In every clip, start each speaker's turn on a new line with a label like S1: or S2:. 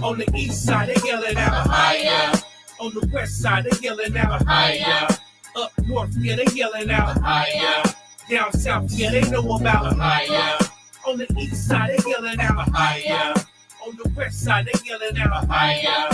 S1: On the east side, they yelling out higher. On the west side, they yelling out higher. Up north, yeah, they yelling out higher. Down south, yeah, they know about higher. On the east side, they yelling out higher. On the west side, they yelling out higher.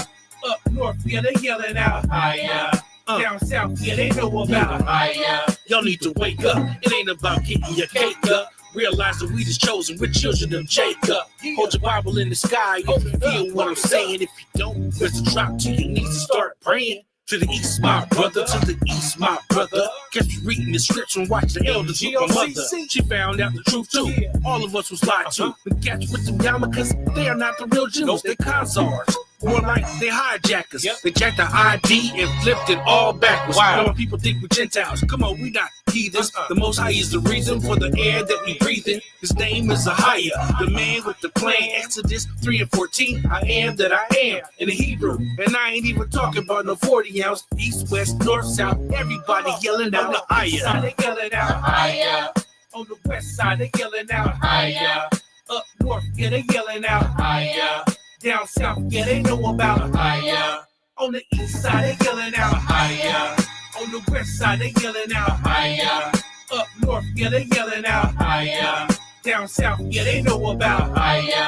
S1: Up north, yeah, they yelling out higher. Down south, yeah, they know about higher. Y'all need to wake up. It ain't about getting your cake up. Realize that we just chosen, we're children of Jacob. Hold your Bible in the sky if you feel what I'm saying. If you don't, there's a drop to your knees and start praying. To the east, my brother, to the east, my brother. Catch me reading the scripture and watch the elders with my mother. She found out the truth too. All of us was lied to. But catch with them yarmulkes, they are not the real Jews, they Khazars. More like they hijackers. They jacked the ID and flipped it all backwards. Wow. When people think we're Gentiles, come on, we not heathens. The Most High is the reason for the air that we breathe in. His name is Ahia, the man with the plan. Exodus 3:14. I am that I am in the Hebrew. And I ain't even talking about no 40 ounce. East, west, north, south. Everybody yelling out Ahia. They yelling out Ahia. On the west side, they yelling out Ahia. Up north, yeah, they yelling out Ahia. Down south, yeah, they know about higher. On the east side, they yelling out higher. On the west side, they yelling out higher. Up north, yeah, they yelling out higher. Down south, yeah, they know about higher.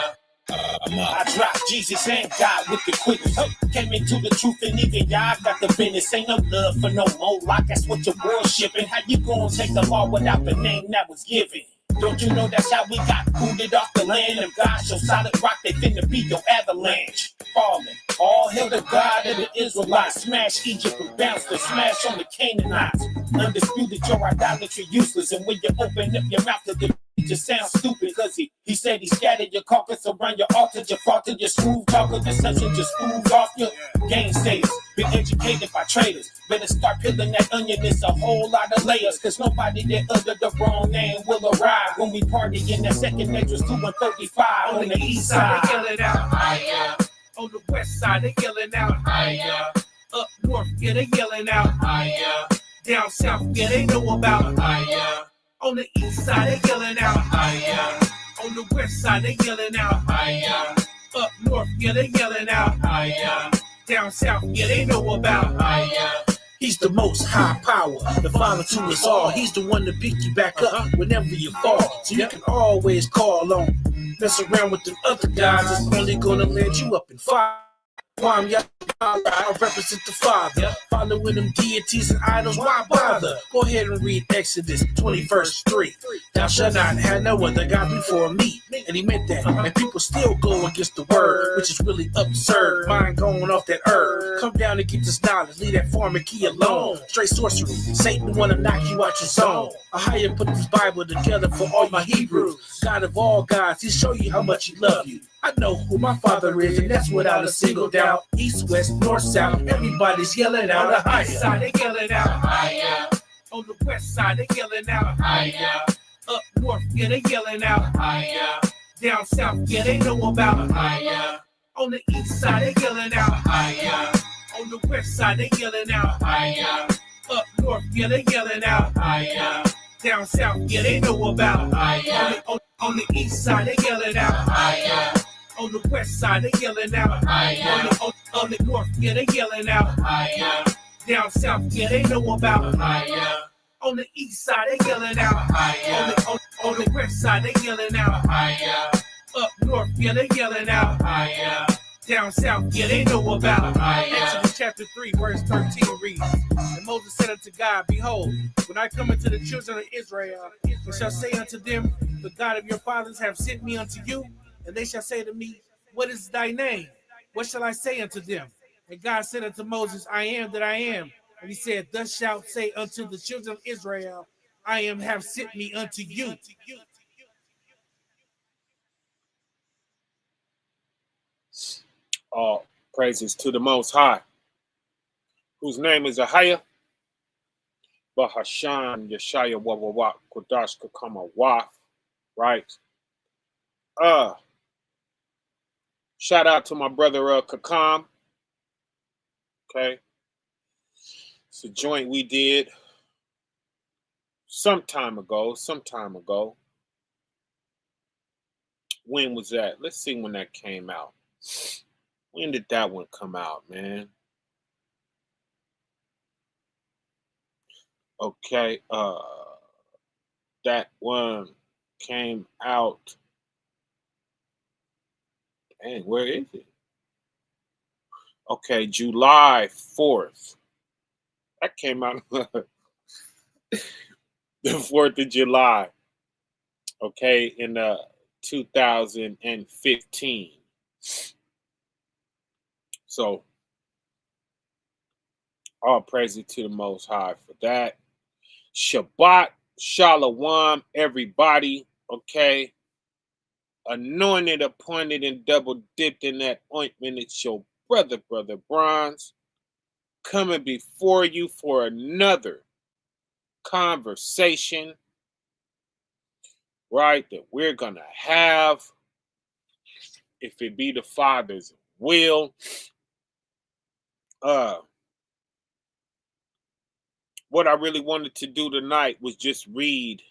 S1: I dropped Jesus and God with the quickness. Came into the truth and even y'all got the business. Ain't no love for no Moloch, that's what you're worshiping. How you gonna take the law without the name that was given? Don't you know that's how we got booted off the land of God? So solid rock, they finna be your avalanche. Falling, all hail the God of the Israelites. Smash Egypt and bounce the smash on the Canaanites. Undisputed, your idolatry useless. And when you open up your mouth to the just sound stupid, cause he said he scattered your carcass around your altar, your falter, your smooth talker, deception just smooth off your gainsayers. Been educated by traders. Better start peeling that onion, it's a whole lot of layers, cause nobody that under the wrong name will arrive when we party in that second entrance 2 and 35 on the east side. They yelling out higher. On the west side, they yelling out higher. Up north, yeah, they yelling out higher. Down south, yeah, they know about higher. On the east side, they yelling out higher. On the west side, they yelling out higher. Up north, yeah, they yelling out higher. Down south, yeah, they know about higher. He's the most high power, the father to us all. He's the one to pick you back up whenever you fall. So you can always call on. Mess around with them other guys, it's only gonna land you up in fire. I represent the Father. Following them deities and idols, why bother? Go ahead and read Exodus 20 verse 3. Thou shalt not have no other God before me. And he meant that. And people still go against the word, which is really absurd. Mind going off that herb. Come down and get this knowledge. Leave that farming key alone. Straight sorcery. Satan wanna knock you out your zone. Ahia put this Bible together for all my Hebrews. God of all gods, he'll show you how much he loves you. I know who my father is, and that's without a single doubt. East, west, north, south, everybody's yelling out a higher. Side, they yelling out higher. On the west side, they yelling out higher. Up north, yeah, they yelling out higher. Down south, yeah, they know about higher. On the east side, they yelling out higher. On the west side, they yelling out higher. Up north, yeah, they yelling out higher. Down south, yeah, they know about higher. On the east side, they yelling out higher. On the west side, they yelling out higher. On the north, yeah, they yelling out higher. Down south, yeah, they know about higher. On the east side, they yelling out higher. On the west side, they yelling out higher. Up north, yeah, they yelling out higher. Down south, yeah, they know about higher. Exodus chapter 3, verse 13 reads, and Moses said unto God, behold, when I come into the children of Israel, and shall say unto them, the God of your fathers have sent me unto you, and they shall say to me, what is thy name? What shall I say unto them? And God said unto Moses, I am that I am. And he said, thus shalt say unto the children of Israel, I am have sent me unto you.
S2: All praises to the Most High, whose name is Ahia, Bahashan, Yeshaya, Wawawak, Kodash, Kakama, Waf, right? Shout out to my brother Kakam. Okay. It's a joint we did some time ago. When was that? Let's see when that came out. When did that one come out, man? Okay, that one came out. Dang, where is it? Okay, July 4th. That came out the 4th of July. Okay, in 2015. So all praise to the Most High for that. Shabbat Shalom, everybody. Okay, anointed, appointed, and double dipped in that ointment. It's your brother Bronze, coming before you for another conversation, right? That we're gonna have, if it be the Father's will. What I really wanted to do tonight was just read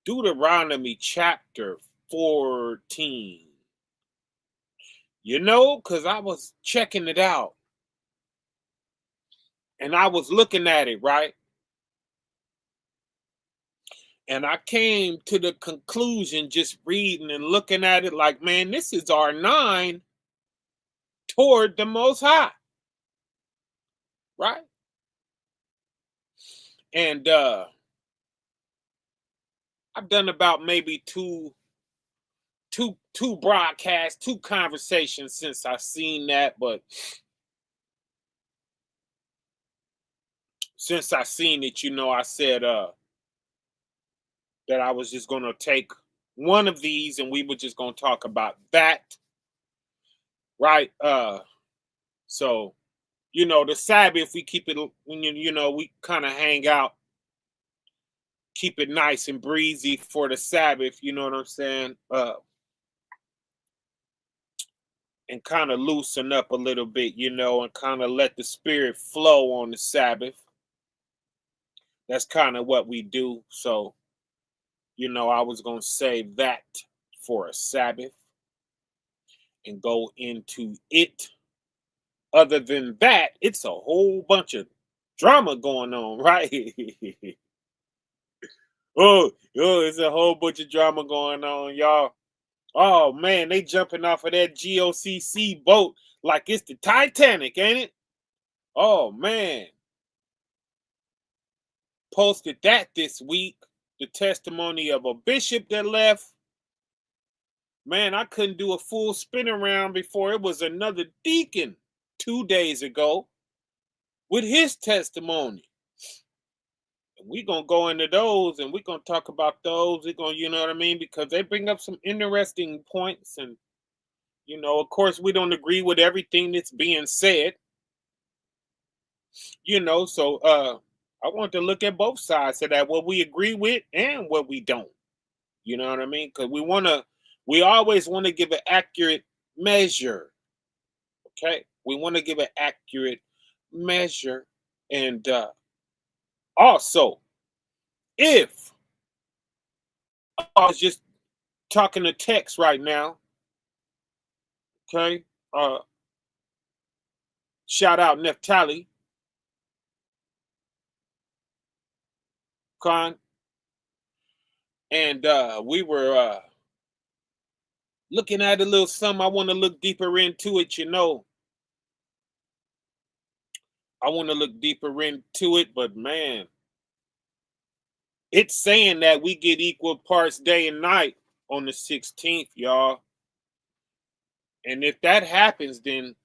S2: Deuteronomy chapter 14. You know, because I was checking it out and I was looking at it, right? And I came to the conclusion just reading and looking at it like, man, this is our 9 toward the Most High, right? And I've done about maybe two broadcasts, 2 conversations since I seen that, but since I seen it, you know, I said that I was just gonna take one of these and we were just gonna talk about that, right? So you know, the Sabbath, we keep it, you know, we kind of hang out, keep it nice and breezy for the Sabbath, you know what I'm saying? And kind of loosen up a little bit, you know, and kind of let the spirit flow on the Sabbath. That's kind of what we do. So, you know, I was going to save that for a Sabbath and go into it. Other than that, it's a whole bunch of drama going on, right? It's a whole bunch of drama going on, y'all. Oh man, they jumping off of that GOCC boat like it's the Titanic, ain't it? Oh man. Posted that this week. The testimony of a bishop that left. Man, I couldn't do a full spin around before it was another deacon 2 days ago with his testimony. We're gonna go into those and we're gonna talk about those. We're gonna, you know what I mean? Because they bring up some interesting points. And, you know, of course, we don't agree with everything that's being said. You know, so I want to look at both sides of that, what we agree with and what we don't. You know what I mean? Because we always want to give an accurate measure. Okay. We want to give an accurate measure. And also, if I was just talking to text right now, okay, shout out Neftali Khan, and we were looking at a little something. I want to look deeper into it, you know. I want to look deeper into it, but man, it's saying that we get equal parts day and night on the 16th, y'all. And if that happens, then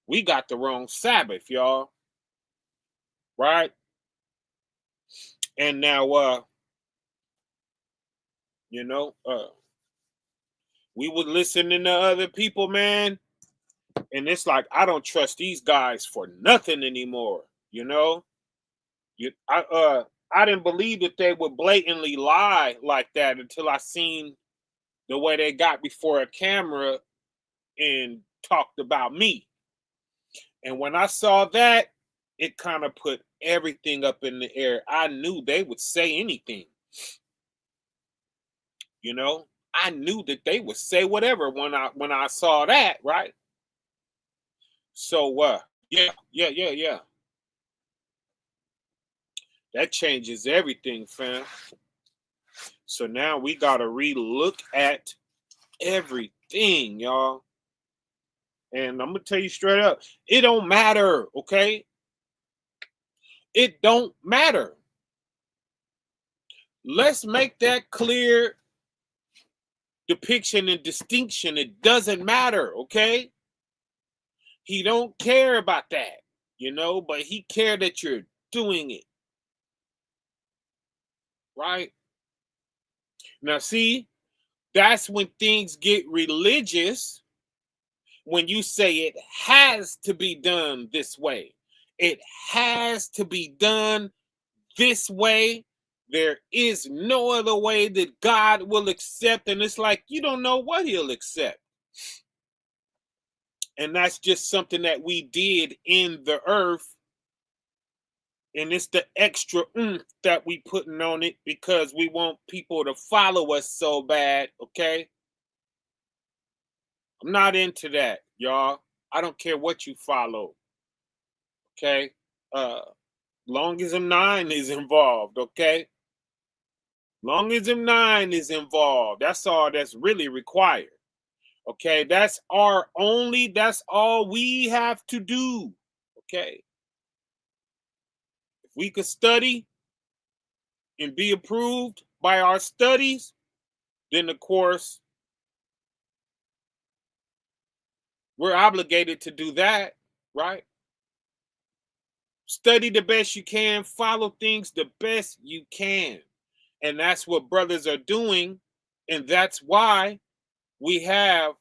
S2: we got the wrong Sabbath, y'all. Right? And now, you know, we would listening to other people, man. And it's like, I don't trust these guys for nothing anymore, you know? I didn't believe that they would blatantly lie like that until I seen the way they got before a camera and talked about me. And when I saw that, it kind of put everything up in the air. I knew they would say anything. You know, I knew that they would say whatever when I saw that, right? So yeah. That changes everything, fam. So now we gotta relook at everything, y'all. And I'm gonna tell you straight up, it don't matter, okay? It don't matter. Let's make that clear depiction and distinction. It doesn't matter, okay? He don't care about that, you know, but he care that you're doing it. Right? Now see, that's when things get religious, when you say it has to be done this way. It has to be done this way. There is no other way that God will accept. And it's like, you don't know what he'll accept. And that's just something that we did in the earth. And it's the extra oomph that we putting on it because we want people to follow us so bad, okay? I'm not into that, y'all. I don't care what you follow, okay? Long as M9 is involved, okay? Long as M9 is involved, that's all that's really required. Okay, that's all we have to do. Okay. If we could study and be approved by our studies, then of course we're obligated to do that, right? Study the best you can, follow things the best you can. And that's what brothers are doing. And that's why we have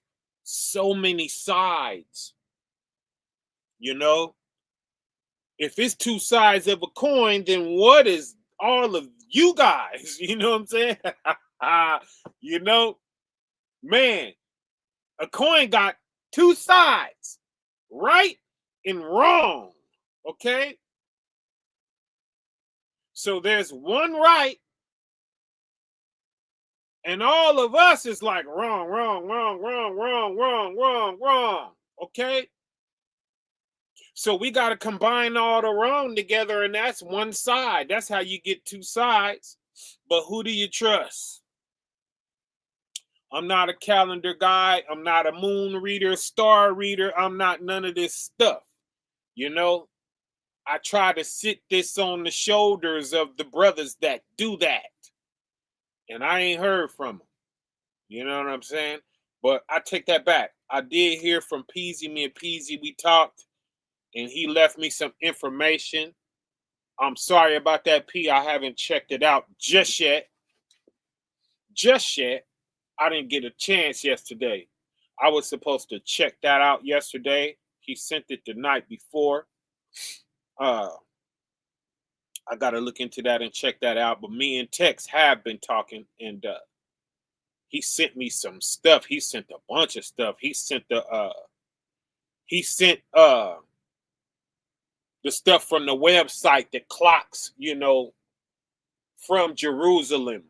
S2: so many sides. You know, if it's two sides of a coin, then what is all of you guys? You know what I'm saying? You know, man, a coin got two sides, right and wrong. Okay. So there's one right, and all of us is like wrong, wrong, wrong, wrong, wrong, wrong, wrong, wrong. Okay. So we got to combine all the wrong together, and that's one side. That's how you get two sides. But who do you trust? I'm not a calendar guy. I'm not a moon reader, star reader. I'm not none of this stuff. You know, I try to sit this on the shoulders of the brothers that do that. And I ain't heard from them. You know what I'm saying? But I take that back. I did hear from Peasy. Me and Peasy, we talked, and he left me some information. I'm sorry about that, P. I haven't checked it out just yet. Just yet. I didn't get a chance yesterday. I was supposed to check that out yesterday. He sent it the night before. I got to look into that and check that out. But me and Tex have been talking, and he sent me some stuff. He sent a bunch of stuff. He sent the stuff from the website that clocks, you know, from Jerusalem.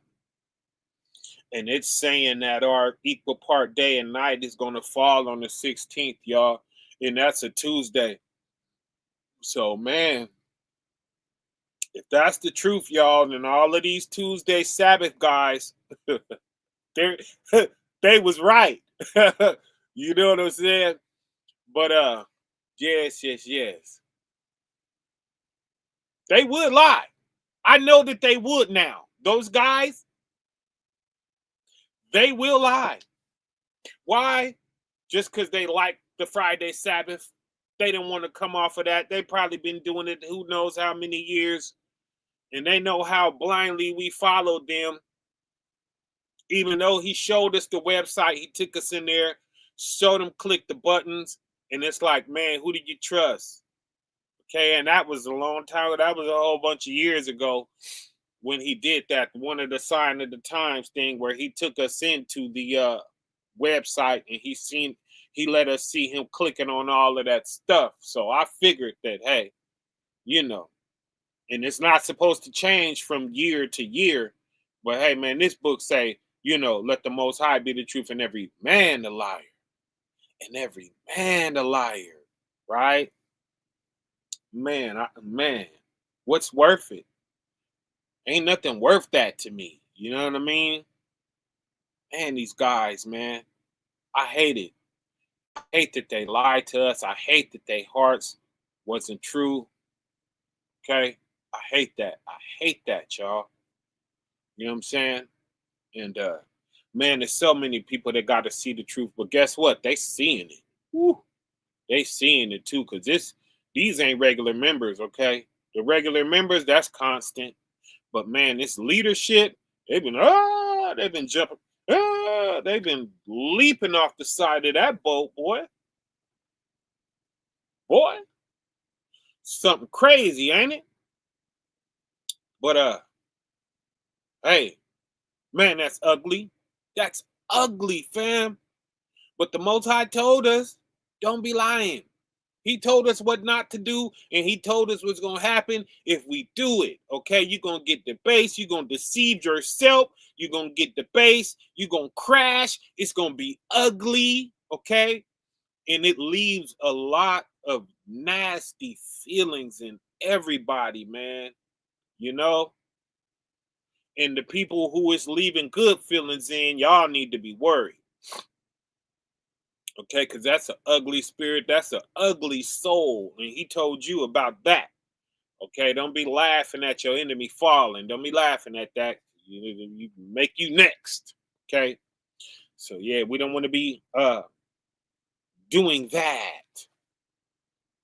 S2: And it's saying that our equal part day and night is going to fall on the 16th, y'all. And that's a Tuesday. So, man, if that's the truth, y'all, then all of these Tuesday Sabbath guys, they was right. You know what I'm saying? But, yes. They would lie. I know that they would now. Those guys, they will lie. Why? Just because they like the Friday Sabbath. They didn't want to come off of that. They probably been doing it who knows how many years. And they know how blindly we followed them. Even though he showed us the website, he took us in there, showed them click the buttons. And it's like, man, who did you trust? Okay, and that was a long time ago. That was a whole bunch of years ago when he did that. One of the Sign of the Times thing where he took us into the website and he let us see him clicking on all of that stuff. So I figured that, hey, you know, and it's not supposed to change from year to year. But hey, man, this book say let the Most High be the truth and every man the liar. And every man the liar, right? Man, what's worth it? Ain't nothing worth that to me. You know what I mean? Man, these guys, man, I hate it. I hate that they lied to us. I hate that their hearts wasn't true. Okay? I hate that. I hate that, y'all. You know what I'm saying? And man, there's so many people that got to see the truth. But guess what? They seeing it. Woo. They seeing it too, because these ain't regular members, okay? The regular members, that's constant. But man, this leadership, they've been jumping, they've been leaping off the side of that boat, boy. Boy, something crazy, ain't it? But hey, man, that's ugly. That's ugly, fam. But the Most High told us, don't be lying. He told us what not to do, and he told us what's going to happen if we do it, okay? You're going to get debased. You're going to deceive yourself. You're going to get debased. You're going to crash. It's going to be ugly, okay? And it leaves a lot of nasty feelings in everybody, man, And the people who is leaving good feelings in, y'all need to be worried. Okay, because that's an ugly spirit. That's an ugly soul. And he told you about that. Okay, don't be laughing at your enemy falling. Don't be laughing at that. You make you next. Okay. So yeah, we don't want to be doing that.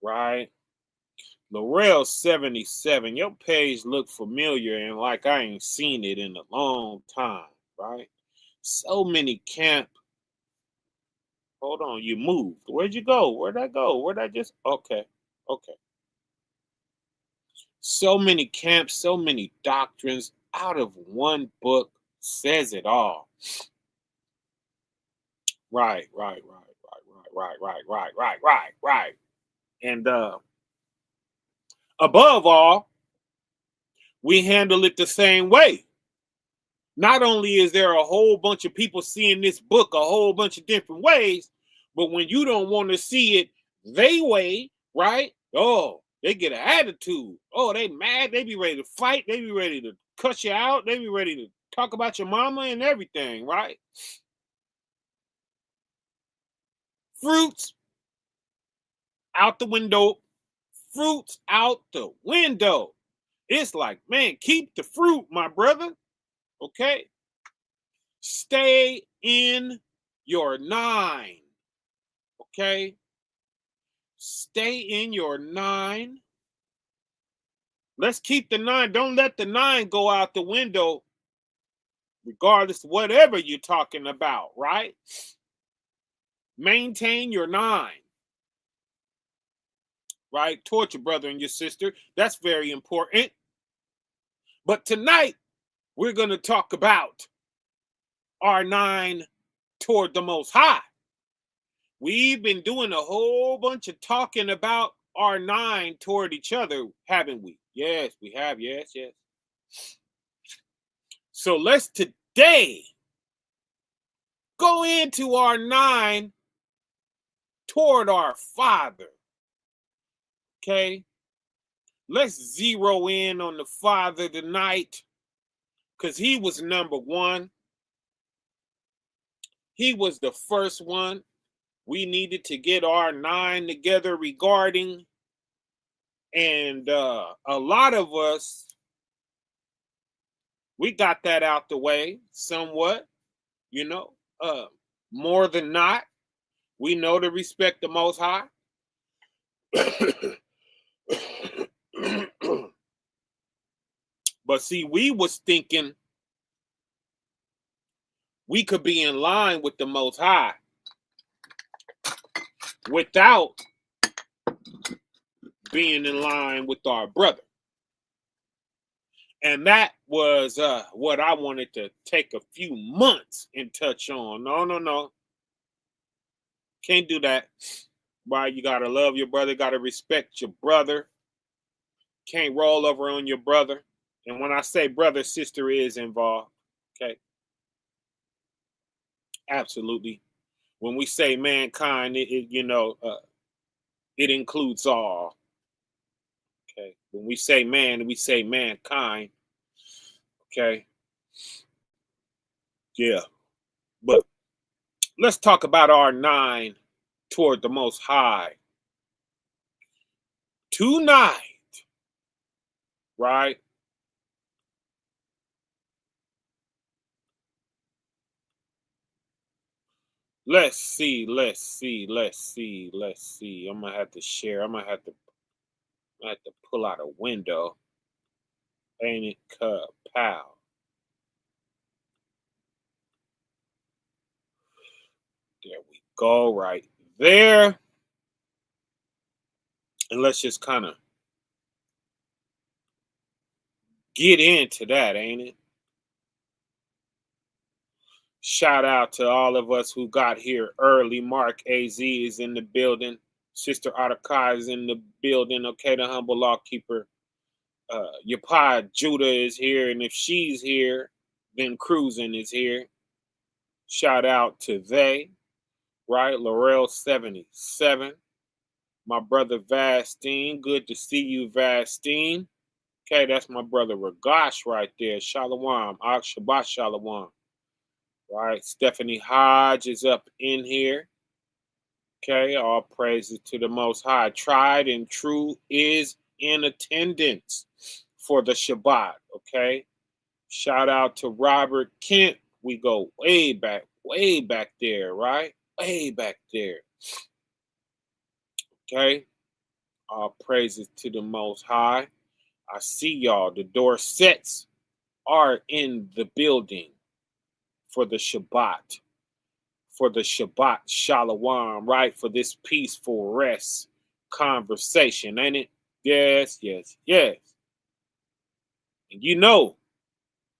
S2: Right? Laurel 77. Your page look familiar and like I ain't seen it in a long time, right? So many camp. Hold on, you moved. Where'd you go? Where'd I go? Where'd I just? Okay. So many camps, so many doctrines out of one book says it all. Right. And above all, we handle it the same way. Not only is there a whole bunch of people seeing this book a whole bunch of different ways, but when you don't want to see it they way, right? Oh, they get an attitude. Oh, they mad. They be ready to fight. They be ready to cut you out. They be ready to talk about your mama and everything, right? Fruits out the window. Fruits out the window. It's like, man, keep the fruit, my brother. Okay? Stay in your 9. Okay? Stay in your 9. Let's keep the 9. Don't let the 9 go out the window, regardless of whatever you're talking about, right? Maintain your 9. Right? Toward your brother and your sister. That's very important. But tonight, we're going to talk about our 9 toward the Most High. We've been doing a whole bunch of talking about our 9 toward each other, haven't we? Yes, we have. Yes. So let's today go into our 9 toward our Father. Okay? Let's zero in on the Father tonight, because he was number 1. He was the first one we needed to get our 9 together regarding. And a lot of us, we got that out the way somewhat, more than not. We know to respect the Most High. But see, we was thinking we could be in line with the Most High without being in line with our brother. And that was what I wanted to take a few months and touch on. No. Can't do that. Right? You got to love your brother. Got to respect your brother. Can't roll over on your brother. And when I say brother, sister is involved. Okay? Absolutely. When we say mankind, it includes all. Okay. When we say man, we say mankind. Okay. Yeah. But let's talk about our 9 toward the Most High. Tonight, right? Let's see. I'm gonna have to share. I'm gonna have to pull out a window. Ain't it pow? There we go, right there. And let's just kind of get into that, ain't it? Shout out to all of us who got here early. Mark AZ is in the building. Sister Artakai is in the building. Okay, the humble law keeper. Your pod Judah is here, and if she's here, then Cruising is here. Shout out to they, right? Laurel 77. My brother Vastine. Good to see you, Vastine. Okay, that's my brother Ragash right there. Shalom. Shabbat Shalom. Right? Stephanie Hodge is up in here. Okay, all praises to the Most High. Tried and True is in attendance for the Shabbat. Okay, shout out to Robert Kent. We go way back there, right? Way back there. Okay, all praises to the Most High. I see y'all. The Dorsets are in the building for the Shabbat. For the Shabbat Shalom, right? For this peaceful rest conversation, ain't it? Yes. And you know,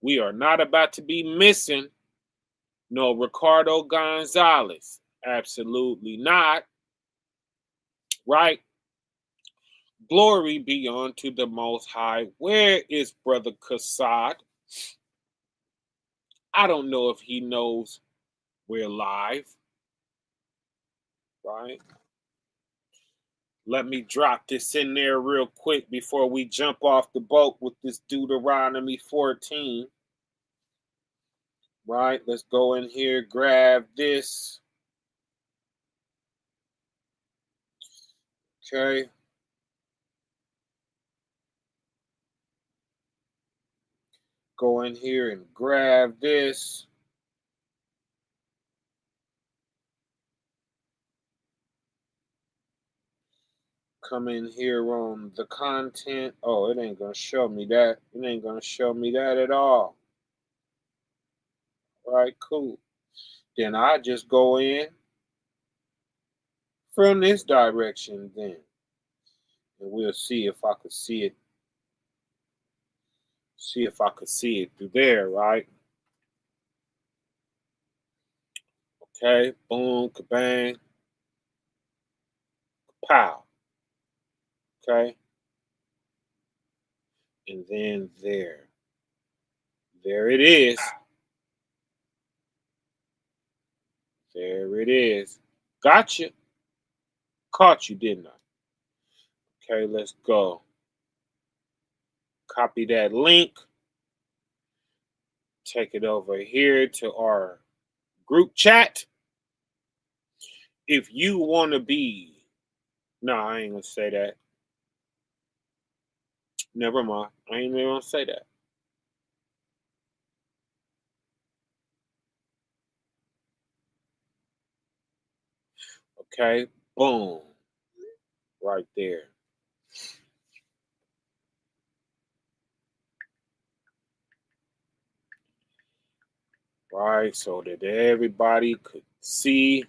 S2: we are not about to be missing no Ricardo Gonzalez. Absolutely not. Right? Glory be unto the Most High. Where is Brother Cashapp? I don't know if he knows we're live. Right? Let me drop this in there real quick before we jump off the boat with this Deuteronomy 14. Right, let's go in here, grab this. Okay. Go in here and grab this. Come in here on the content. Oh, it ain't going to show me that. It ain't going to show me that at all. All right, cool. Then I just go in from this direction then. And we'll see if I could see it. See if I could see it through there, right? Okay, boom, kabang, pow. Okay. And then there. There it is. There it is. Gotcha. Caught you, didn't I? Okay, let's go. Copy that link. Take it over here to our group chat. If you want to be... No, I ain't going to say that. Never mind. I ain't even going to say that. Okay, boom. Right there. Right, so that everybody could see.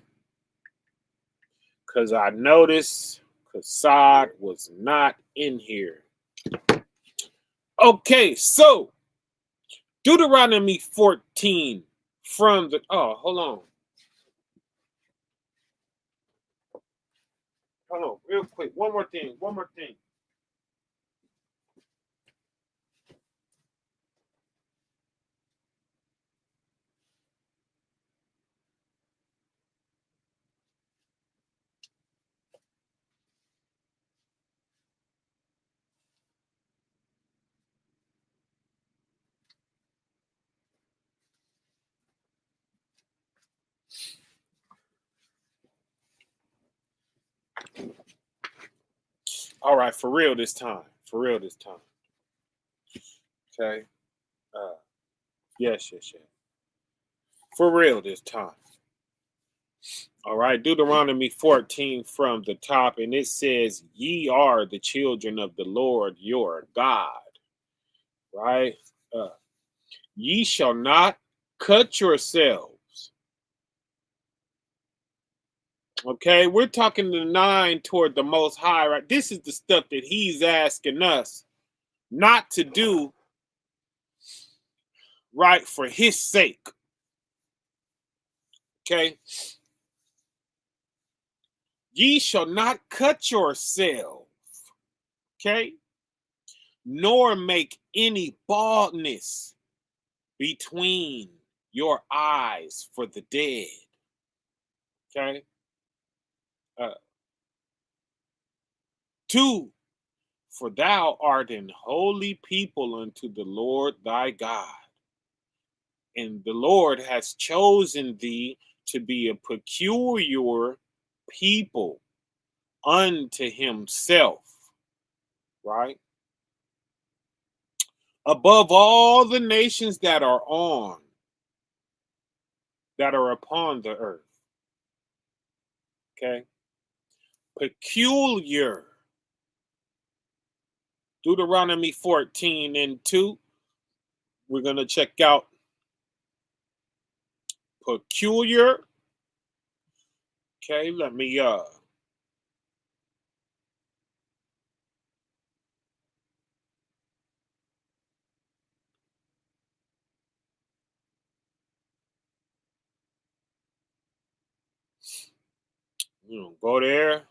S2: Because I noticed Cashapp was not in here. Okay, so Deuteronomy 14 from the... Oh, hold on. Hold on, real quick. One more thing. All right, for real this time. For real this time. Okay. Yes. For real this time. All right, Deuteronomy 14 from the top, and it says, ye are the children of the Lord your God. Right? Ye shall not cut yourselves. Okay, we're talking the 9 toward the Most High, right? This is the stuff that he's asking us not to do, right, for his sake. Okay? Ye shall not cut yourself, okay? Nor make any baldness between your eyes for the dead. Okay? 2, for thou art an holy people unto the Lord thy God. And the Lord has chosen thee to be a peculiar people unto himself. Right? Above all the nations that are upon the earth. Okay? Peculiar. Deuteronomy 14 and 2. We're going to check out peculiar. Okay, let me go there.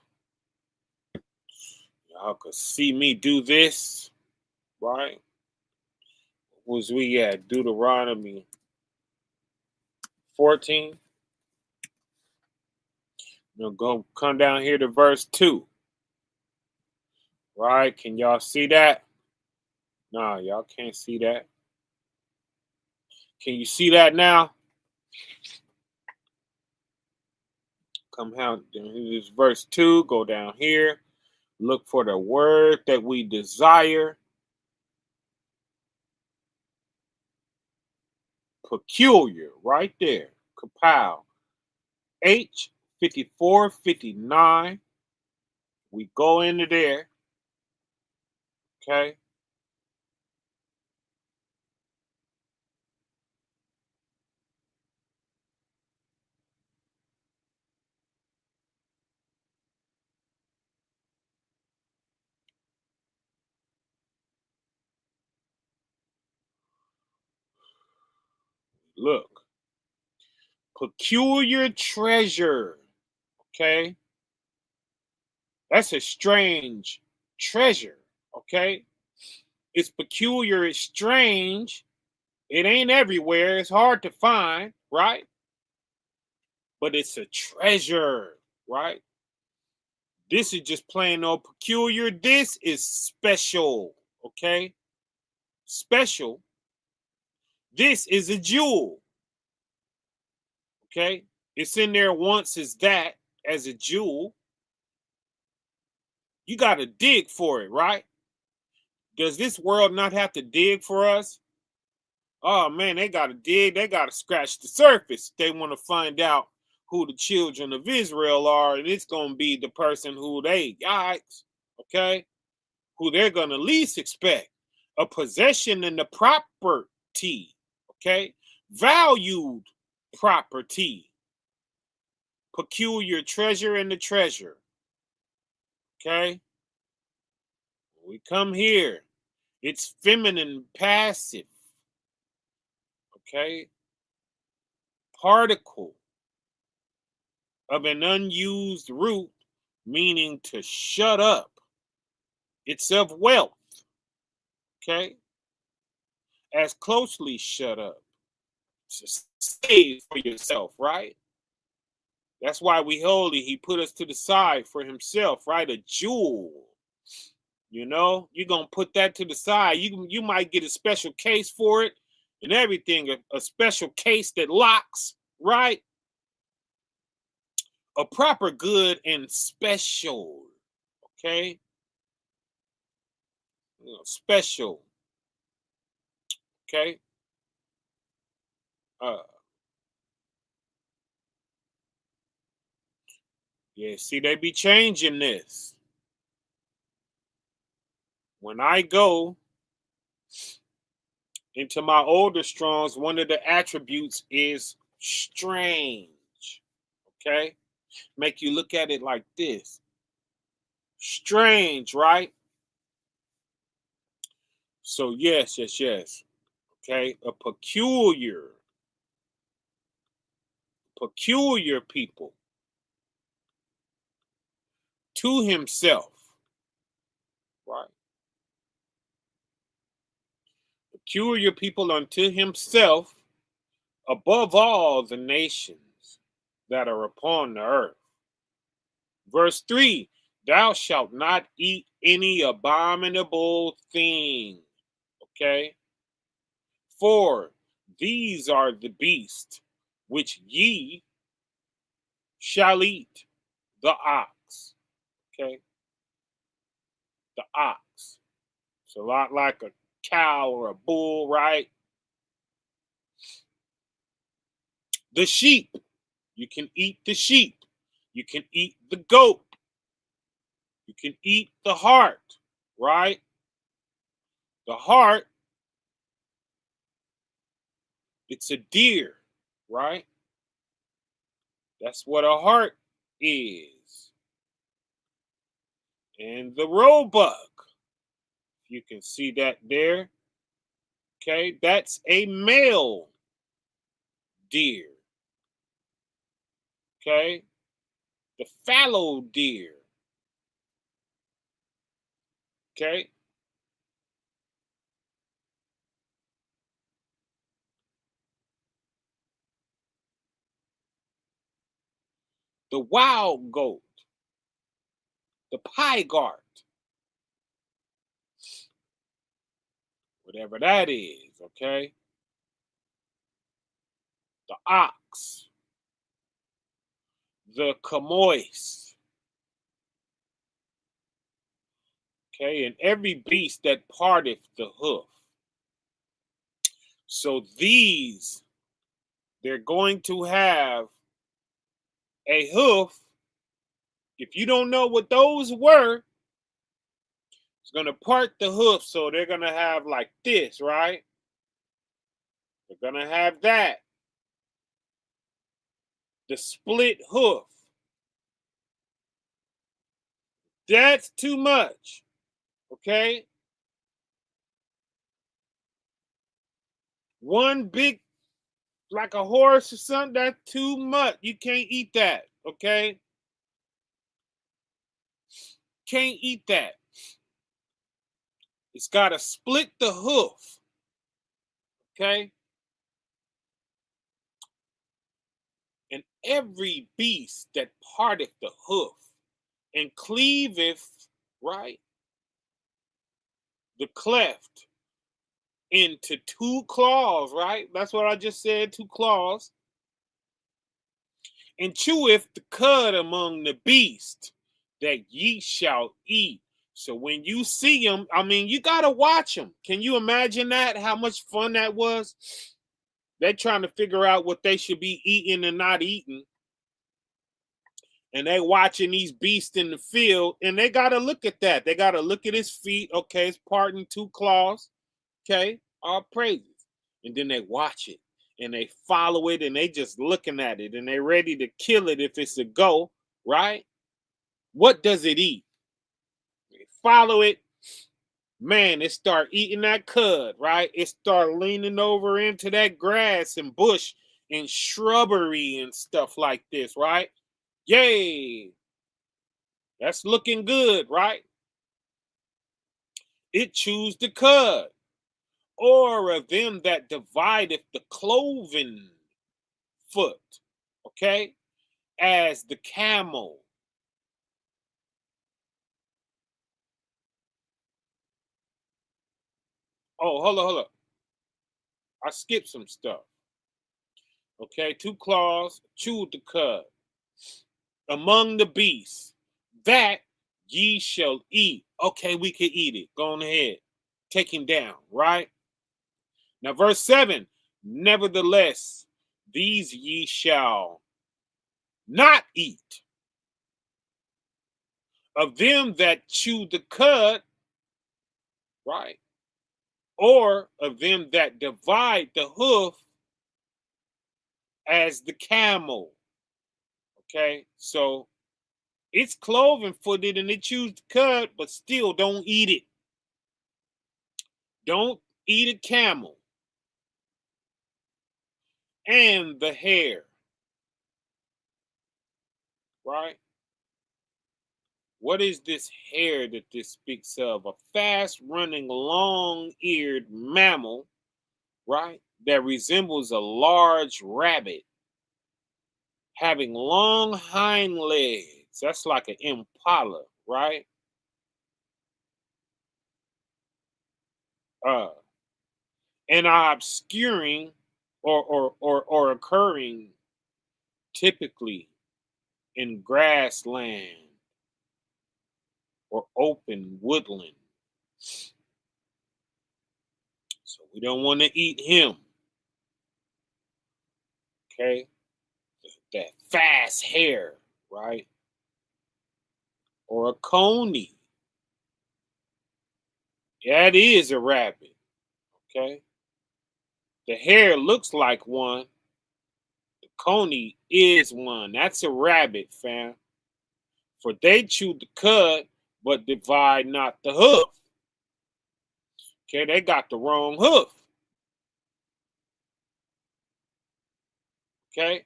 S2: Y'all could see me do this, right? Was we at Deuteronomy 14? Go come down here to verse 2. Right? Can y'all see that? Nah, y'all can't see that. Can you see that now? Come down, this is verse 2. Go down here. Look for the word that we desire. Peculiar, right there. Kapow. H 5459. We go into there. Okay. Look. Peculiar treasure. Okay. That's a strange treasure. Okay. It's peculiar. It's strange. It ain't everywhere. It's hard to find. Right. But it's a treasure. Right. This is just plain old peculiar. This is special. Okay. Special. This is a jewel. Okay. It's in there once as that, as a jewel. You got to dig for it, right? Does this world not have to dig for us? Oh man, they got to dig. They got to scratch the surface. They want to find out who the children of Israel are, and it's going to be the person who they, yikes, okay, who they're going to least expect. A possession and the property, okay, valued property, peculiar treasure and the treasure, okay. We come here. It's feminine passive, okay, particle of an unused root, meaning to shut up. It's of wealth, okay, as closely shut up. To save for yourself, right? That's why we holy. He put us to the side for himself, right? A jewel. You're going to put that to the side. You might get a special case for it and everything, a special case that locks, right? A proper good and special, okay? special. Okay. Yeah, see, they be changing this. When I go into my older Strongs, one of the attributes is strange. Okay? Make you look at it like this. Strange, right? So, yes. Okay? A peculiar people to himself. Right? Peculiar people unto himself above all the nations that are upon the earth. Verse 3, thou shalt not eat any abominable thing. Okay? 4, these are the beasts which ye shall eat. The ox. Okay? The ox. It's a lot like a cow or a bull, right? The sheep. You can eat the sheep. You can eat the goat. You can eat the hart, right? The hart, it's a deer, right? That's what a hart is. And the roebuck, you can see that there. Okay, that's a male deer. Okay, the fallow deer. Okay, the wild goat, the pygart, whatever that is. Okay, the ox, the chamois. Okay, and every beast that parteth the hoof. So these, they're going to have a hoof. If you don't know what those were, it's going to part the hoof. So they're going to have like this, right? They're going to have that. The split hoof. That's too much. Okay? One big, like a horse or something, that's too much. You can't eat that. Okay? Can't eat that. It's got to split the hoof. Okay? And every beast that parteth the hoof and cleaveth, right, the cleft into two claws, right? That's what I just said, two claws. And cheweth the cud among the beasts that ye shall eat. So when you see them, I mean, you got to watch them. Can you imagine that? How much fun that was? They're trying to figure out what they should be eating and not eating. And they watching these beasts in the field, and they got to look at that. They got to look at his feet. Okay, it's parting two claws. Okay, all praises. And then they watch it, and they follow it, and they just looking at it, and they ready to kill it if it's a go, right? What does it eat? They follow it. Man, it start eating that cud, right? It start leaning over into that grass and bush and shrubbery and stuff like this, right? Yay! That's looking good, right? It chews the cud, or of them that divideth the cloven foot, okay, as the camel. Oh, hold up. I skipped some stuff. Okay, two claws, chewed the cud. Among the beasts, that ye shall eat. Okay, we can eat it. Go on ahead. take him down, right? Now, verse 7, nevertheless, these ye shall not eat of them that chew the cud, right? Or of them that divide the hoof as the camel. Okay, so it's cloven footed and it chews the cud, but still don't eat it. Don't eat a camel. And the hare, right? What is this hare that this speaks of? A fast running, long eared mammal, right? That resembles a large rabbit, having long hind legs. That's like an impala, right? And are obscuring or occurring typically in grassland or open woodland. So we don't want to eat him. Okay? That fast hare, right? Or a coney. That is a rabbit. Okay? The hare looks like one. The coney is one. That's a rabbit, fam. For they chew the cud, but divide not the hoof. Okay, they got the wrong hoof. Okay?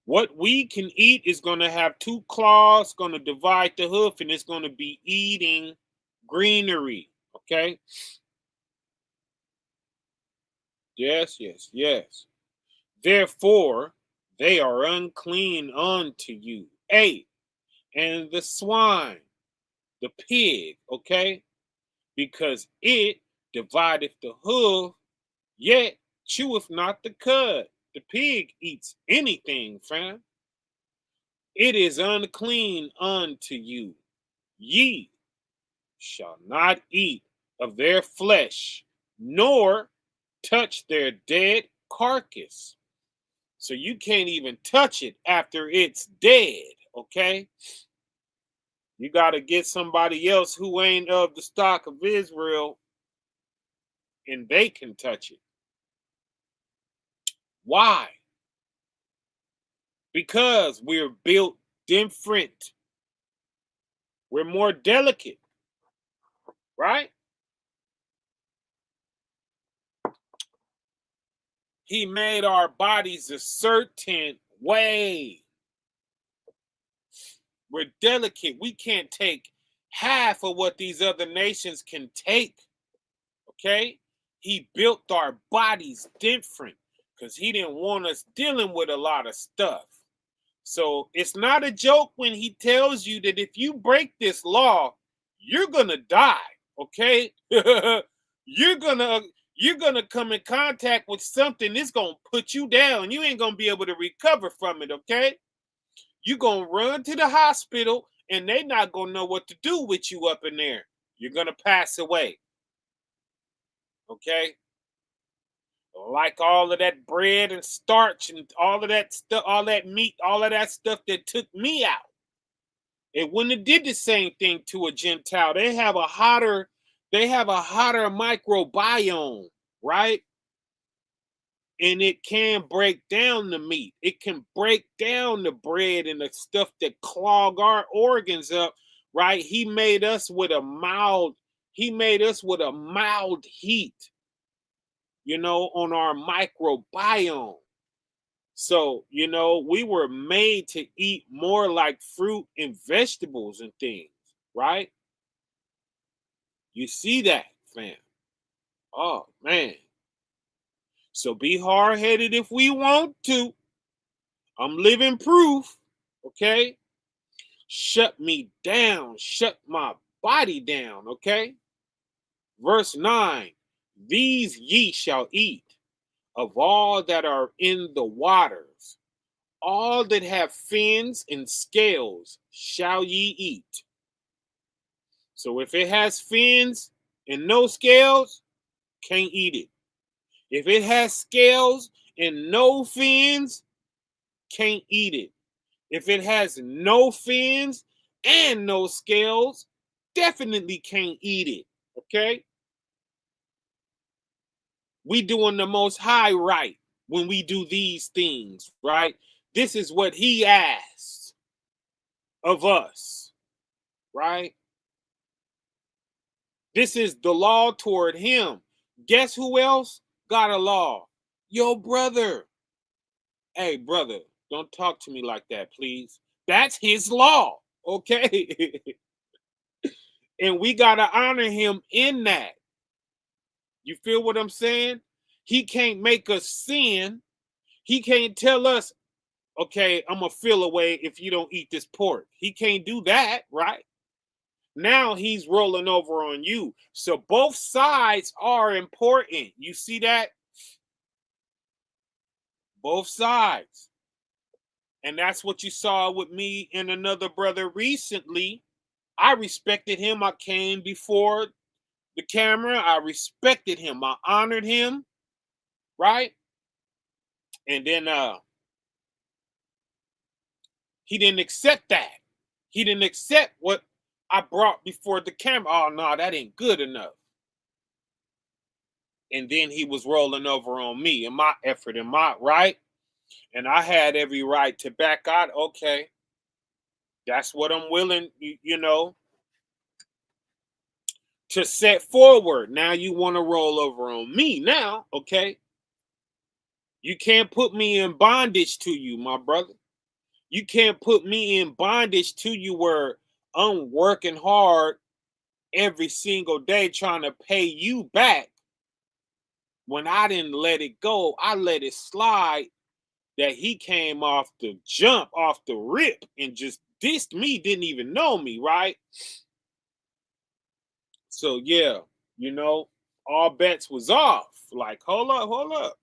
S2: What we can eat is going to have two claws, going to divide the hoof, and it's going to be eating greenery. Okay? Yes, yes, yes. Therefore, they are unclean unto you. 8. And the swine, the pig, okay? Because it divideth the hoof, yet cheweth not the cud. The pig eats anything, fam. It is unclean unto you. Ye shall not eat of their flesh, nor touch their dead carcass. So you can't even touch it after it's dead, okay? You got to get somebody else who ain't of the stock of Israel, and they can touch it. Why? Because we're built different. We're more delicate, right? He made our bodies a certain way. We're delicate. We can't take half of what these other nations can take. Okay? He built our bodies different because he didn't want us dealing with a lot of stuff. So it's not a joke when he tells you that if you break this law, you're gonna die. Okay? you're gonna come in contact with something that's gonna put you down. You ain't gonna be able to recover from it, okay? You're gonna run to the hospital and they not gonna know what to do with you up in there. You're gonna pass away. Okay? Like all of that bread and starch and all of that stuff, all that meat, all of that stuff that took me out. It wouldn't have did the same thing to a Gentile. They have a hotter microbiome, right? And it can break down the meat. It can break down the bread and the stuff that clog our organs up, right? He made us with a mild heat, on our microbiome. So, we were made to eat more like fruit and vegetables and things, right? You see that, fam? Oh, man. So be hard-headed if we want to. I'm living proof, okay? Shut me down. Shut my body down, okay? Verse 9, these ye shall eat of all that are in the waters. All that have fins and scales shall ye eat. So if it has fins and no scales, can't eat it. If it has scales and no fins, can't eat it. If it has no fins and no scales, definitely can't eat it. Okay? We doing the Most High right when we do these things, right? This is what he asks of us, right? This is the law toward him. Guess who else got a law? Your brother. Hey, brother, don't talk to me like that, please. That's his law, okay? And we got to honor him in that. You feel what I'm saying? He can't make us sin. He can't tell us, okay, I'm going to feel away if you don't eat this pork. He can't do that, right? Now he's rolling over on you. So both sides are important. You see that? Both sides. And that's what you saw with me and another brother recently. I respected him. I came before the camera. I respected him. I honored him. Right? And then he didn't accept that. He didn't accept what I brought before the camera. Oh, no, that ain't good enough. And then he was rolling over on me and my effort and my right. And I had every right to back out. Okay, that's what I'm willing, to set forward. Now you want to roll over on me now, okay? You can't put me in bondage to you, my brother. You can't put me in bondage to you where I'm working hard every single day trying to pay you back. When I didn't let it go, I let it slide that he came off the jump, off the rip, and just dissed me, didn't even know me, right? So yeah, all bets was off. Like, hold up.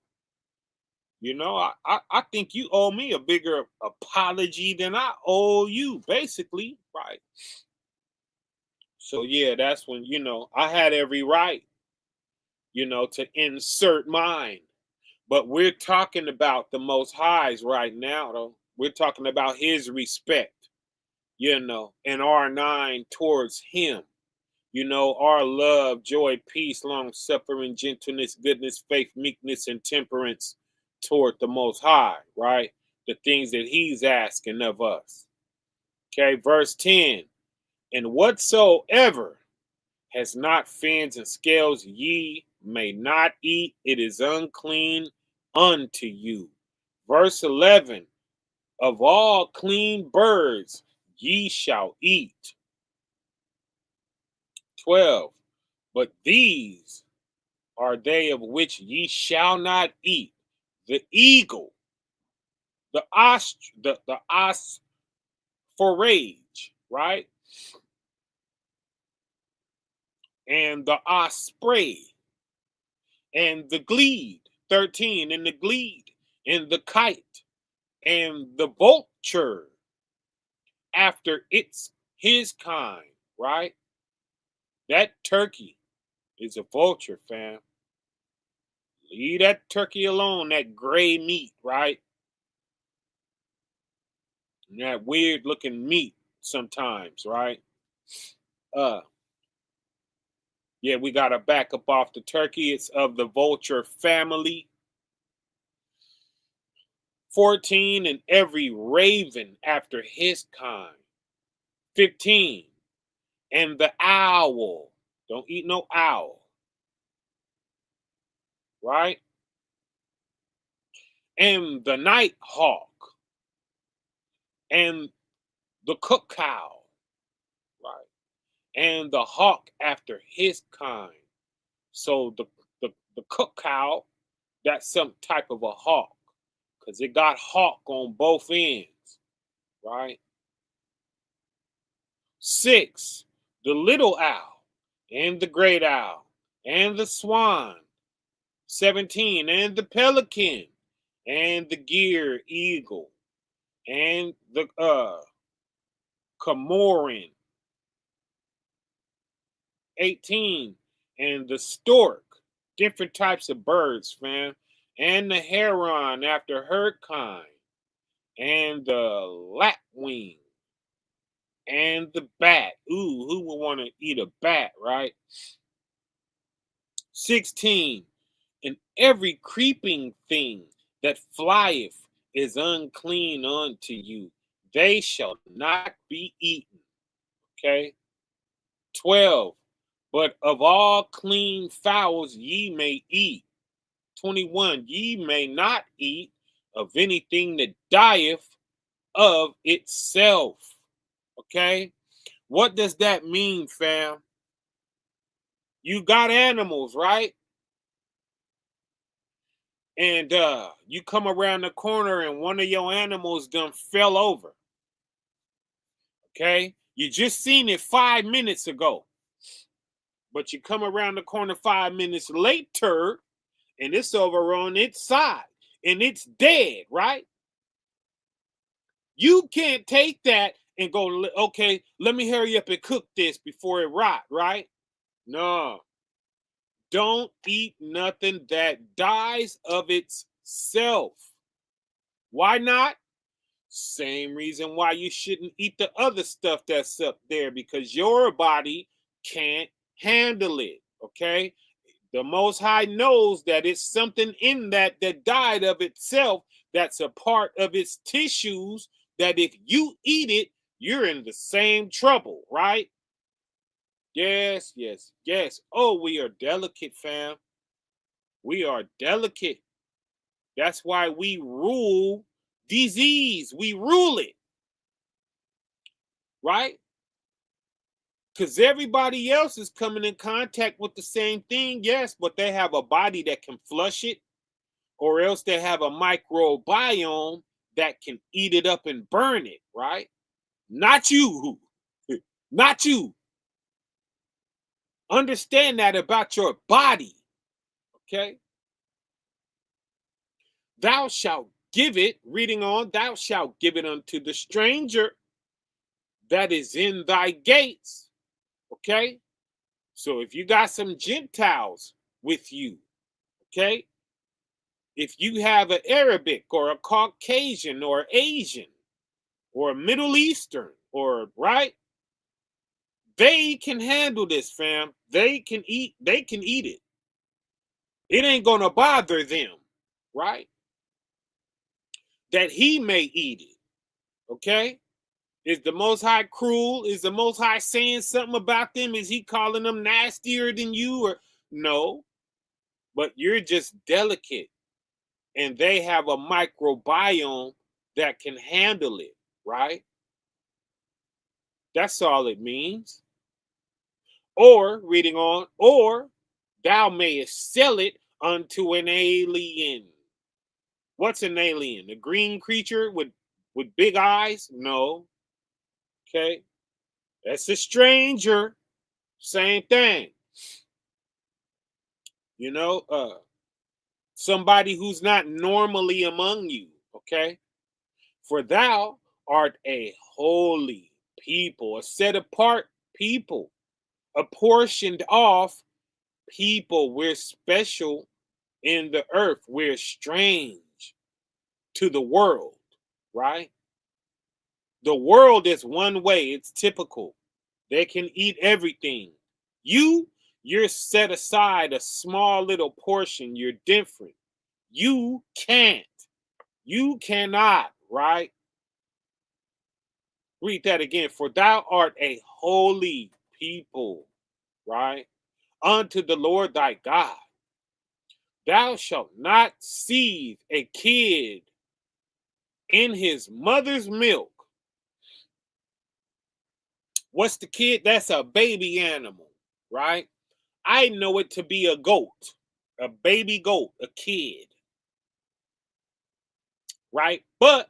S2: I think you owe me a bigger apology than I owe you, basically, right? So yeah, that's when, I had every right, to insert mine. But we're talking about the Most Highs right now, though. We're talking about his respect, and our nine towards him. Our love, joy, peace, long suffering, gentleness, goodness, faith, meekness, and temperance toward the Most High, right? The things that he's asking of us. Okay, verse 10. And whatsoever has not fins and scales, ye may not eat. It is unclean unto you. Verse 11. Of all clean birds ye shall eat. 12. But these are they of which ye shall not eat: the eagle, the osforage, right? And the osprey, and the glede, 13, and the glede, and the kite, and the vulture after his kind, right? That turkey is a vulture, fam. Leave that turkey alone, that gray meat, right? And that weird looking meat sometimes, right? Yeah, we got to back up off the turkey. It's of the vulture family. 14, and every raven after his kind. 15, and the owl. Don't eat no owl, right? And the night hawk, and the cuckoo, right? And the hawk after his kind. So the cuckoo, that's some type of a hawk, because it got hawk on both ends, right? 6, the little owl, and the great owl, and the swan. 17, and the pelican, and the gear eagle, and the Comorin. 18, and the stork, different types of birds, fam, and the heron after her kind, and the lapwing, and the bat. Ooh, who would want to eat a bat, right? 16, and every creeping thing that flieth is unclean unto you. They shall not be eaten. Okay. 12, but of all clean fowls ye may eat. 21, ye may not eat of anything that dieth of itself. Okay. What does that mean, fam? You got animals, right? And you come around the corner and one of your animals done fell over. Okay? You just seen it 5 minutes ago. But you come around the corner 5 minutes later and it's over on its side and it's dead, right? You can't take that and go, okay, let me hurry up and cook this before it rot, right? No. Don't eat nothing that dies of itself. Why not? Same reason why you shouldn't eat the other stuff that's up there, because your body can't handle it. Okay. The Most High knows that it's something in that died of itself, that's a part of its tissues, that if you eat it, you're in the same trouble, right? Yes, yes, yes. Oh, we are delicate, fam. We are delicate. That's why we rule disease. We rule it, right? Because everybody else is coming in contact with the same thing, yes, but they have a body that can flush it, or else they have a microbiome that can eat it up and burn it, right? Not you. Not you. Understand that about your body, okay? Thou shalt give it, reading on, thou shalt give it unto the stranger that is in thy gates, okay? So if you got some Gentiles with you, okay? If you have an Arabic or a Caucasian or Asian or a Middle Eastern, or right, they can handle this, fam. They can eat it. It ain't gonna bother them, right? That he may eat it. Okay? Is the Most High cruel? Is the Most High saying something about them? Is he calling them nastier than you? Or no, but you're just delicate. And they have a microbiome that can handle it, right? That's all it means. Or, reading on, or thou mayest sell it unto an alien. What's an alien? A green creature with big eyes? No. Okay. That's a stranger. Same thing. You know, somebody who's not normally among you. Okay. For thou art a holy people, a set apart people, a portioned off people. We're special in the earth. We're strange to the world, right? The world is one way. It's typical. They can eat everything. You're set aside a small little portion. You're different. You can't. You cannot, right? Read that again. For thou art a holy people, right? Unto the Lord thy God. Thou shalt not seethe a kid in his mother's milk. What's the kid? That's a baby animal, right? I know it to be a goat, a baby goat, a kid, right? But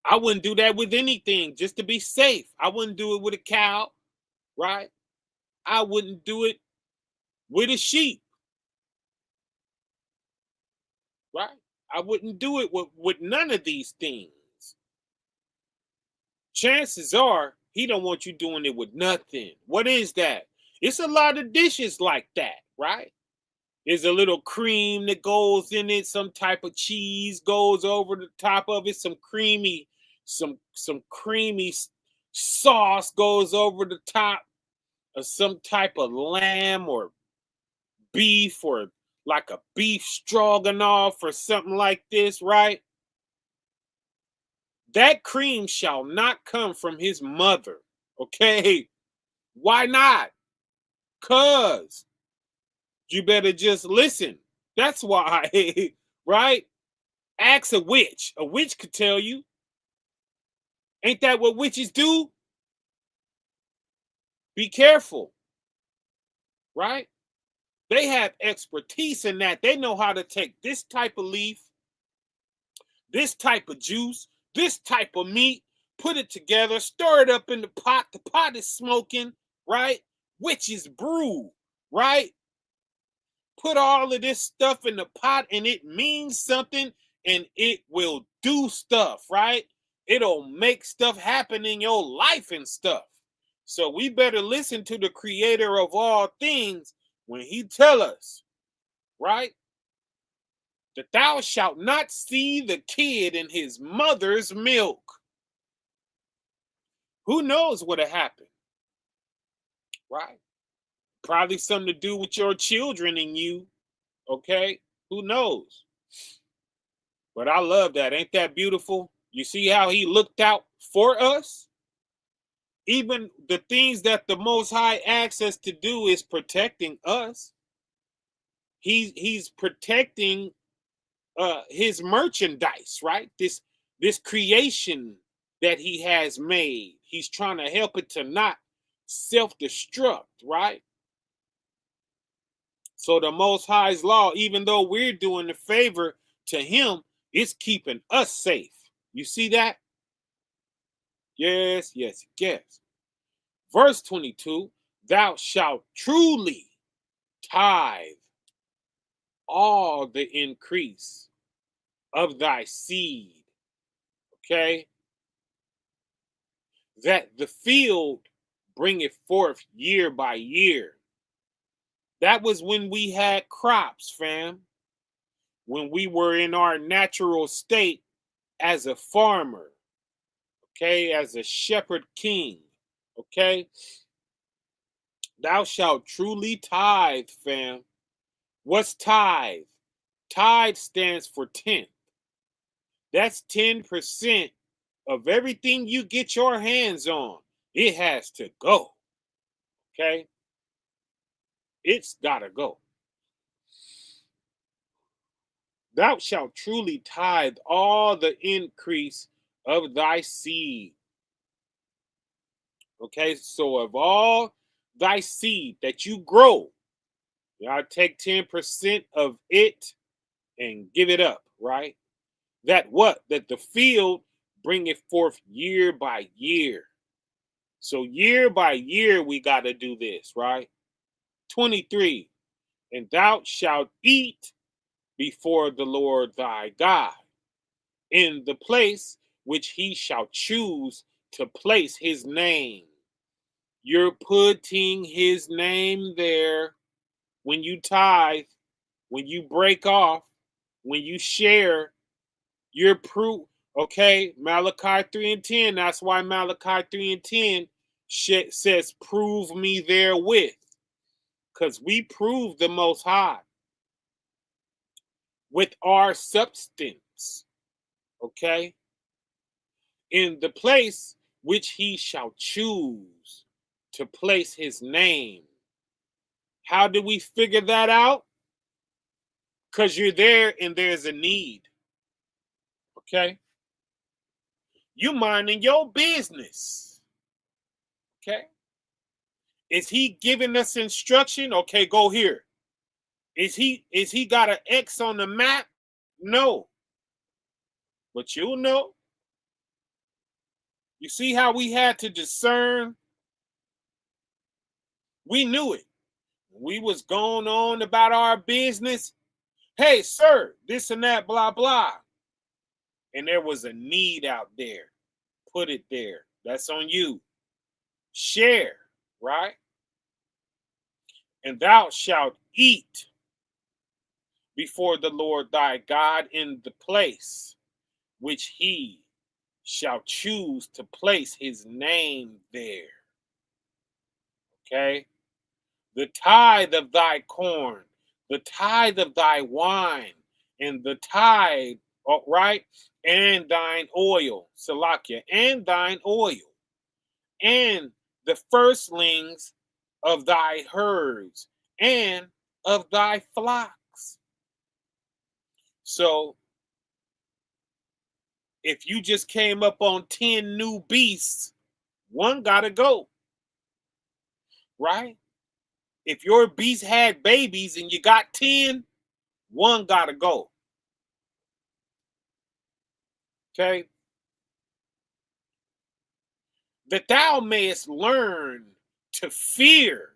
S2: I wouldn't do that with anything just to be safe. I wouldn't do it with a cow, right? I wouldn't do it with a sheep, right? I wouldn't do it with none of these things. Chances are He don't want you doing it with nothing. What is that? It's a lot of dishes like that, right? There's a little cream that goes in it. Some type of cheese goes over the top of it. Some creamy sauce goes over the top of some type of lamb or beef, or like a beef stroganoff or something like this, right? That cream shall not come from his mother. Okay? Why not? 'Cause you better just listen. That's why, right? Ask a witch. A witch could tell you. Ain't that what witches do? Be careful, right? They have expertise in that. They know how to take this type of leaf, this type of juice, this type of meat, put it together, stir it up in the pot. The pot is smoking, right? Witch's brew, right? Put all of this stuff in the pot and it means something, and it will do stuff, right? It'll make stuff happen in your life and stuff. So we better listen to the creator of all things when he tell us, right? That thou shalt not see the kid in his mother's milk. Who knows what'll happen, right? Probably something to do with your children and you, okay? Who knows? But I love that. Ain't that beautiful? You see how he looked out for us? Even the things that the Most High asks us to do is protecting us. He's protecting his merchandise, right? This creation that he has made. He's trying to help it to not self-destruct, right? So the Most High's law, even though we're doing the favor to him, it's keeping us safe. You see that? Yes. Verse 22, thou shalt truly tithe all the increase of thy seed, okay? That the field bringeth forth year by year. That was when we had crops, fam. When we were in our natural state as a farmer, okay, as a shepherd king, okay? Thou shalt truly tithe, fam. What's tithe? Tithe stands for tenth. That's 10% of everything you get your hands on. It has to go, okay? It's gotta go. Thou shalt truly tithe all the increase of thy seed. Okay, so of all thy seed that you grow, y'all take 10% of it and give it up, right? That what? That the field bringeth forth year by year. So year by year we got to do this, right? 23, and thou shalt eat before the Lord thy God in the place which he shall choose to place his name. You're putting his name there when you tithe, when you break off, when you share. You're proof. Okay, Malachi 3 and 10. That's why Malachi 3 and 10 says, prove me therewith. Because we prove the Most High with our substance. Okay? In the place which he shall choose to place his name. How do we figure that out? Because you're there and there's a need. Okay? You minding your business. Okay? Is he giving us instruction? Okay, go here. Is he got an X on the map? No. But you'll know. You see how we had to discern? We knew it. We was going on about our business. Hey, sir, this and that, blah, blah. And there was a need out there. Put it there. That's on you. share, right? And thou shalt eat before the Lord thy God in the place which he shall choose to place his name there. Okay? The tithe of thy corn, the tithe of thy wine, and the tithe, right? And thine oil, Salakia, and thine oil, and the firstlings of thy herds, and of thy flocks. So, if you just came up on 10 new beasts, one gotta go, right? If your beast had babies and you got 10, one gotta go. Okay? That thou mayest learn to fear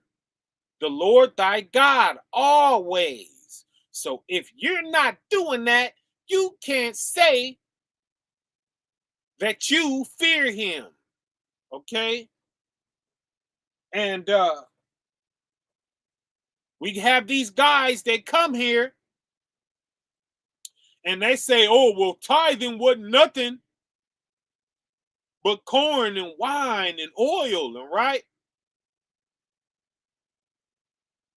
S2: the Lord thy God always. So if you're not doing that, you can't say that you fear him. Okay? And we have these guys that come here and they say, oh, well, tithing wasn't nothing but corn and wine and oil, right?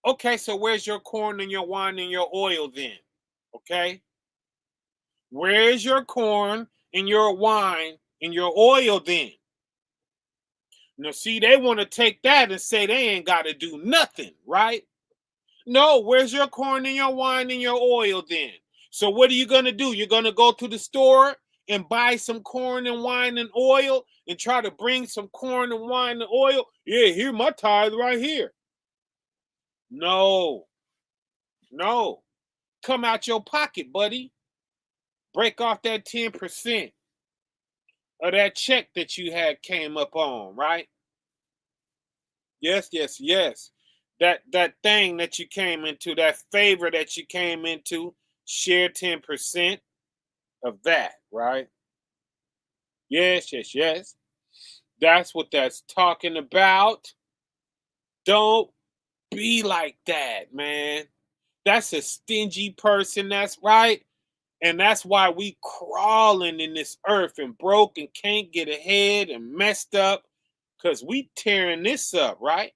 S2: Okay, so where's your corn and your wine and your oil then? Okay? Where's your corn and your wine and your oil then? Now, see, they want to take that and say they ain't got to do nothing, right? No, where's your corn and your wine and your oil then? So what are you going to do? You're going to go to the store and buy some corn and wine and oil and try to bring some corn and wine and oil? Yeah, here, my tithe right here. No. Come out your pocket, buddy. Break off that 10% of that check that you had came up on, right? Yes. That thing that you came into, that favor that you came into, share 10% of that, right? Yes. That's what that's talking about. Don't be like that, man. That's a stingy person, that's right. And that's why we crawling in this earth and broke and can't get ahead and messed up, because we tearing this up, right?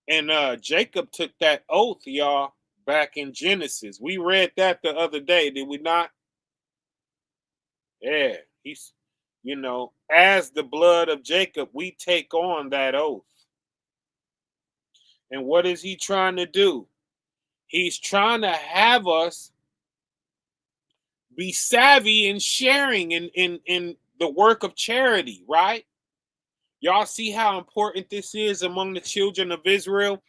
S2: And Jacob took that oath, y'all, back in Genesis. We read that the other day, did we not? Yeah, he's, as the blood of Jacob, we take on that oath. And what is he trying to do? He's trying to have us be savvy in sharing in the work of charity, right? Y'all see how important this is among the children of Israel?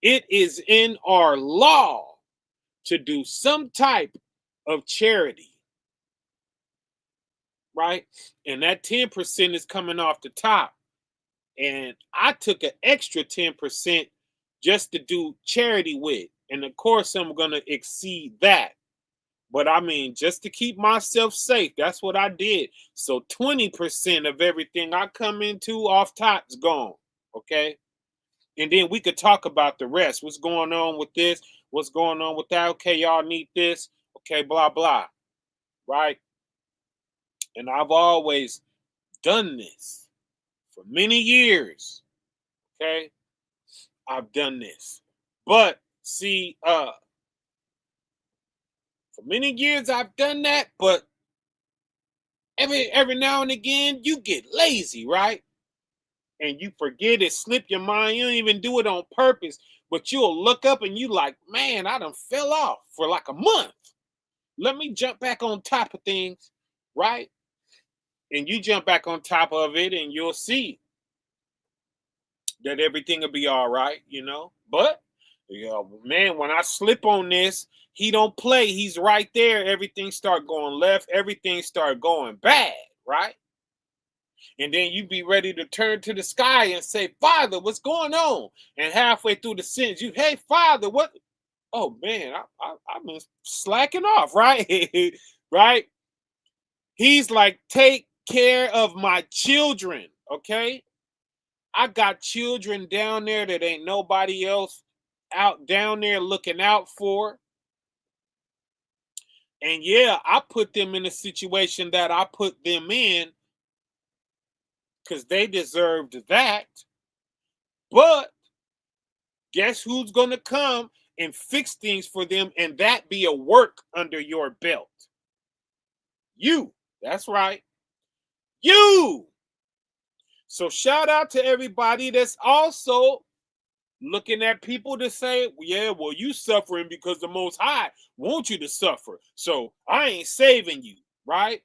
S2: It is in our law to do some type of charity, right? And that 10% is coming off the top. And I took an extra 10% just to do charity with. And of course, I'm going to exceed that. But I mean, just to keep myself safe, that's what I did. So 20% of everything I come into off top's gone. Okay. And then we could talk about the rest. What's going on with this? What's going on with that? Okay, y'all need this. Okay, blah, blah. Right? And I've always done this for many years. Okay? I've done this. But see, for many years I've done that, but every now and again you get lazy, right? And you forget it, slip your mind. You don't even do it on purpose, but you'll look up and you like, man, I done fell off for like a month. Let me jump back on top of things, right? And you jump back on top of it and you'll see that everything will be all right, But, man, when I slip on this, he don't play. He's right there. Everything start going left. Everything start going bad, right? And then you be ready to turn to the sky and say, Father, what's going on? And halfway through the sentence, hey, Father, what? Oh, man, I've been slacking off, right? Right? He's like, take care of my children, okay? I got children down there that ain't nobody else out down there looking out for. And yeah, I put them in a situation that I put them in because they deserved that. But guess who's going to come and fix things for them, and that be a work under your belt? You. That's right. You. So shout out to everybody that's also looking at people to say, yeah, well, you suffering because the Most High want you to suffer. So I ain't saving you, right?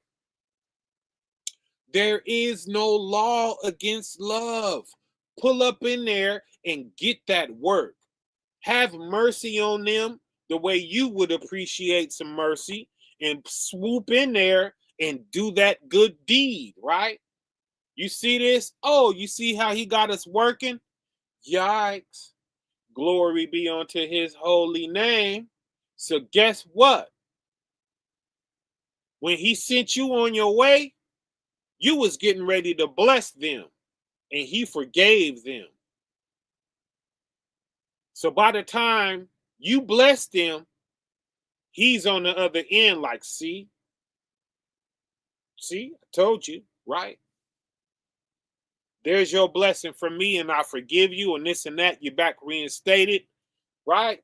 S2: There is no law against love. Pull up in there and get that work. Have mercy on them the way you would appreciate some mercy, and swoop in there and do that good deed, right? You see this? Oh, you see how he got us working? Yikes. Glory be unto his holy name. So guess what? When he sent you on your way, you was getting ready to bless them, and he forgave them. So by the time you bless them, he's on the other end like, see, I told you, right? There's your blessing from me, and I forgive you, and this and that, you're back reinstated, right?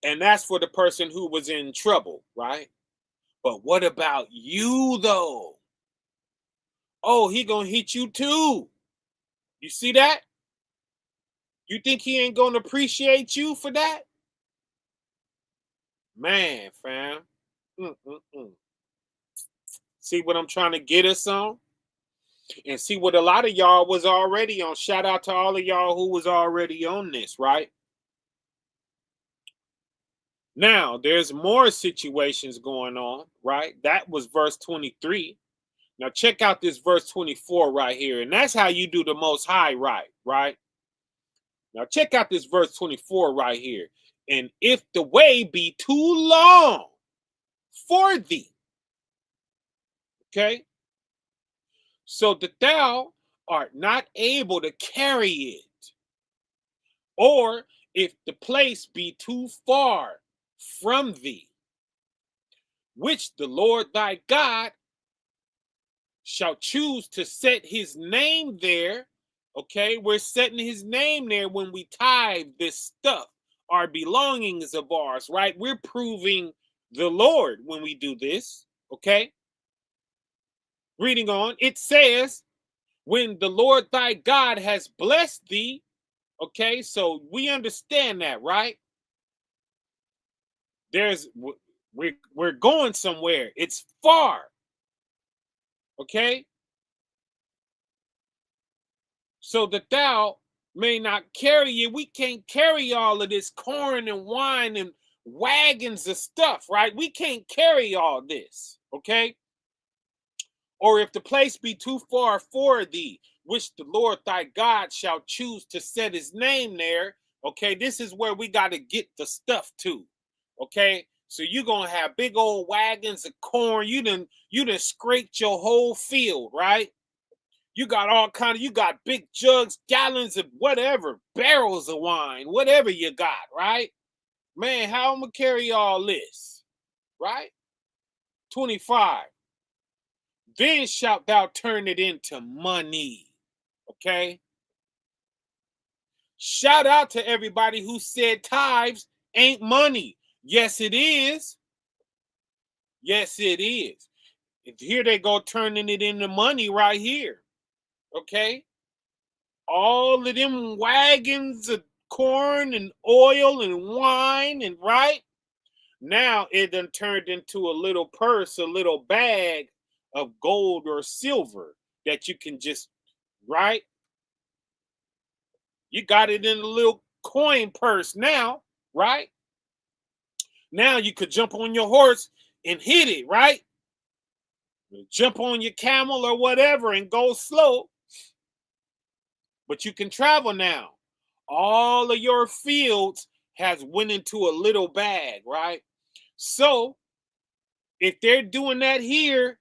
S2: And that's for the person who was in trouble, right? But what about you, though? Oh, he gonna hit you too. You see that? You think he ain't gonna appreciate you for that? Man, fam. Mm-mm-mm. See what I'm trying to get us on? And see what a lot of y'all was already on. Shout out to all of y'all who was already on this, right? Now, there's more situations going on, right? That was verse 23. Now, check out this verse 24 right here. And that's how you do the Most High right, right? Now, check out this verse 24 right here. And if the way be too long for thee, okay, so that thou art not able to carry it, or if the place be too far from thee, which the Lord thy God shall choose to set his name there. Okay, we're setting his name there when we tithe this stuff, our belongings of ours, right? We're proving the Lord when we do this, okay? Reading on, it says, when the Lord thy God has blessed thee, okay, so we understand that, right? We're going somewhere. It's far, okay? So that thou may not carry it. We can't carry all of this corn and wine and wagons of stuff, right? We can't carry all this, okay? Or if the place be too far for thee, which the Lord thy God shall choose to set his name there, okay? This is where we got to get the stuff to, okay? So you're going to have big old wagons of corn. You done scraped your whole field, right? You got all kind of, you got big jugs, gallons of whatever, barrels of wine, whatever you got, right? Man, how I'm going to carry all this, right? 25. Then shalt thou turn it into money, okay? Shout out to everybody who said tithes ain't money. Yes, it is. Yes, it is. Here they go turning it into money right here, okay? All of them wagons of corn and oil and wine, and right now it done turned into a little purse, a little bag of gold or silver that you can just, right? You got it in a little coin purse now, right? Now you could jump on your horse and hit it, right? Jump on your camel or whatever and go slow. But you can travel now. All of your fields has went into a little bag, right? So if they're doing that here,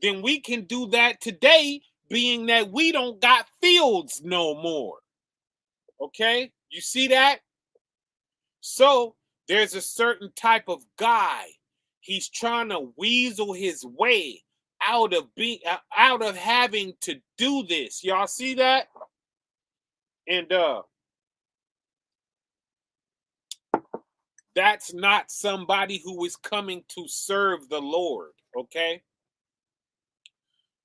S2: then we can do that today being that we don't got fields no more. Okay? You see that? So there's a certain type of guy. He's trying to weasel his way out of having to do this. Y'all see that? And that's not somebody who is coming to serve the Lord, okay?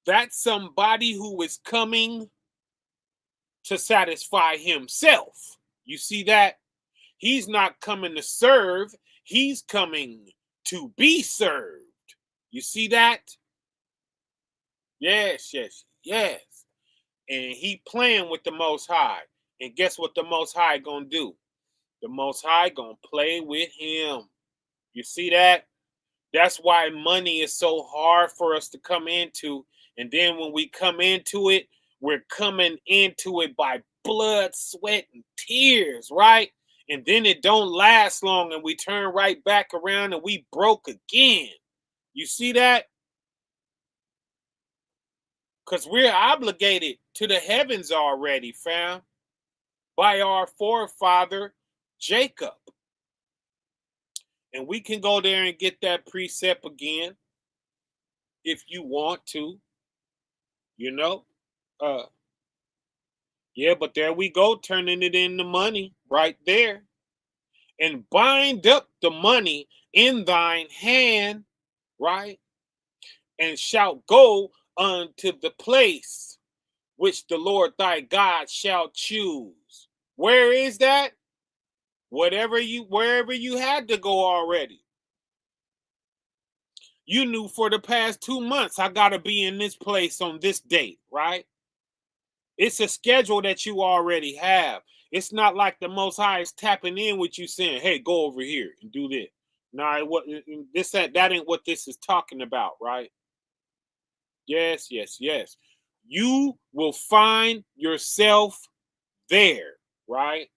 S2: That's somebody who is coming to satisfy himself. You see that? He's not coming to serve. He's coming to be served. You see that? Yes, yes, yes. And he playing with the Most High. And guess what the Most High gonna do? The Most High gonna play with him. You see that? That's why money is so hard for us to come into. And then when we come into it, we're coming into it by blood, sweat, and tears, right? And then it don't last long and we turn right back around and we broke again. You see that? Because we're obligated to the heavens already, fam, by our forefather, Jacob. And we can go there and get that precept again if you want to, you know. Yeah, but there we go, turning it into money right there. And bind up the money in thine hand, right? And shalt go unto the place which the Lord thy God shall choose. Where is that? Wherever you had to go already. You knew for the past 2 months, I got to be in this place on this date, right? It's a schedule that you already have. It's not like the Most High is tapping in with you saying, hey, go over here and do this. No, that ain't what this is talking about, right? Yes, yes, yes. You will find yourself there, right?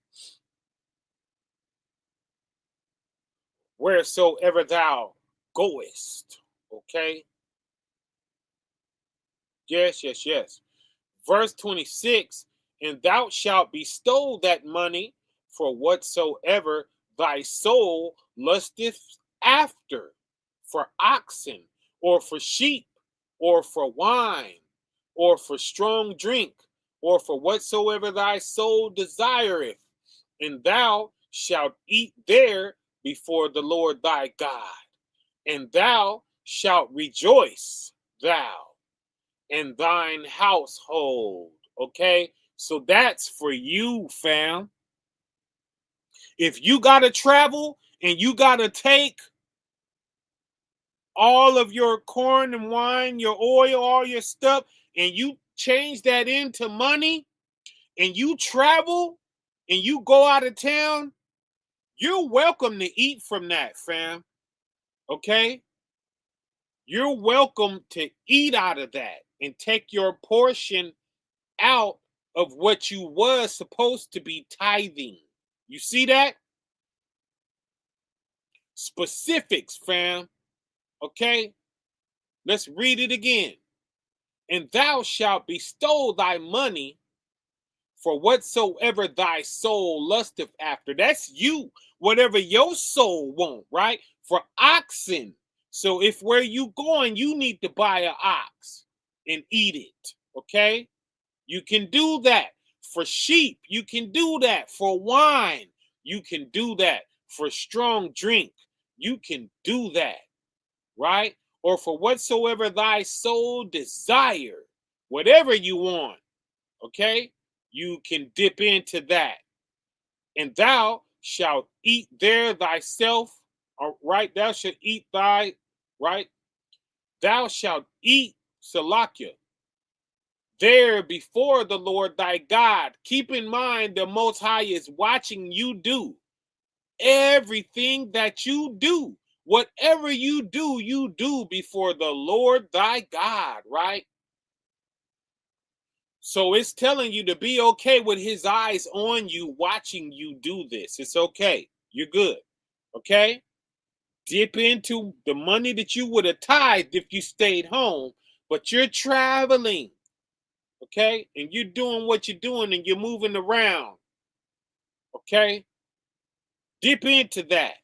S2: Wheresoever thou goest, okay? Yes, yes, yes. Verse 26, and thou shalt bestow that money for whatsoever thy soul lusteth after, for oxen, or for sheep, or for wine, or for strong drink, or for whatsoever thy soul desireth, and thou shalt eat there before the Lord thy God, and thou shalt rejoice, thou and thine household. Okay, so that's for you, fam. If you gotta travel and you gotta take all of your corn and wine, your oil, all your stuff, and you change that into money, and you travel and you go out of town, you're welcome to eat from that, fam. Okay, you're welcome to eat out of that and take your portion out of what you was supposed to be tithing. You see that? Specifics, fam. Okay? Let's read it again. And thou shalt bestow thy money for whatsoever thy soul lusteth after. That's you. Whatever your soul want, right? For oxen. So if where you going, you need to buy an ox and eat it. Okay? You can do that. For sheep, you can do that. For wine, you can do that. For strong drink, you can do that, right? Or for whatsoever thy soul desire, whatever you want, okay? You can dip into that. And thou shalt eat there thyself, right? Thou shalt eat right? Thou shalt eat, Salakia, there before the Lord thy God. Keep in mind the Most High is watching you do everything that you do. Whatever you do before the Lord thy God, right? So it's telling you to be okay with his eyes on you, watching you do this. It's okay. You're good. Okay? Dip into the money that you would have tithed if you stayed home, but you're traveling. okay, and you're doing what you're doing and you're moving around, okay, dip into that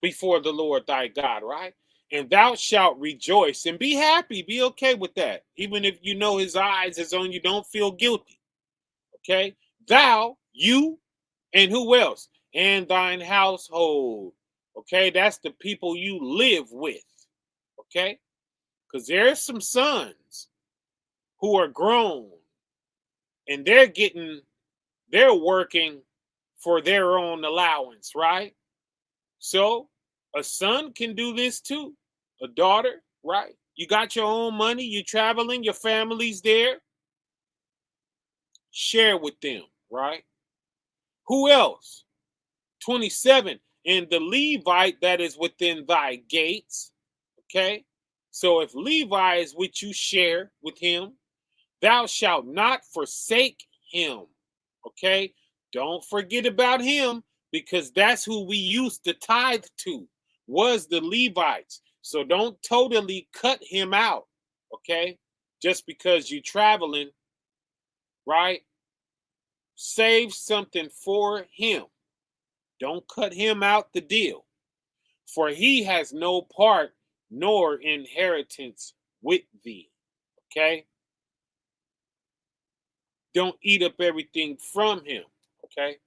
S2: before the Lord thy God, right? And thou shalt rejoice and be happy, be okay with that. Even if you know his eyes is on you, don't feel guilty, okay? Thou, you, and who else? And thine household, okay? That's the people you live with, okay? Because there's some sons who are grown and they're working for their own allowance, right? So a son can do this too. A daughter, right? You got your own money, you traveling, your family's there. Share with them, right? Who else? 27. And the Levite that is within thy gates. Okay. So if Levi is with you, share with him. Thou shalt not forsake him. Okay. Don't forget about him, because that's who we used to tithe to, was the Levites. So don't totally cut him out. Okay. Just because you're traveling, right? Save something for him. Don't cut him out the deal, for he has no part nor inheritance with thee. Okay? Don't eat up everything from him. Okay?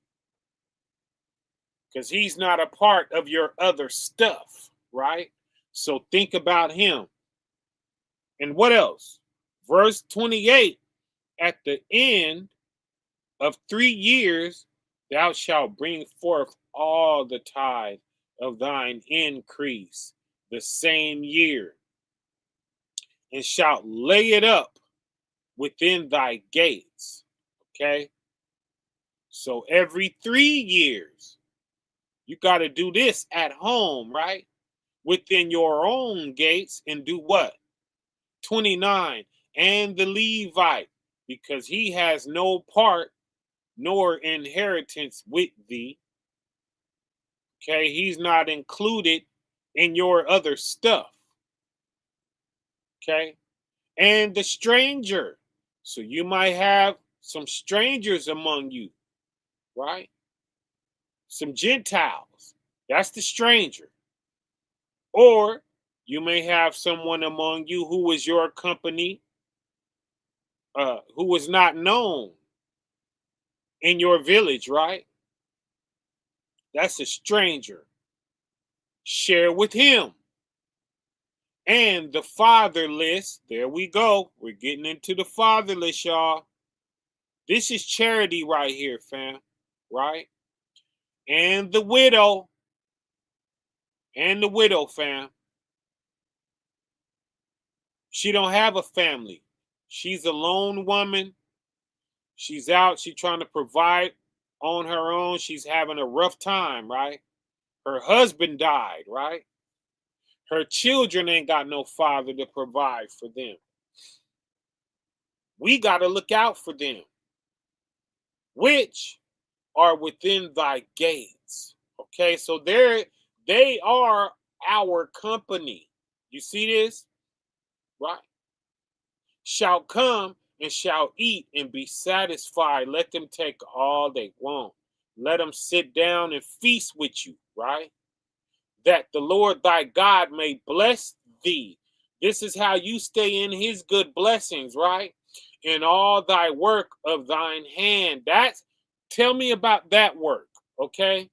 S2: Because he's not a part of your other stuff, right? So think about him. And what else? Verse 28, at the end of 3 years, thou shalt bring forth all the tithe of thine increase the same year, and shalt lay it up within thy gates. Okay? So every 3 years, you got to do this at home, right? Within your own gates, and do what? 29. And the Levite, because he has no part nor inheritance with thee. Okay? He's not included in your other stuff. Okay? And the stranger. So you might have some strangers among you, right? Some Gentiles. That's the stranger. Or you may have someone among you who is your company, who is not known in your village, right? That's a stranger. Share with him. And the fatherless, there we go. We're getting into the fatherless, y'all. This is charity right here, fam, right? And the widow, fam. She don't have a family. She's a lone woman. She's out. She's trying to provide on her own. She's having a rough time, right? Her husband died, right? Her children ain't got no father to provide for them. We got to look out for them, which are within thy gates. Okay, so they are our company. You see this? Right? Shall come and shall eat and be satisfied. Let them take all they want. Let them sit down and feast with you, right? That the Lord thy God may bless thee. This is how you stay in his good blessings, right? In all thy work of thine hand. Tell me about that work, okay?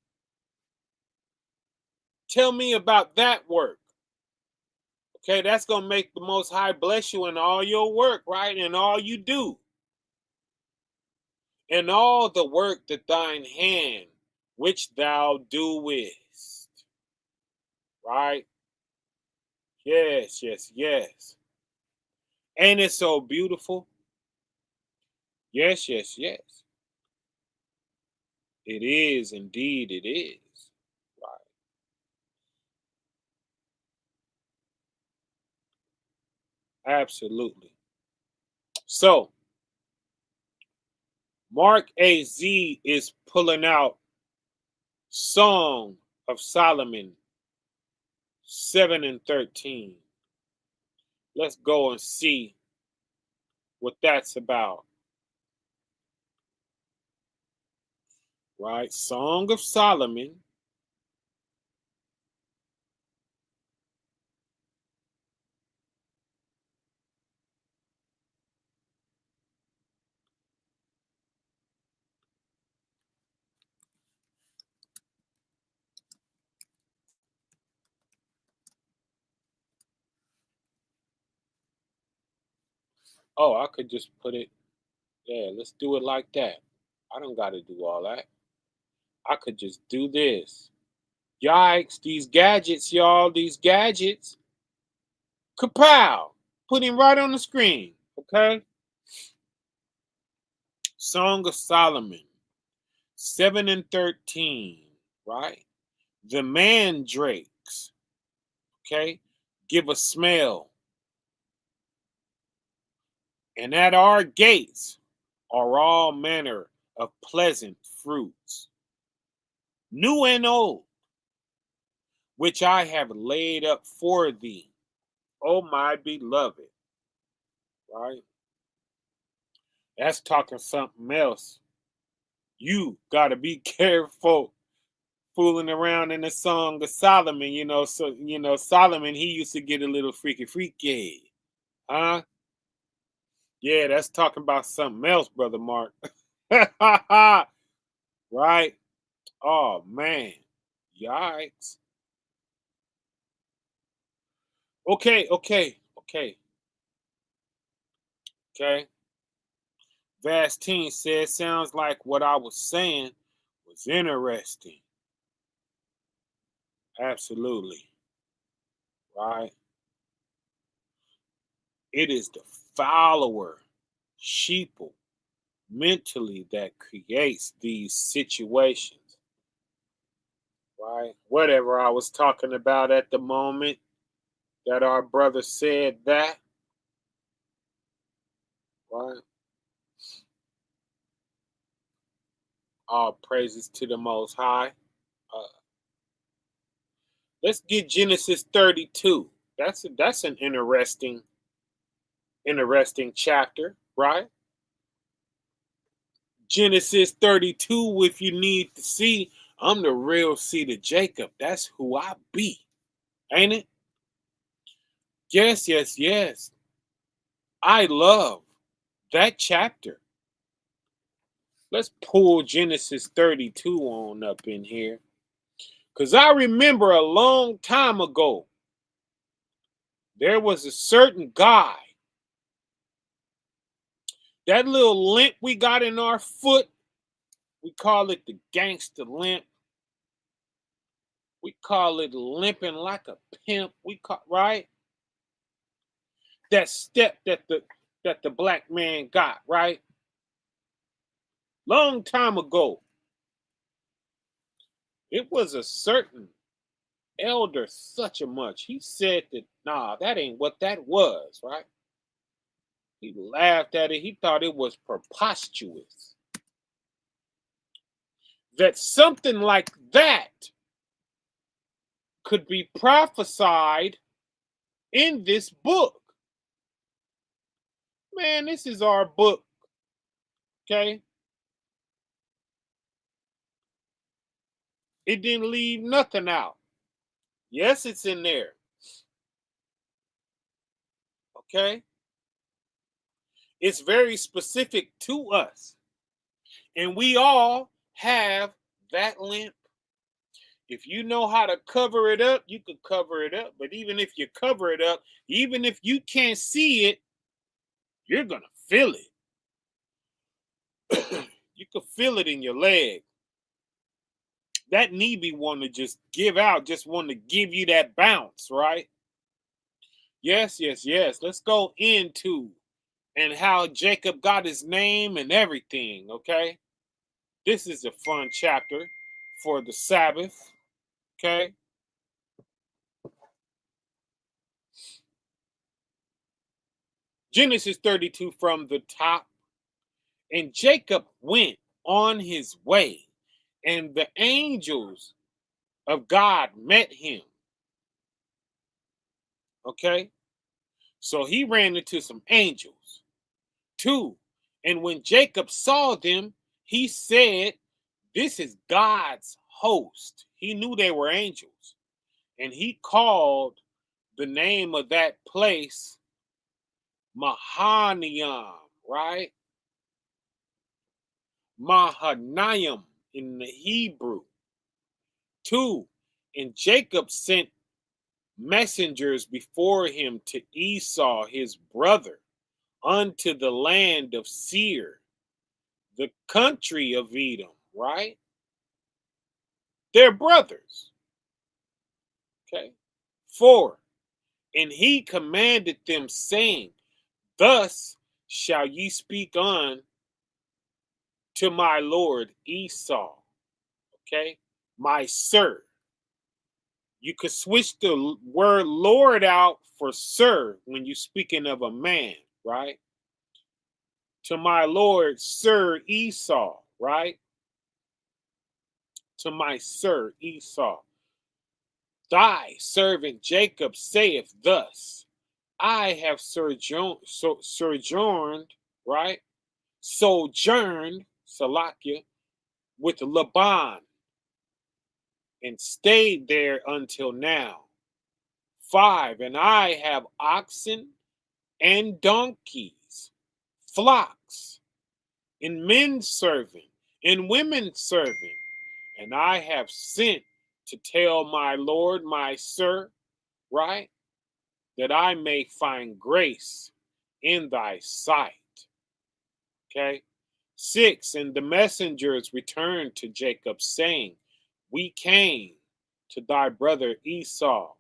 S2: Tell me about that work. Okay, that's going to make the Most High bless you in all your work, right? In all you do. In all the work that thine hand, which thou doest. Right? Yes, yes, yes. Ain't it so beautiful? Yes, yes, yes. It is, indeed, it is. Right. Absolutely. So, Mark AZ is pulling out Song of Solomon 7 and 13. Let's go and see what that's about. Right? Song of Solomon. Oh, I could just put it. Yeah, let's do it like that. I don't got to do all that. I could just do this. Yikes, these gadgets, y'all, these gadgets. Kapow! Put him right on the screen, okay? Song of Solomon, 7 and 13, right? The mandrakes, okay? Give a smell. And at our gates are all manner of pleasant fruits, new and old, which I have laid up for thee, O my beloved, right? That's talking something else. You got to be careful fooling around in the Song of Solomon, So, Solomon, he used to get a little freaky. Huh? Yeah, that's talking about something else, Brother Mark. Right? Oh, man. Yikes. Okay. Vastine says, sounds like what I was saying was interesting. Absolutely. Right? It is the follower, sheeple, mentally that creates these situations. Right? Whatever I was talking about at the moment that our brother said that. Right? All praises to the Most High. Uh, let's get Genesis 32. That's an interesting chapter, right? Genesis 32, if you need to see, I'm the real seed of Jacob. That's who I be. Ain't it? Yes. I love that chapter. Let's pull Genesis 32 on up in here. Because I remember a long time ago, there was a certain guy. That little limp we got in our foot, we call it the gangster limp. We call it limping like a pimp. Right? That step that the black man got, right? Long time ago, it was a certain elder such a much. He said that, nah, that ain't what that was, right? He laughed at it. He thought it was preposterous. That something like that could be prophesied in this book. Man, this is our book, okay? It didn't leave nothing out. Yes, it's in there, okay? It's very specific to us. And we all have that limp. If you know how to cover it up, you could cover it up. But even if you cover it up, even if you can't see it, you're going to feel it. You could feel it in your leg. That knee be wanting to just give out, just want to give you that bounce, right? Yes. Let's go into and how Jacob got his name and everything, okay? This is a fun chapter for the Sabbath, okay? Genesis 32 from the top. And Jacob went on his way, and the angels of God met him. Okay? So he ran into some angels 2. And when Jacob saw them, he said, this is God's host. He knew they were angels. And he called the name of that place Mahanaim, right? Mahanaim in the Hebrew. 2. And Jacob sent messengers before him to Esau, his brother, unto the land of Seir, the country of Edom, right? They're brothers. Okay. 4. And he commanded them, saying, thus shall ye speak on to my lord Esau, okay, my sir. You could switch the word Lord out for sir when you're speaking of a man, right? To my Lord, Sir Esau, right? To my Sir Esau. Thy servant Jacob saith thus, I have sojourned, right? Sojourned, Salakia, with Laban, and stayed there until now. 5, and I have oxen and donkeys, flocks, and men servant, and women servant, and I have sent to tell my Lord, my Sir, right, that I may find grace in thy sight. Okay. 6, and the messengers returned to Jacob, saying, we came to thy brother Esau,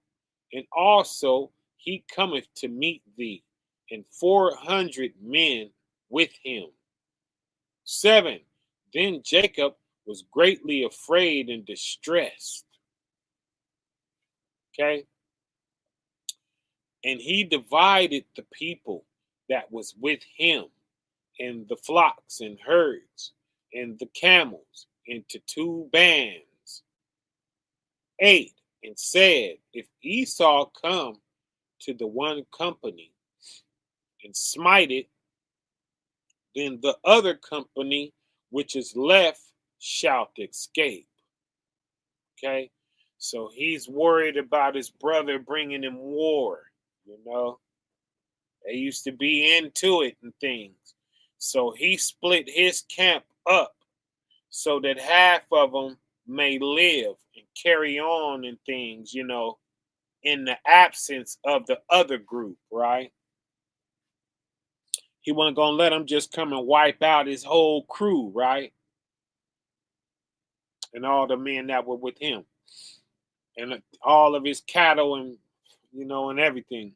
S2: and also he cometh to meet thee, and 400 men with him. 7, then Jacob was greatly afraid and distressed. Okay. And he divided the people that was with him, and the flocks and herds, and the camels into 2 bands. 8, and said, if Esau come to the one company and smite it, then the other company which is left shall escape. Okay, so he's worried about his brother bringing him war. You know, they used to be into it and things. So he split his camp up so that half of them may live and carry on and things, you know, in the absence of the other group, right? He wasn't going to let them just come and wipe out his whole crew, right? And all the men that were with him. And all of his cattle and, you know, and everything.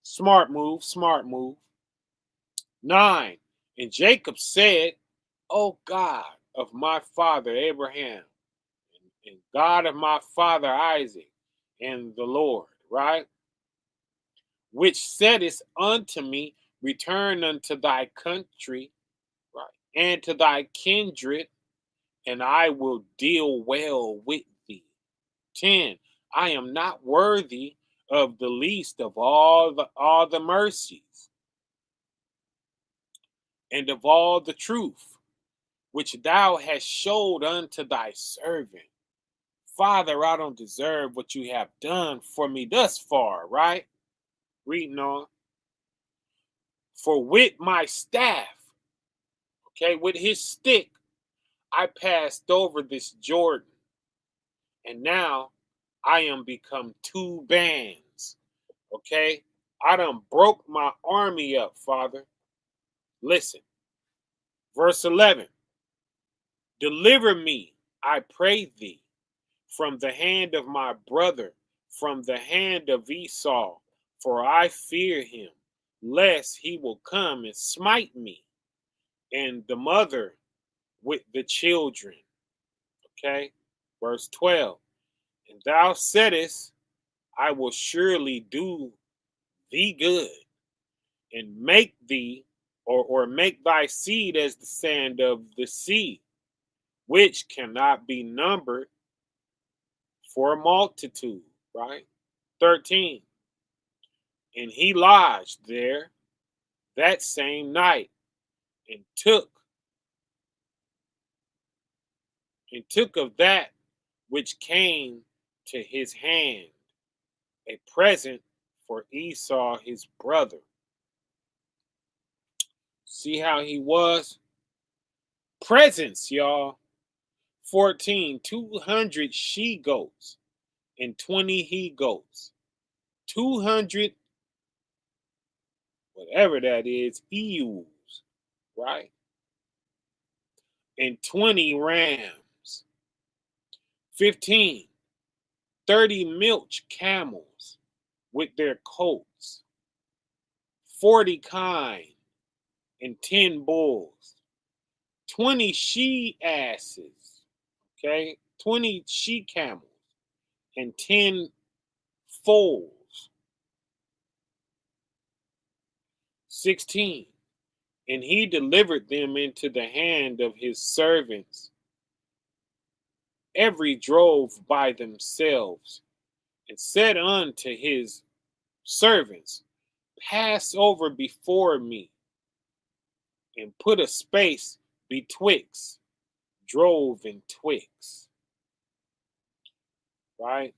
S2: Smart move, smart move. 9, and Jacob said, O God of my father Abraham, and God of my father Isaac, and the Lord, right? Which saidest unto me, return unto thy country, right, and to thy kindred, and I will deal well with thee. 10, I am not worthy of the least of all the mercies and of all the truth which thou hast showed unto thy servant. Father, I don't deserve what you have done for me thus far, right? Reading on. For with my staff, okay, with his stick, I passed over this Jordan, and now I am become 2 bands, okay? I done broke my army up, Father. Listen, verse 11. Deliver me, I pray thee, from the hand of my brother, from the hand of Esau, for I fear him, lest he will come and smite me, and the mother with the children. Okay, verse 12. And thou saidest, I will surely do thee good, and make thee, or make thy seed as the sand of the sea, which cannot be numbered for a multitude, right? 13. And he lodged there that same night, and took of that which came to his hand, a present for Esau his brother. See how he was? Presents, y'all. 14, 200 she goats and 20 he goats. 200, whatever that is, ewes, right? And 20 rams. 15, 30 milch camels with their coats. 40 kine and 10 bulls. 20 she asses, okay? 20 she camels and 10 foals. 16, and he delivered them into the hand of his servants, every drove by themselves, and said unto his servants, pass over before me, and put a space betwixt drove and twixt. Right?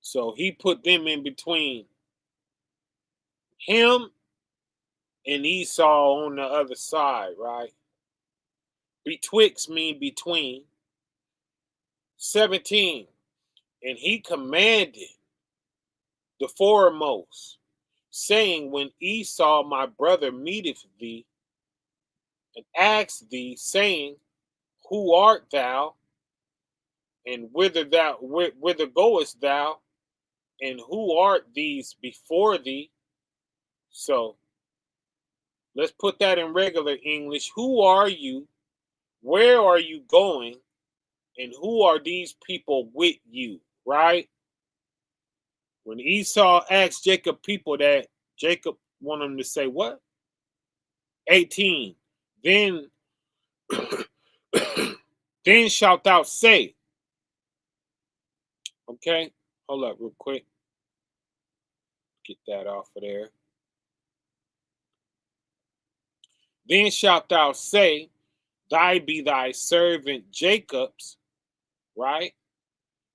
S2: So he put them in between him and Esau on the other side, right? Betwixt mean between. 17, and he commanded the foremost, saying, when Esau my brother meeteth thee, and asks thee, saying, who art thou, and whither goest thou, and who art these before thee? So let's put that in regular English. Who are you? Where are you going? And who are these people with you? Right? When Esau asked Jacob people that, Jacob wanted him to say what? 18. Then then shalt thou say, okay, hold up real quick. Get that off of there. Then shalt thou say, thy be thy servant Jacob's, right?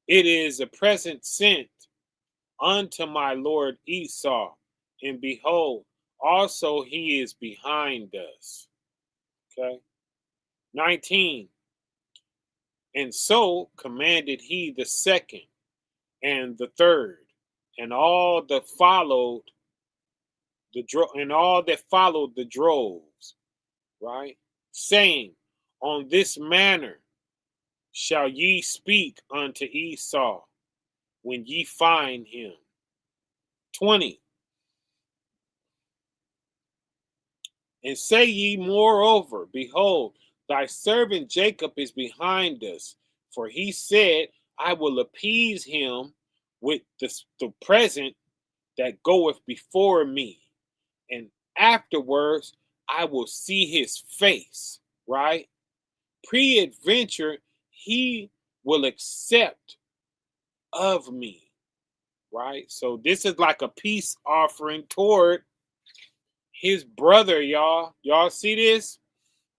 S2: It is a present sent unto my lord Esau, and behold, also he is behind us. Okay. 19. And so commanded he the second and the third, and all that followed the droves, right? Saying, on this manner shall ye speak unto Esau when ye find him. 20. And say ye moreover, behold, thy servant Jacob is behind us, for he said, I will appease him with the present that goeth before me, and afterwards I will see his face, right? Pre-adventure, he will accept of me, right? So this is like a peace offering toward his brother, y'all. Y'all see this?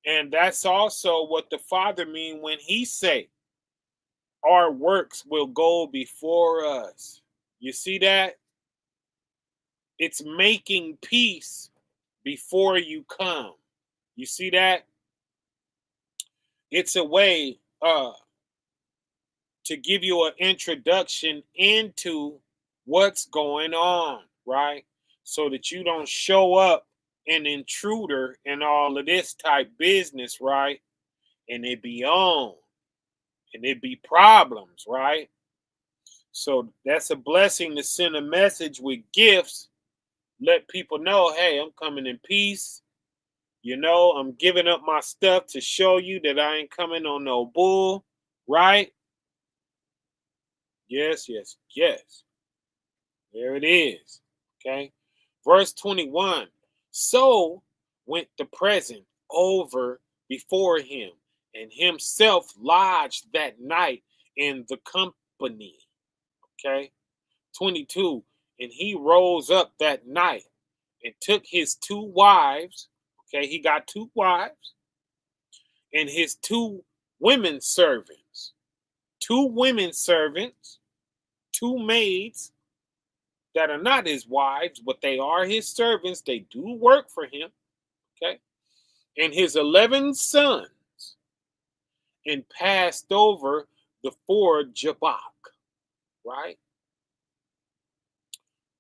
S2: And that's also what the Father mean when he say, our works will go before us. You see that? It's making peace before you come. You see that? It's a way to give you an introduction into what's going on, right? So that you don't show up an intruder and all of this type business, right? And it be on. And it be problems, right? So that's a blessing to send a message with gifts. Let people know, hey, I'm coming in peace. You know, I'm giving up my stuff to show you that I ain't coming on no bull, right? Yes, yes, yes. There it is. Okay. Verse 21. So went the present over before him, and himself lodged that night in the company. Okay. 22. And he rose up that night and took his 2 wives. Okay, he got 2 wives and his 2 women servants. 2 women servants, 2 maids that are not his wives, but they are his servants. They do work for him. Okay, and his 11 sons, and passed over the ford Jabbok. Right?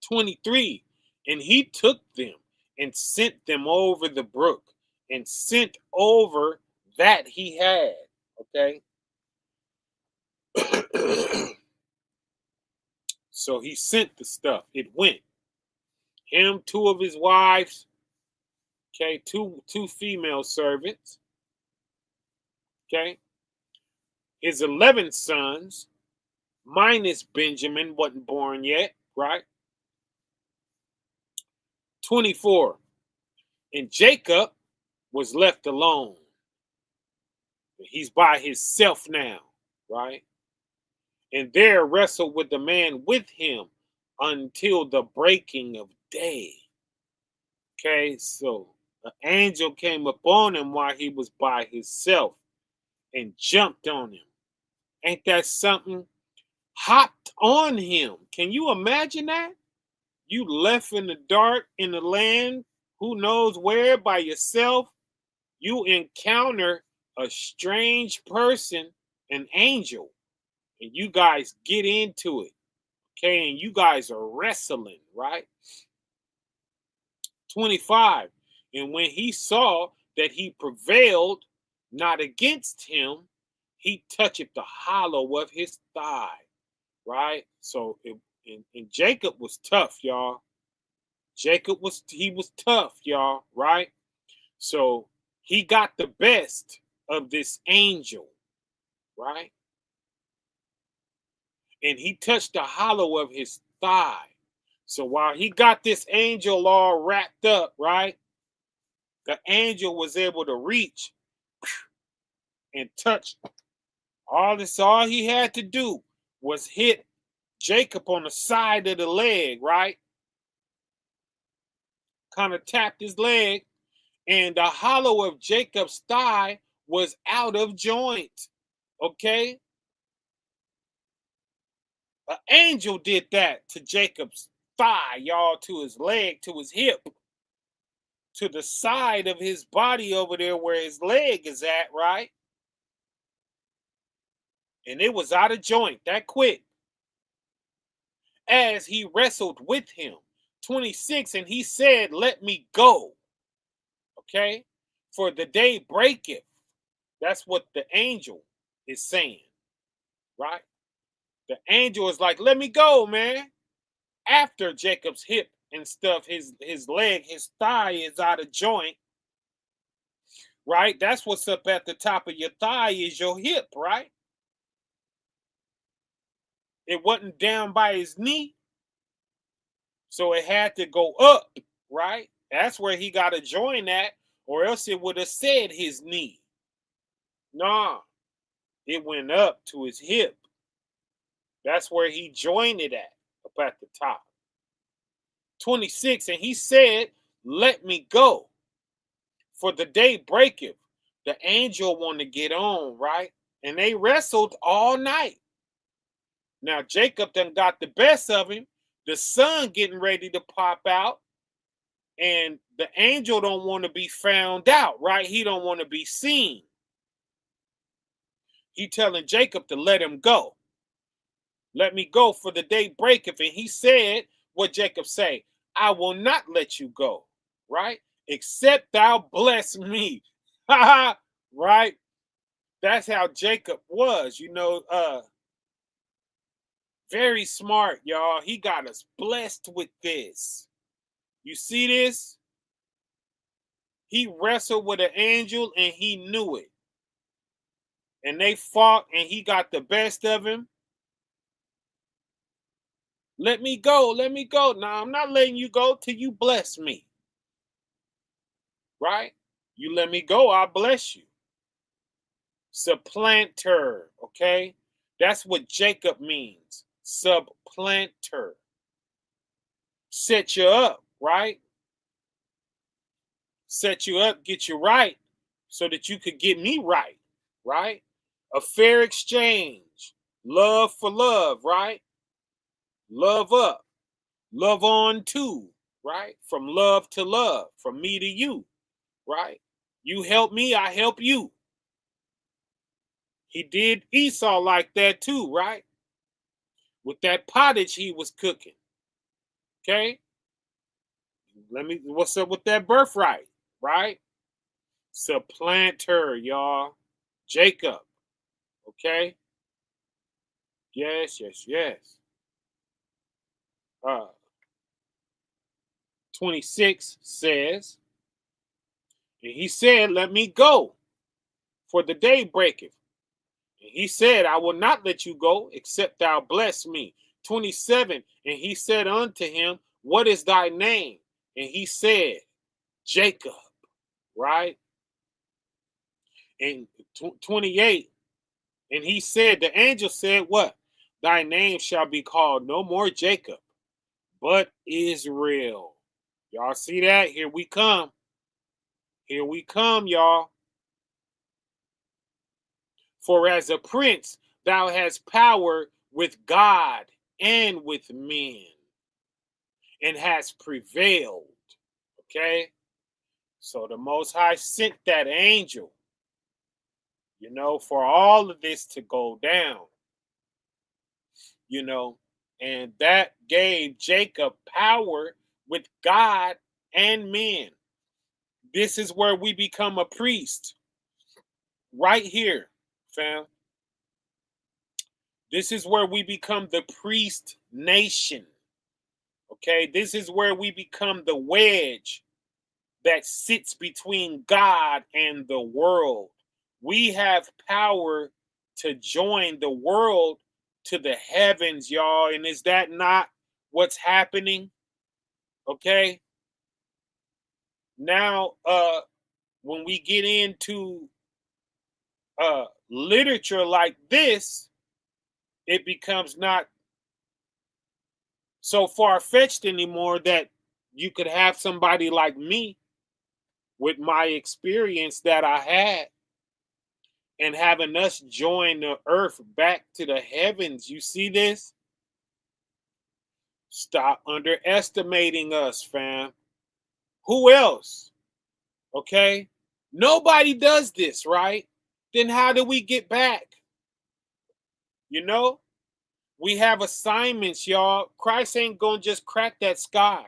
S2: 23. And he took them and sent them over the brook and sent over that he had. Okay. So he sent the stuff. It went. Him, 2 of his wives, okay, two female servants, okay, his 11 sons, minus Benjamin, wasn't born yet, right? 24. And Jacob was left alone. He's by himself now, right? And there wrestled with the man with him until the breaking of day. Okay, so an angel came upon him while he was by himself and jumped on him. Ain't that something? Hopped on him. Can you imagine that? You left in the dark in the land, who knows where, by yourself. You encounter a strange person, an angel, and you guys get into it. Okay, and you guys are wrestling, right? 25. And when he saw that he prevailed not against him, he toucheth the hollow of his thigh, right? So and Jacob was tough, y'all. He was tough, y'all, right? So he got the best of this angel, right? And he touched the hollow of his thigh. So while he got this angel all wrapped up, right, the angel was able to reach and touch. All he had to do was hit Jacob on the side of the leg, right? Kind of tapped his leg, and the hollow of Jacob's thigh was out of joint. Okay? An angel did that to Jacob's thigh, y'all, to his leg, to his hip, to the side of his body over there where his leg is at, right? And it was out of joint that quick. As he wrestled with him. 26, and he said, let me go. Okay? For the day breaketh. That's what the angel is saying. Right? The angel is like, let me go, man. After Jacob's hip and stuff, his leg, his thigh is out of joint. Right? That's what's up at the top of your thigh is your hip, right? It wasn't down by his knee. So it had to go up, right? That's where he got to join at, or else it would have said his knee. Nah, it went up to his hip. That's where he joined it at, up at the top. 26, and he said, let me go, for the day breaketh. The angel wanted to get on, right? And they wrestled all night. Now Jacob done got the best of him. The sun getting ready to pop out. And the angel don't want to be found out, right? He don't want to be seen. He telling Jacob to let him go. Let me go, for the day breaketh. And he said, what Jacob say? I will not let you go, right? Except thou bless me. Right? That's how Jacob was, very smart, y'all. He got us blessed with this. You see this? He wrestled with an angel and he knew it. And they fought and he got the best of him. Let me go. Let me go. Now, I'm not letting you go till you bless me. Right? You let me go, I'll bless you. Supplanter. Okay? That's what Jacob means. Supplanter. Set you up, right? set you up, get you right, so that you could get me right, right? A fair exchange, love for love, right? Love up, love on to, right? From love to love, from me to you, right? You help me, I help you. He did Esau like that too, right? With that pottage he was cooking. Okay? What's up with that birthright, right? Supplanter, y'all. Jacob. Okay? Yes, yes, yes. 26 says, and he said, let me go, for the day breaketh. And he said, I will not let you go, except thou bless me. 27, and he said unto him, what is thy name? And he said, Jacob, right? And 28, and he said, the angel said, what? Thy name shall be called no more Jacob, but Israel. Y'all see that? Here we come. Here we come, y'all. For as a prince, thou hast power with God and with men, and has prevailed. Okay? So the Most High sent that angel, for all of this to go down, and that gave Jacob power with God and men. This is where we become a priest. Right here, fam. This is where we become the priest nation. Okay, this is where we become the wedge that sits between God and the world. We have power to join the world to the heavens, y'all. And is that not what's happening? Okay. Now, when we get into literature like this, it becomes not so far-fetched anymore that you could have somebody like me with my experience that I had and having us join the earth back to the heavens. You see this? Stop underestimating us, fam. Who else? Okay? Nobody does this, right? Then how do we get back? We have assignments, y'all. Christ ain't gonna just crack that sky.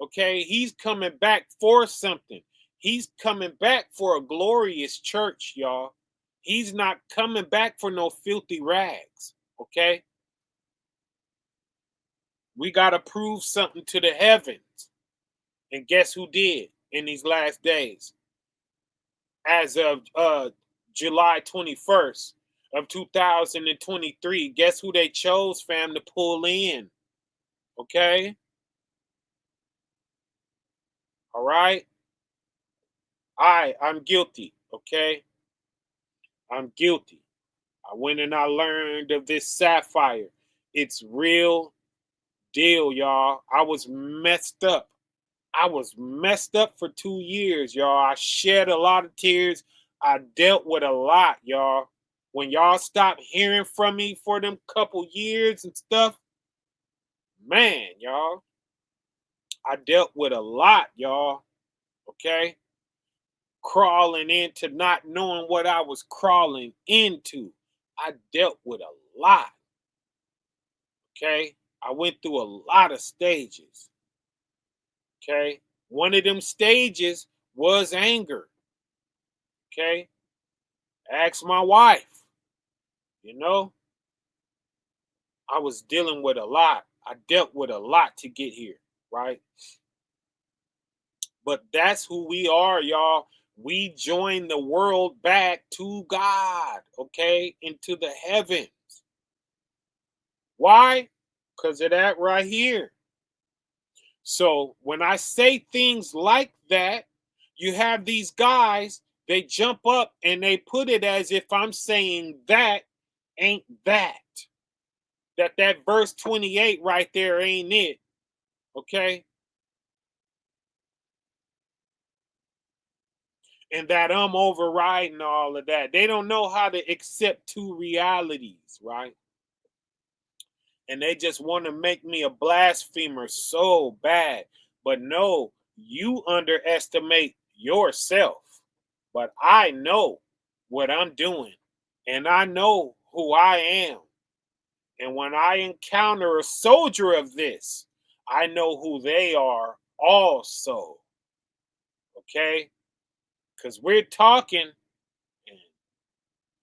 S2: Okay? He's coming back for something. He's coming back for a glorious church, y'all. He's not coming back for no filthy rags. Okay? We got to prove something to the heavens. And guess who did in these last days? As of July 21st of 2023, guess who they chose, fam, to pull in? Okay? All right? I'm guilty. Okay? I'm guilty. I went and I learned of this sapphire. It's real deal, y'all. I was messed up. I was messed up for 2 years, y'all. I shed a lot of tears. I dealt with a lot, y'all. When y'all stopped hearing from me for them couple years and stuff, man, y'all, I dealt with a lot, y'all. Okay? Crawling into not knowing what I was crawling into. I dealt with a lot. Okay? I went through a lot of stages. Okay? One of them stages was anger. Okay? Ask my wife. I was dealing with a lot. I dealt with a lot to get here, right? But that's who we are, y'all. We join the world back to God, okay? Into the heavens. Why? Because of that right here. So when I say things like that, you have these guys, they jump up and they put it as if I'm saying that ain't that. That verse 28 right there ain't it. Okay? and that I'm overriding all of that. They don't know how to accept two realities, right? And they just want to make me a blasphemer so bad. But no, you underestimate yourself. But I know what I'm doing, and I know who I am. And when I encounter a soldier of this, I know who they are also. Okay? Because we're talking, and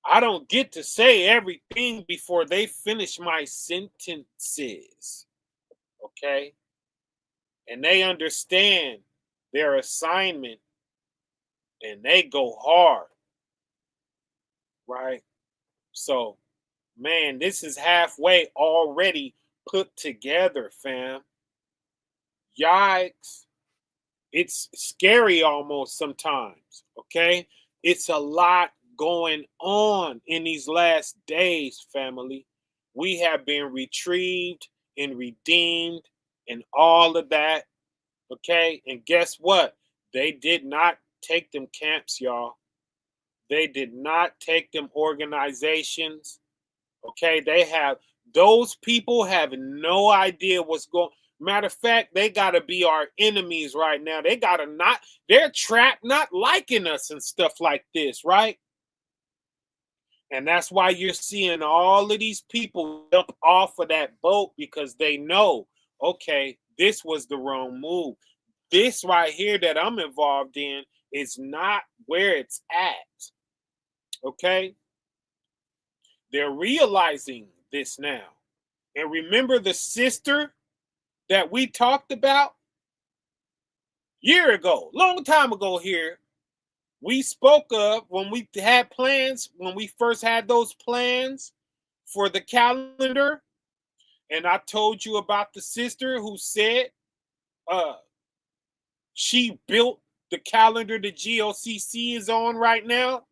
S2: I don't get to say everything before they finish my sentences. Okay? And they understand their assignment and they go hard. Right? So, man, this is halfway already put together, fam. Yikes. It's scary almost sometimes, okay? It's a lot going on in these last days, family. We have been retrieved and redeemed and all of that, okay? And guess what? They did not take them camps, y'all. They did not take them organizations. Okay, those people have no idea what's going. Matter of fact, they gotta be our enemies right now. They're trapped, not liking us and stuff like this, right? And that's why you're seeing all of these people jump off of that boat because they know, okay, this was the wrong move. This right here that I'm involved in is not where it's at. Okay? They're realizing this now. And remember the sister that we talked about year ago, long time ago here, we spoke of when we had plans, when we first had those plans for the calendar. And I told you about the sister who said she built the calendar the GOCC is on right now.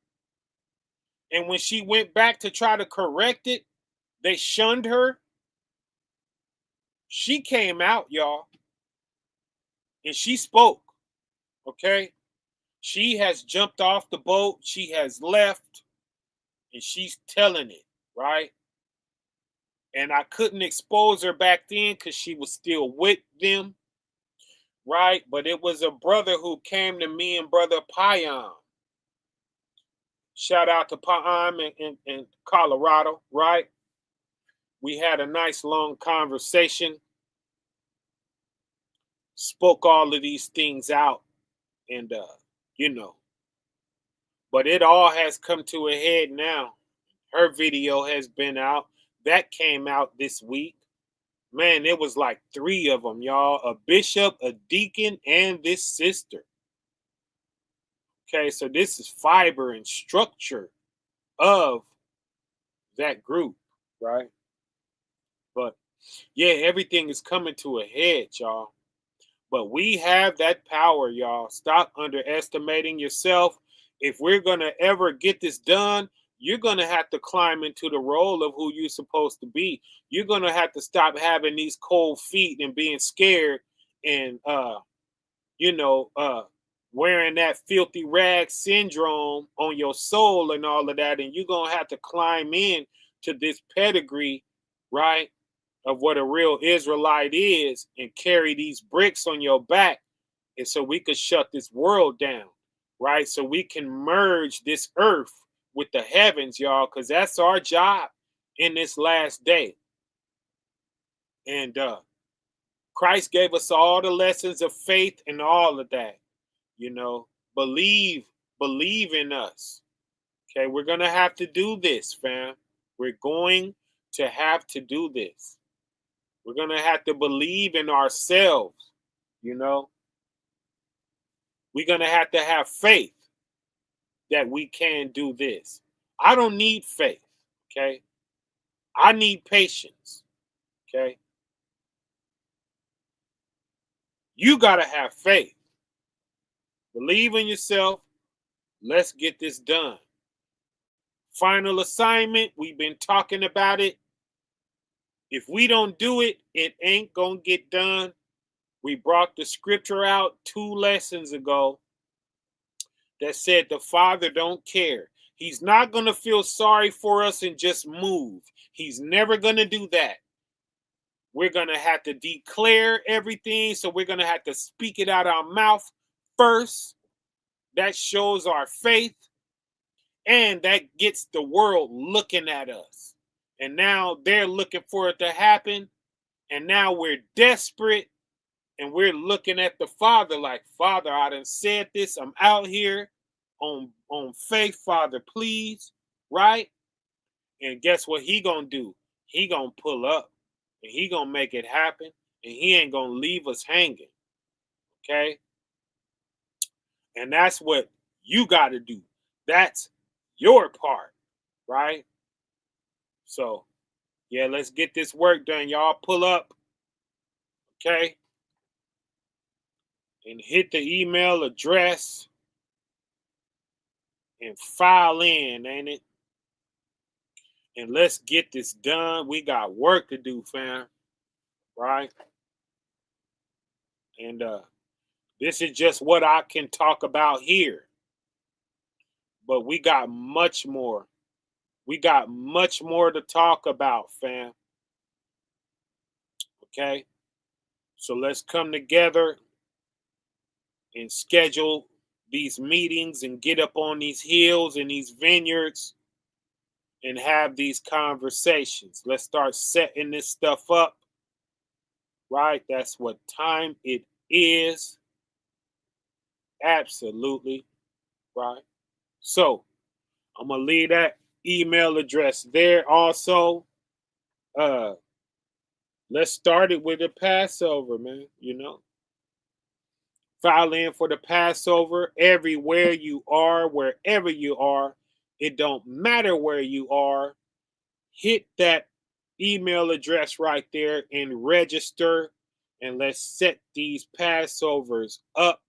S2: And when she went back to try to correct it, they shunned her. She came out, y'all, and she spoke, okay? She has jumped off the boat. She has left, and she's telling it, right? And I couldn't expose her back then because she was still with them, right? But it was a brother who came to me and brother Payam. Shout out to Payam in Colorado, right? We had a nice long conversation, spoke all of these things out, and you know, but it all has come to a head now. Her video has been out. That came out this week. Man, it was like 3 of them, y'all. A bishop, a deacon, and this sister. Okay, so this is fiber and structure of that group, right? But yeah, everything is coming to a head, y'all. But we have that power, y'all. Stop underestimating yourself. If we're going to ever get this done, you're going to have to climb into the role of who you're supposed to be. You're going to have to stop having these cold feet and being scared and, wearing that filthy rag syndrome on your soul and all of that. And you're going to have to climb in to this pedigree, right, of what a real Israelite is and carry these bricks on your back. And so we could shut this world down, right? So we can merge this earth with the heavens, y'all, because that's our job in this last day. And Christ gave us all the lessons of faith and all of that. Believe in us. Okay, we're going to have to do this, fam. We're going to have to do this. We're going to have to believe in ourselves, We're going to have faith that we can do this. I don't need faith, okay? I need patience, okay? You got to have faith. Believe in yourself. Let's get this done. Final assignment, we've been talking about it. If we don't do it, it ain't going to get done. We brought the scripture out 2 lessons ago. that said the Father don't care. He's not going to feel sorry for us and just move. He's never going to do that. We're going to have to declare everything. So we're going to have to speak it out our mouth first. That shows our faith. And that gets the world looking at us. And now they're looking for it to happen. And now we're desperate. And we're looking at the Father like, Father, I done said this. I'm out here on faith, Father, please. Right? And guess what he gonna do? He gonna pull up. And he gonna make it happen. And he ain't gonna leave us hanging. Okay? And that's what you got to do. That's your part. Right? So, yeah, let's get this work done. Y'all pull up. Okay? And hit the email address and file in, ain't it? And let's get this done. We got work to do, fam. Right? And this is just what I can talk about here. But we got much more. We got much more to talk about, fam. Okay? So let's come together and schedule these meetings and get up on these hills and these vineyards and have these conversations. Let's start setting this stuff up. Right? That's what time it is. Absolutely. Right? So, I'm going to leave that email address there also. Let's start it with the Passover, man. You know, file in for the Passover everywhere you are, wherever you are. It don't matter where you are. Hit that email address right there and register. And let's set these Passovers up,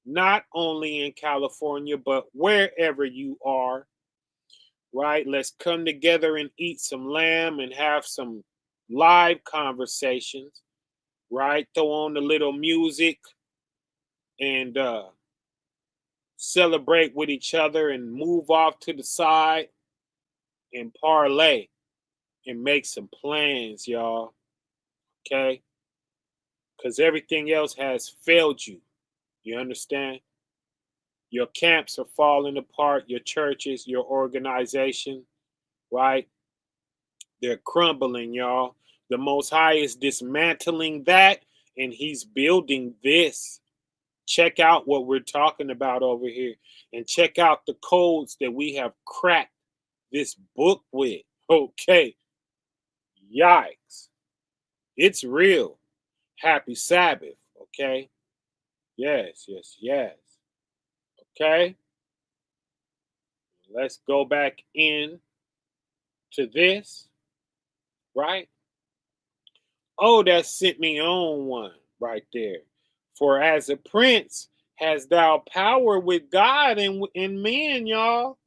S2: not only in California, but wherever you are. Right? Let's come together and eat some lamb and have some live conversations. Right? Throw on the little music and celebrate with each other and move off to the side and parlay and make some plans, y'all. Okay? Because everything else has failed you. You understand? Your camps are falling apart, your churches, your organization, right? They're crumbling, y'all. The Most High is dismantling that, and He's building this. Check out what we're talking about over here, and check out the codes that we have cracked this book with. Okay. Yikes. It's real. Happy Sabbath. Okay. Yes, yes, yes. Okay. Let's go back in to this, right? Oh, that sent me on one right there. For as a prince has thou power with God and men, y'all.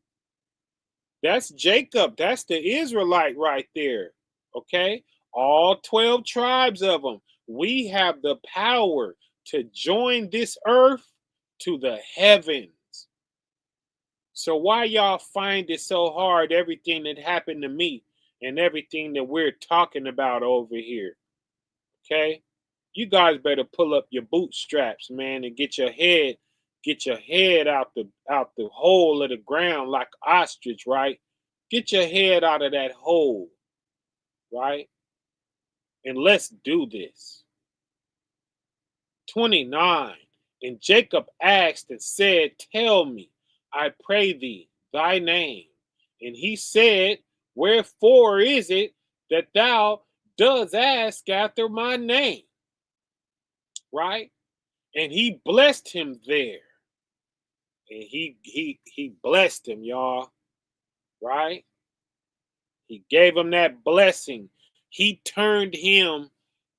S2: That's Jacob. That's the Israelite right there. Okay? All 12 tribes of them. We have the power to join this earth to the heavens. So why y'all find it so hard, everything that happened to me and everything that we're talking about over here? Okay? You guys better pull up your bootstraps, man, and get your head out the hole of the ground like ostrich, right? Get your head out of that hole, right? And let's do this. 29. And Jacob asked and said, tell me, I pray thee, thy name. And he said, wherefore is it that thou dost ask after my name? Right? And he blessed him there. And he blessed him, y'all. Right? He gave him that blessing. He turned him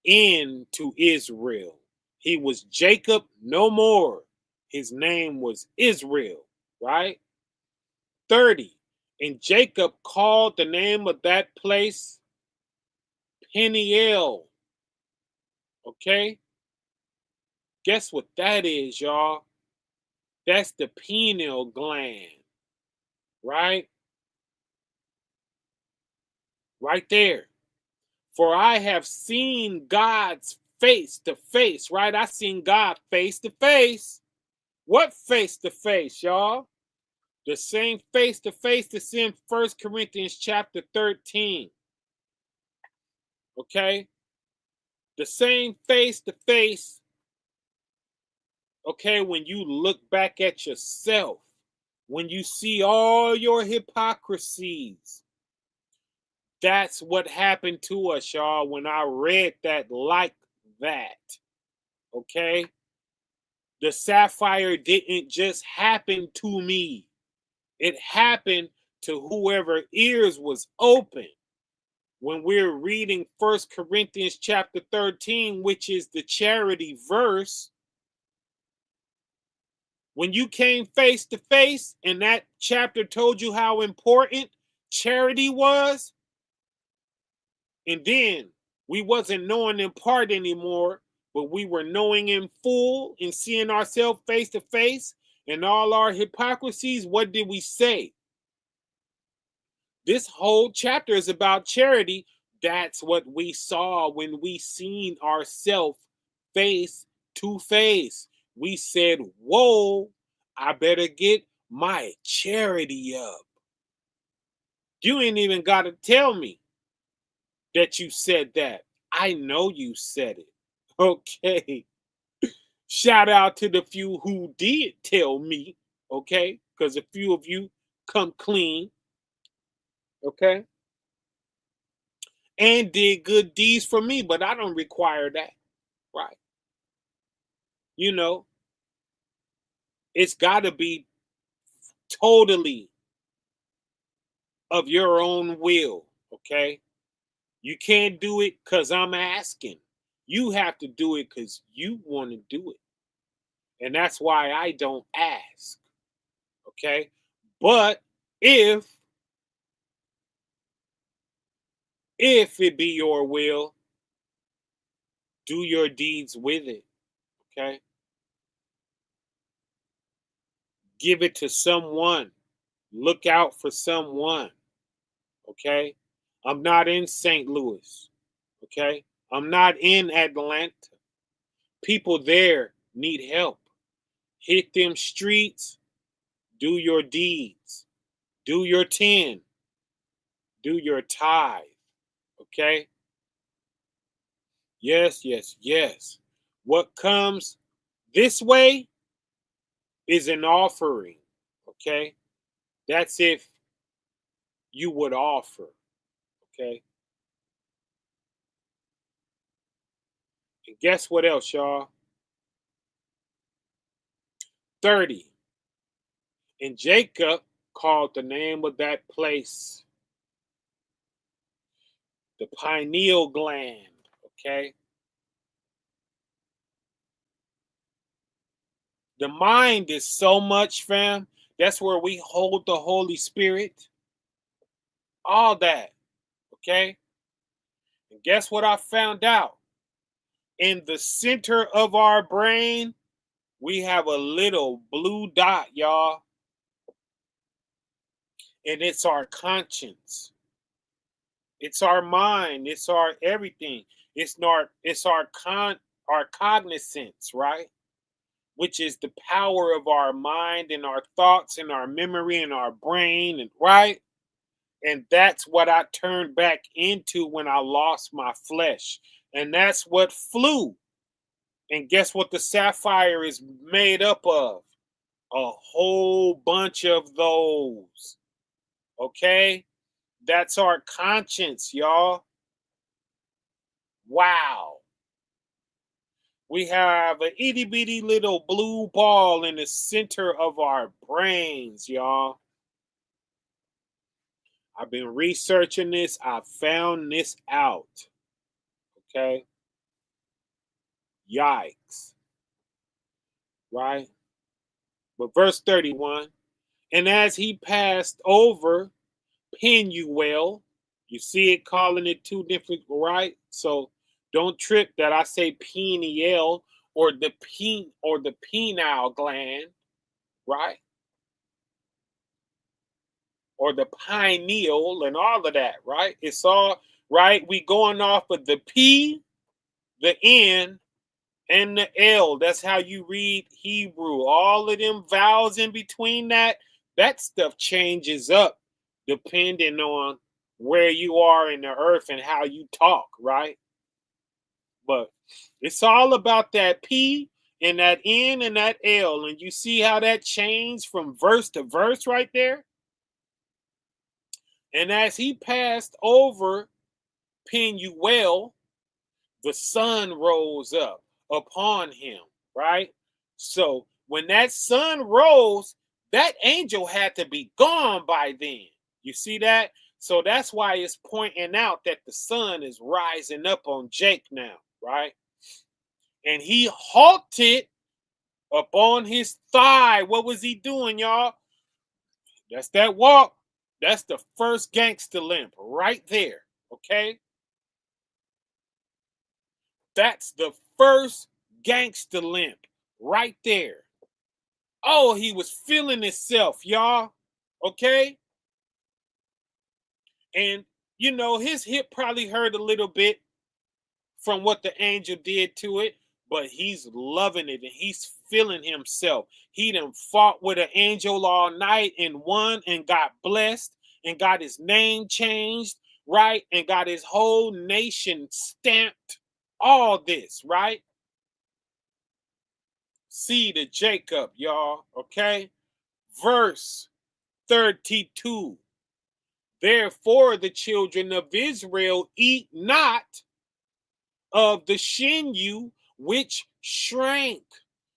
S2: into Israel. He was Jacob no more. His name was Israel, right? 30. And Jacob called the name of that place Peniel. Okay? Guess what that is, y'all? That's the pineal gland, right? Right there. For I have seen God's face to face, right? I seen God face to face. What face to face, y'all? The same face to face that's in 1 Corinthians chapter 13. Okay? The same face to face, okay, when you look back at yourself, when you see all your hypocrisies. That's what happened to us, y'all, when I read that like that. Okay? The sapphire didn't just happen to me. It happened to whoever ears was open. When we're reading 1 Corinthians chapter 13, which is the charity verse, when you came face to face and that chapter told you how important charity was, and then we wasn't knowing in part anymore, but we were knowing in full and seeing ourselves face to face and all our hypocrisies, what did we say? This whole chapter is about charity. That's what we saw when we seen ourselves face to face. We said, whoa, I better get my charity up. You ain't even got to tell me that you said that. I know you said it. Okay. Shout out to the few who did tell me. Okay. Because a few of you come clean. Okay. And did good deeds for me, but I don't require that. Right. You know, it's got to be totally of your own will. Okay. You can't do it because I'm asking. You have to do it because you want to do it. And that's why I don't ask. Okay. But if it be your will, do your deeds with it. Okay. Give it to someone. Look out for someone. Okay. I'm not in St. Louis. Okay. I'm not in Atlanta. People there need help. Hit them streets. Do your deeds. Do your 10. Do your tithe. Okay. Yes, yes, yes. What comes this way is an offering. Okay. That's if you would offer. Okay. And guess what else, y'all? 30. And Jacob called the name of that place the pineal gland. Okay. The mind is so much, fam. That's where we hold the Holy Spirit. All that. Okay. And guess what I found out? In the center of our brain, we have a little blue dot, y'all. And it's our conscience. It's our mind. It's our everything. Our cognizance, right? Which is the power of our mind and our thoughts and our memory and our brain, and right? And that's what I turned back into when I lost my flesh. And that's what flew. And guess what the sapphire is made up of? A whole bunch of those. Okay? That's our conscience, y'all. Wow. We have an itty bitty little blue ball in the center of our brains, y'all. I've been researching this. I found this out. Okay? Yikes. Right? But verse 31, and as he passed over Penuel, you see it calling it two different, right? So don't trip that I say Peniel or the penile gland. right? Or the pineal and all of that, right? It's all right. We going off of the P, the N, and the L. That's how you read Hebrew. All of them vowels in between that stuff changes up depending on where you are in the earth and how you talk, right? But it's all about that P and that N and that L. And you see how that changed from verse to verse right there? And as he passed over Penuel, the sun rose up upon him, right? So when that sun rose, that angel had to be gone by then. You see that? So that's why it's pointing out that the sun is rising up on Jake now, right? And he halted upon his thigh. What was he doing, y'all? That's that walk. That's the first gangster limp right there, okay? That's the first gangster limp right there. Oh, he was feeling himself, y'all. Okay? And, you know, his hip probably hurt a little bit from what the angel did to it, but he's loving it and he's feeling himself. He done fought with an angel all night and won and got blessed and got his name changed, right? And got his whole nation stamped. All this, right? Seed of Jacob, y'all, okay? Verse 32. Therefore, the children of Israel eat not of the sinew which shrank.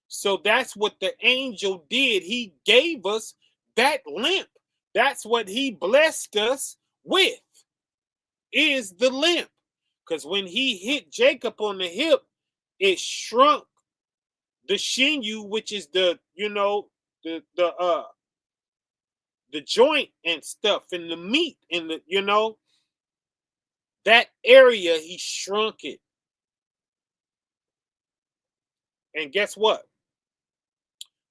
S2: So that's what the angel did. He gave us that limp. That's what he blessed us with, is the limp. Because when he hit Jacob on the hip, it shrunk the sinew, which is the, you know, the joint and stuff and the meat and the, you know, that area, he shrunk it. And guess what?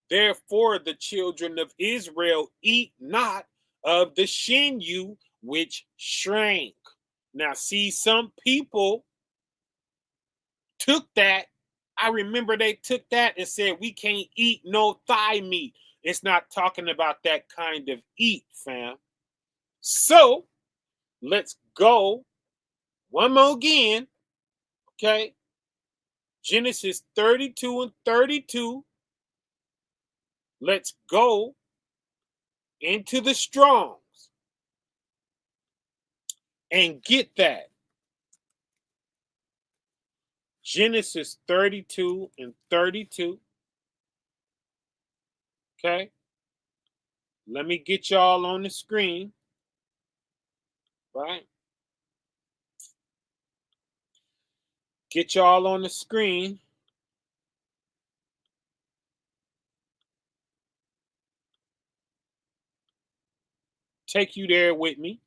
S2: Therefore, the children of Israel eat not of the sinew which shrank. Now, see, some people took that. I remember they took that and said, we can't eat no thigh meat. It's not talking about that kind of eat, fam. So, let's go one more again. Okay. Genesis 32 and 32. Let's go into the Strongs and get that. Genesis 32 and 32. Okay. Let me get y'all on the screen. Right. Get y'all on the screen. Take you there with me.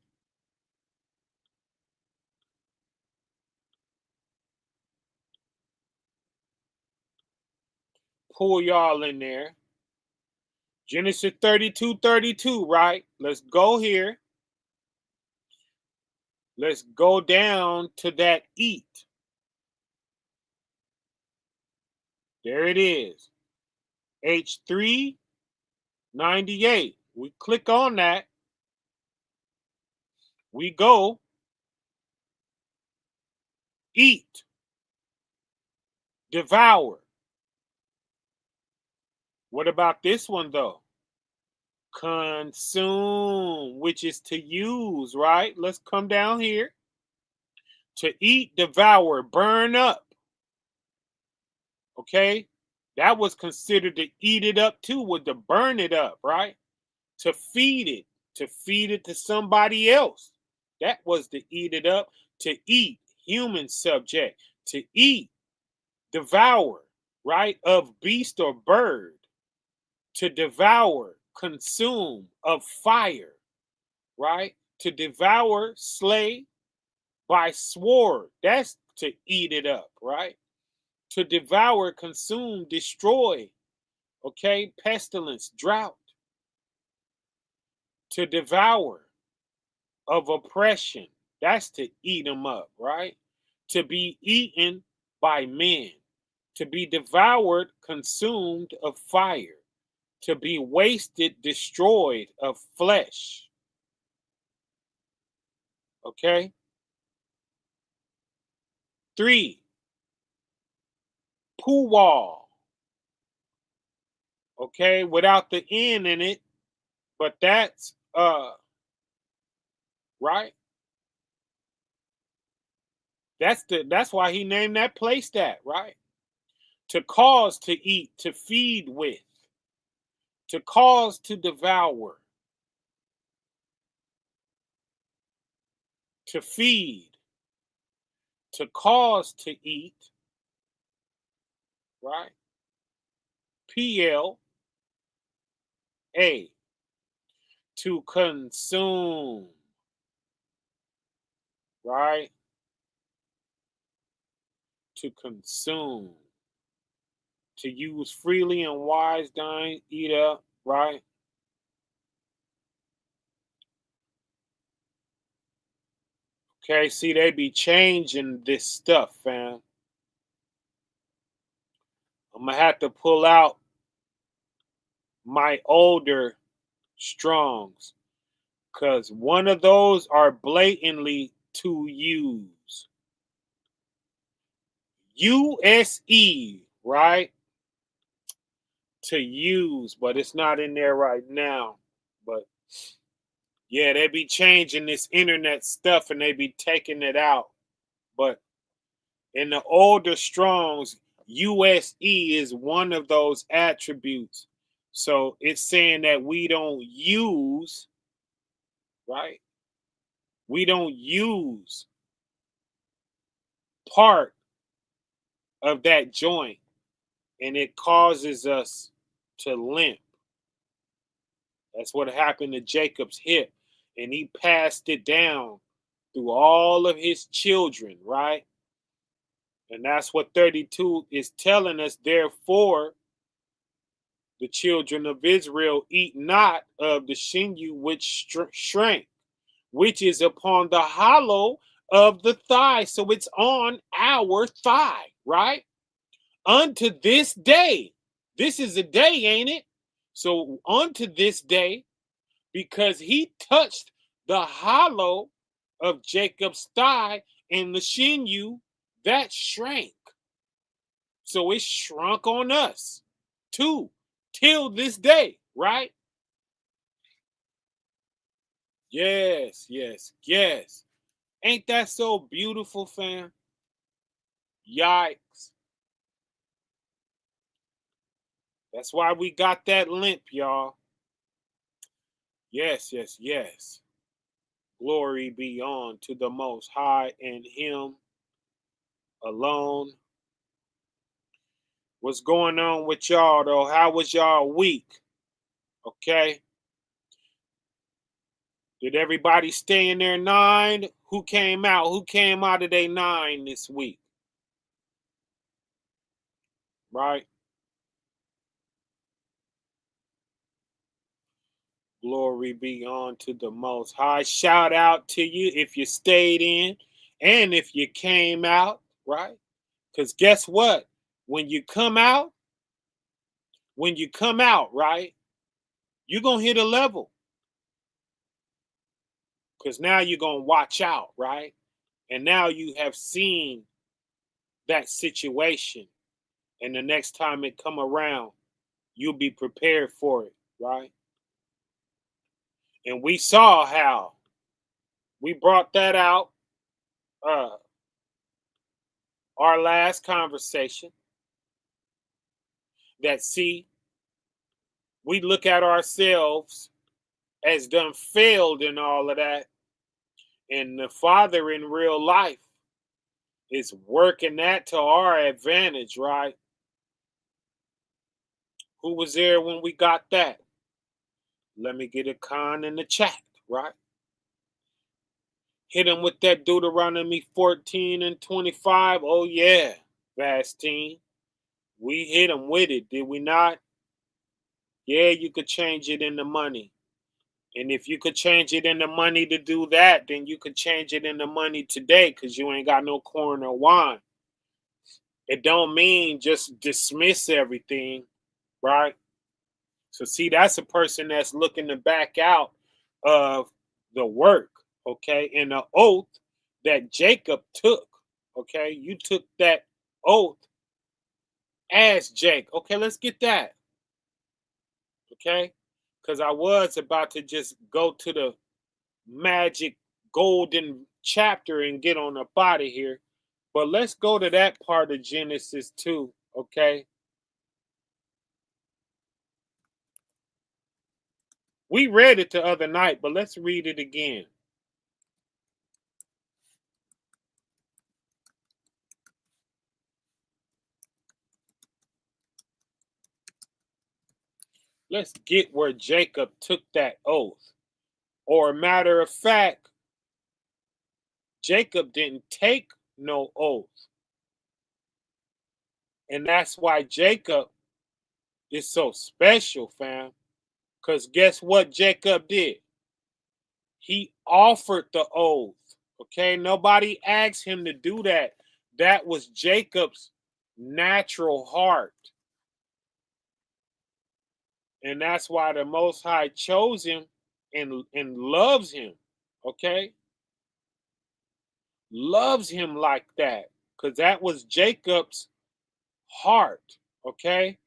S2: Pull y'all in there. Genesis 32:32, right? Let's go here. Let's go down to that eat. There it is. H398. We click on that. We go eat, devour. What about this one though? Consume, which is to use, right? Let's come down here. To eat, devour, burn up. Okay? That was considered to eat it up too, was to burn it up, right? To feed it to somebody else. That was to eat it up. To eat, human subject. To eat, devour, right? Of beast or bird. To devour, consume, of fire, right? To devour, slay by sword. That's to eat it up, right? To devour, consume, destroy Okay, pestilence, drought, to devour, of oppression. That's to eat them up, right? To be eaten by men, to be devoured, consumed of fire, to be wasted, destroyed of flesh. Okay? 3, puwal. Okay, without the N in it, but that's right. That's why he named that place that, right? To cause to eat, to feed with, to cause to devour, to feed, to cause to eat, right? PLA, to consume, right? To consume, to use freely and wise, dine, eat up, right? Okay, see, they be changing this stuff, fam. I'm gonna have to pull out my older Strongs, because one of those are blatantly to use. USE, right? To use, but it's not in there right now. But yeah, they be changing this internet stuff and they be taking it out. But in the older Strongs, USE is one of those attributes. So it's saying that we don't use, right? We don't use part of that joint, and it causes us to limp. That's what happened to Jacob's hip, and he passed it down through all of his children, right? And that's what 32 is telling us. Therefore, the children of Israel eat not of the sinew which shrank, which is upon the hollow of the thigh. So it's on our thigh, right? Unto this day. This is a day, ain't it? So unto this day, because he touched the hollow of Jacob's thigh and the sinew that shrank. So it shrunk on us too, till this day, right? Yes, yes, yes. Ain't that so beautiful, fam? Yikes. That's why we got that limp, y'all. Yes, yes, yes. Glory be on to the Most High and Him alone. What's going on with y'all, though? How was y'all week? Okay. Did everybody stay in their 9? Who came out? Who came out of their 9 this week? Right? Glory be on to the Most High. Shout out to you if you stayed in and if you came out, right? Because guess what? When you come out, right, you're going to hit a level. Because now you're going to watch out, right? And now you have seen that situation. And the next time it come around, you'll be prepared for it, right? And we saw how we brought that out our last conversation, that see, we look at ourselves as done failed in all of that, and the Father in real life is working that to our advantage, right? Who was there when we got that? Let me get a con in the chat, right? Hit him with that Deuteronomy 14 and 25. Oh yeah, Vastine. We hit him with it, did we not? Yeah, you could change it into money. And if you could change it into money to do that, then you could change it into money today because you ain't got no corn or wine. It don't mean just dismiss everything, right? So see, that's a person that's looking to back out of the work, okay, and the oath that Jacob took, okay? You took that oath as Jake. Okay, let's get that, okay? Because I was about to just go to the magic golden chapter and get on up out of here. But let's go to that part of Genesis too, okay? We read it the other night, but let's read it again. Let's get where Jacob took that oath. Or, matter of fact, Jacob didn't take no oath. And that's why Jacob is so special, fam. Because guess what Jacob did? He offered the oath. Okay, nobody asked him to do that. That was Jacob's natural heart. And that's why the Most High chose him and loves him. Okay? Loves him like that. Because that was Jacob's heart. Okay?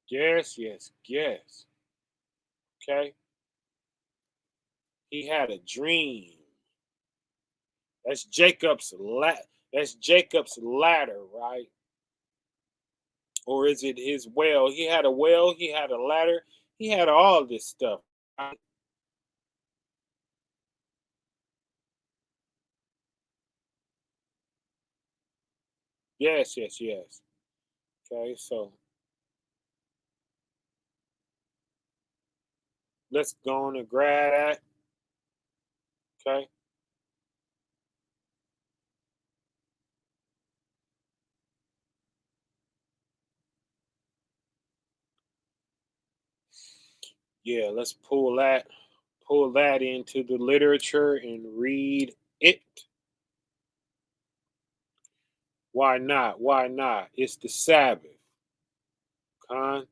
S2: Yes, yes, yes. Okay? He had a dream. That's Jacob's ladder, right? Or is it his well? He had a well, he had a ladder, he had all this stuff. Right? Yes, yes, yes. Okay, so let's go on and grab that. Okay. Yeah, let's pull that into the literature and read it. Why not? Why not? It's the Sabbath. Con.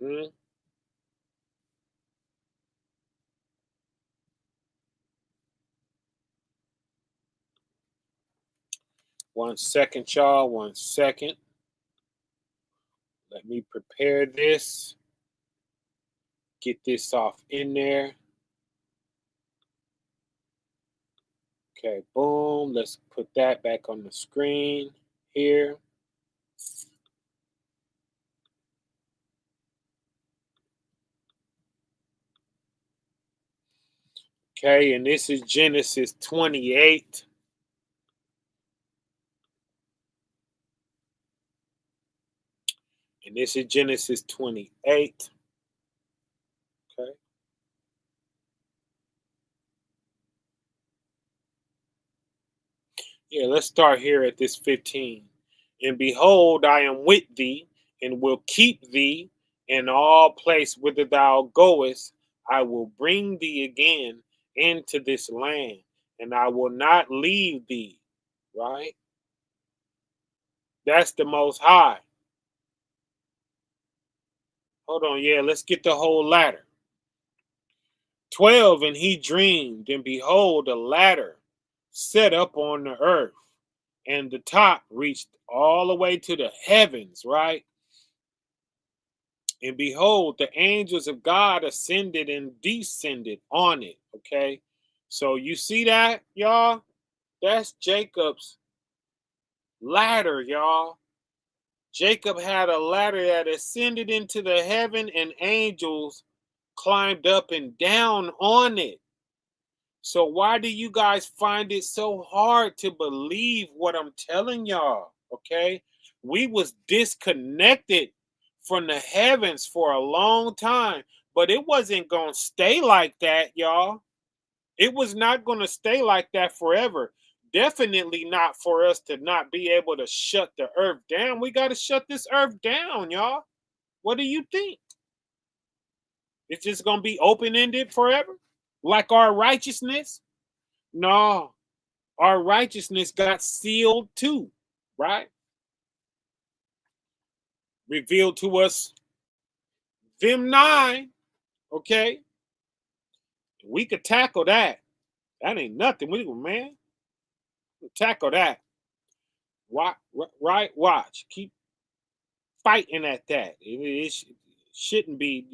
S2: Hmm? 1 second, y'all. 1 second. Let me prepare this. Get this off in there. Okay, boom. Let's put that back on the screen here. Okay, and this is Genesis 28. And this is Genesis 28. Okay. Yeah, let's start here at this 15. And behold, I am with thee, and will keep thee in all place whither thou goest. I will bring thee again into this land, and I will not leave thee. Right? That's the Most High. Hold on, yeah, let's get the whole ladder. 12, and he dreamed, and behold, a ladder set up on the earth, and the top reached all the way to the heavens, right? And behold, the angels of God ascended and descended on it, okay? So you see that, y'all? That's Jacob's ladder, y'all. Jacob had a ladder that ascended into the heaven, and angels climbed up and down on it. So why do you guys find it so hard to believe what I'm telling y'all? Okay? We was disconnected from the heavens for a long time, but it wasn't going to stay like that, y'all. It was not going to stay like that forever. Definitely not for us to not be able to shut the earth down. We got to shut this earth down, y'all. What do you think? It's just going to be open-ended forever? Like our righteousness? No, our righteousness got sealed too, right? Revealed to us them 9, okay? We could tackle that. That ain't nothing. Man, tackle that. Right? Watch. Keep fighting at that. It shouldn't be,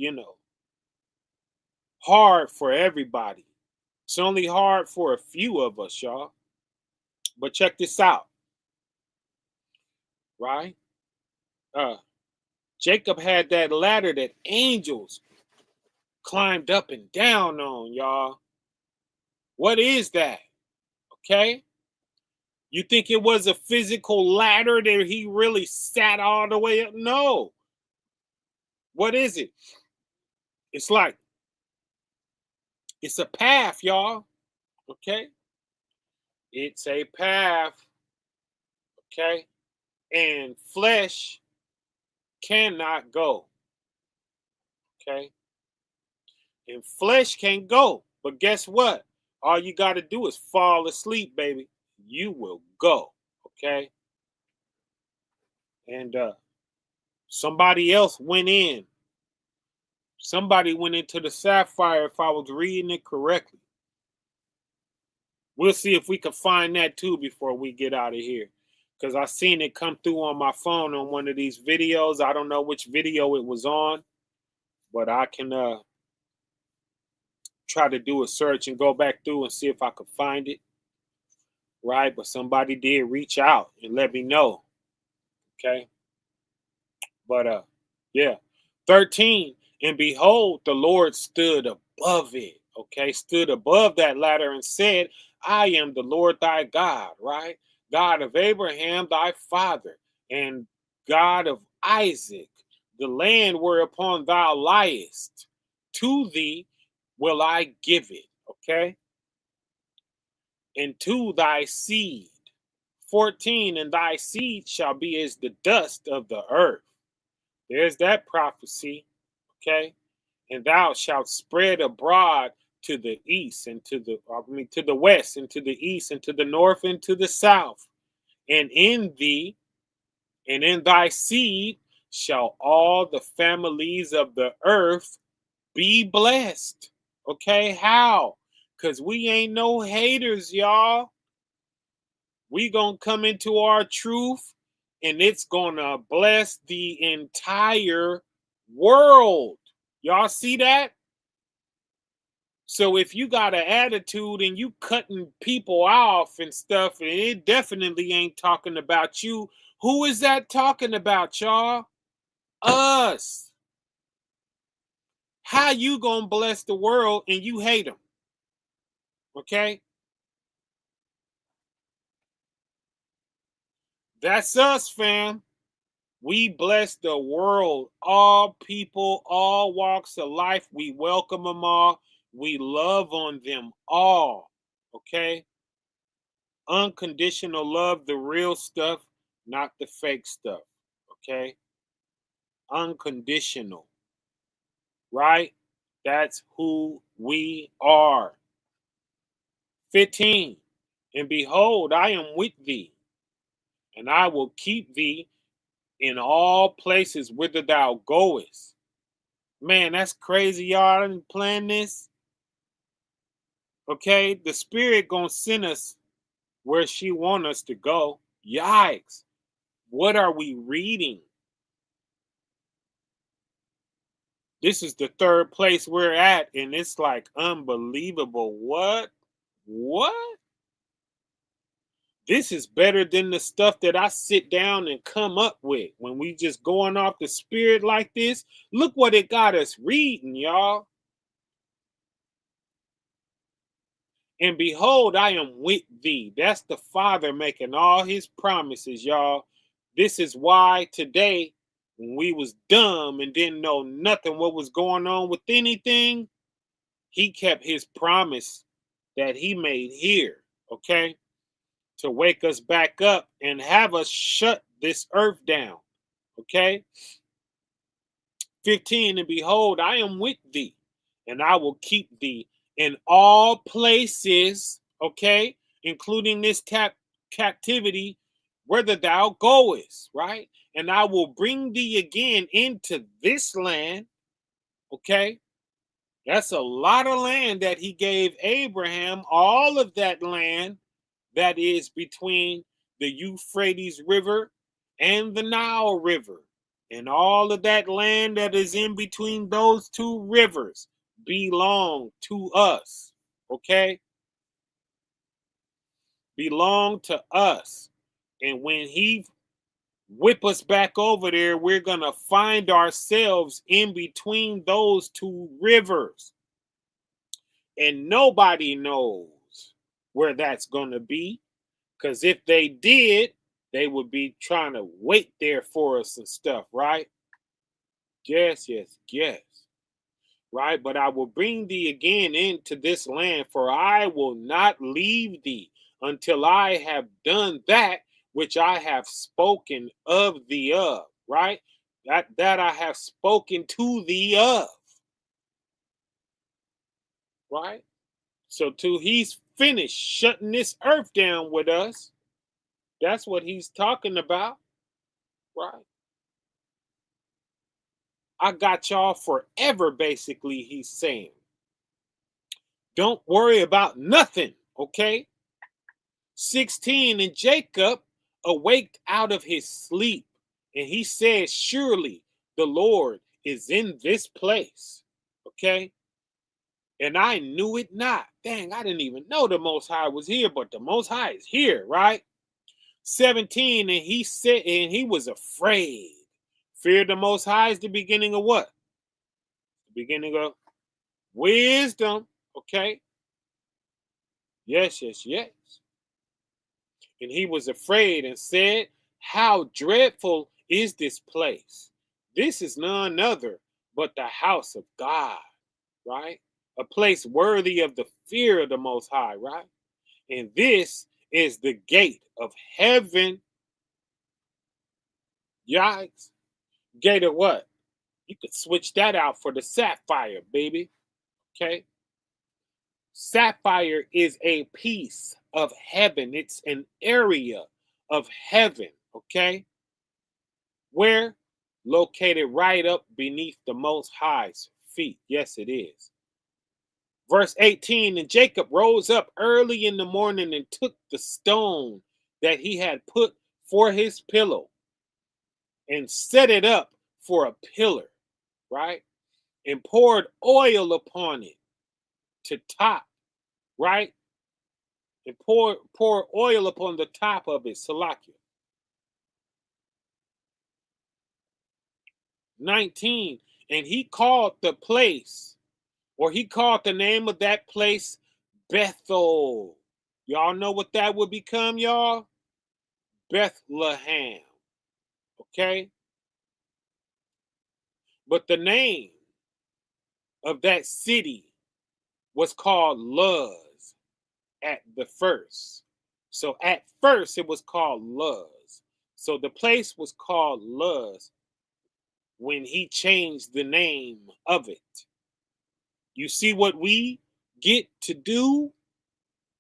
S2: hard for everybody. It's only hard for a few of us, y'all. But check this out, right? Jacob had that ladder that angels climbed up and down on, y'all. What is that? Okay? You think it was a physical ladder that he really sat all the way up? No. What is it? It's a path, y'all. Okay? It's a path. Okay? And flesh cannot go. Okay? And flesh can't go. But guess what? All you got to do is fall asleep, baby. You will go. Okay? And somebody else went in. Somebody went into the sapphire, if I was reading it correctly. We'll see if we can find that too before we get out of here. Because I seen it come through on my phone on one of these videos. I don't know which video it was on. But I can try to do a search and go back through and see if I could find it. Right? But somebody did reach out and let me know. Okay? But yeah. 13. And behold, the Lord stood above it. Okay? Stood above that ladder and said, I am the Lord thy God, right? God of Abraham, thy father, and God of Isaac, the land whereupon thou liest, to thee will I give it, okay? And to thy seed. 14, and thy seed shall be as the dust of the earth. There's that prophecy, okay? And thou shalt spread abroad to the east and to the west and to the east and to the north and to the south. And in thee and in thy seed shall all the families of the earth be blessed. Okay, how? Because we ain't no haters, y'all. We gonna come into our truth and it's gonna bless the entire world. Y'all see that? So if you got an attitude and you cutting people off and stuff, and it definitely ain't talking about you. Who is that talking about, y'all? Us. How you gonna bless the world and you hate them? Okay? That's us, fam. We bless the world. All people, all walks of life. We welcome them all. We love on them all. Okay? Unconditional love, the real stuff, not the fake stuff. Okay? Unconditional. Right? That's who we are. 15. And behold, I am with thee, and I will keep thee in all places whither thou goest. Man, that's crazy, y'all. I didn't plan this. Okay? The Spirit gonna send us where she want us to go. Yikes. What are we reading? This is the third place we're at, and it's like unbelievable. What? This is better than the stuff that I sit down and come up with when we just going off the Spirit like this. Look what it got us reading, y'all. And behold, I am with thee. That's the Father making all his promises, y'all. This is why today when we was dumb and didn't know nothing what was going on with anything, he kept his promise that he made here, okay? To wake us back up and have us shut this earth down, okay? 15, and behold, I am with thee, and I will keep thee in all places, okay? Including this captivity, whither thou goest, right? And I will bring thee again into this land, okay? That's a lot of land that he gave Abraham, all of that land that is between the Euphrates River and the Nile River. And all of that land that is in between those two rivers belong to us, okay? Belong to us. And when he whip us back over there, we're going to find ourselves in between those two rivers. And nobody knows where that's going to be. Because if they did, they would be trying to wait there for us and stuff, right? Yes. Right? But I will bring thee again into this land, for I will not leave thee until I have done that which I have spoken of thee of, right? That I have spoken to thee of, right? So till he's finished shutting this earth down with us, that's what he's talking about, right? I got y'all forever, basically, he's saying. Don't worry about nothing, okay? 16, and Jacob awaked out of his sleep, and he said, surely the Lord is in this place, okay? And I knew it not. Dang, I didn't even know the Most High was here, but the Most High is here, right? 17, and he said, and he was afraid. Fear the Most High is the beginning of what? The beginning of wisdom, okay? Yes. And he was afraid and said, how dreadful is this place? This is none other but the house of God, right? A place worthy of the fear of the Most High, right? And this is the gate of heaven. Yikes. Gate of what? You could switch that out for the sapphire, baby. Okay? Sapphire is a piece of heaven. It's an area of heaven, okay? Where? Located right up beneath the Most High's feet. Yes, it is. Verse 18, and Jacob rose up early in the morning and took the stone that he had put for his pillow and set it up for a pillar, right? And poured oil upon it to top, right? And pour oil upon the top of it, Salakia. 19, and he called the place, or he called the name of that place Bethel. Y'all know what that would become, y'all? Bethlehem. Okay? But the name of that city was called Luz at the first. So at first it was called Luz. So the place was called Luz when he changed the name of it. You see what we get to do?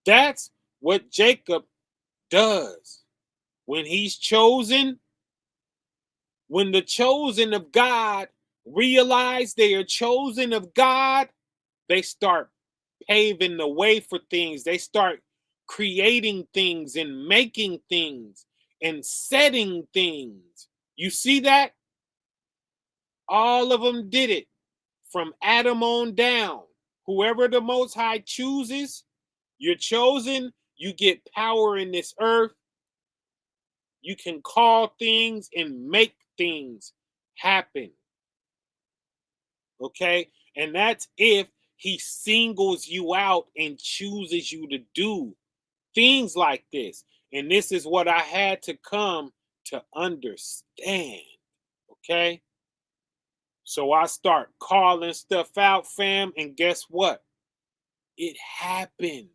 S2: That's what Jacob does. When he's chosen, when the chosen of God realize they are chosen of God, they start paving the way for things. They start creating things and making things and setting things. You see that? All of them did it from Adam on down. Whoever the Most High chooses, you're chosen, you get power in this earth. You can call things and make things happen. Okay? And that's if he singles you out and chooses you to do things like this. And this is what I had to come to understand. Okay? So I start calling stuff out, fam, and guess what? It happens.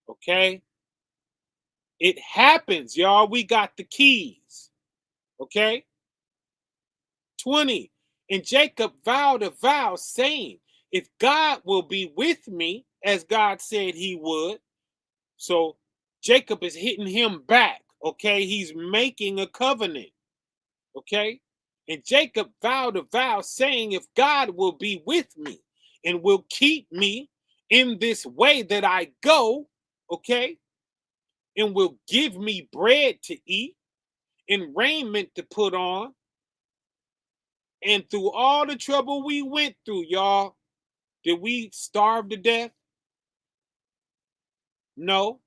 S2: Okay? It happens, y'all. We got the keys. Okay? 20. And Jacob vowed a vow, saying, if God will be with me, as God said he would. So Jacob is hitting him back. Okay? He's making a covenant. Okay? And Jacob vowed a vow, saying, if God will be with me and will keep me in this way that I go, okay, and will give me bread to eat and raiment to put on, and through all the trouble we went through, y'all, did we starve to death? No.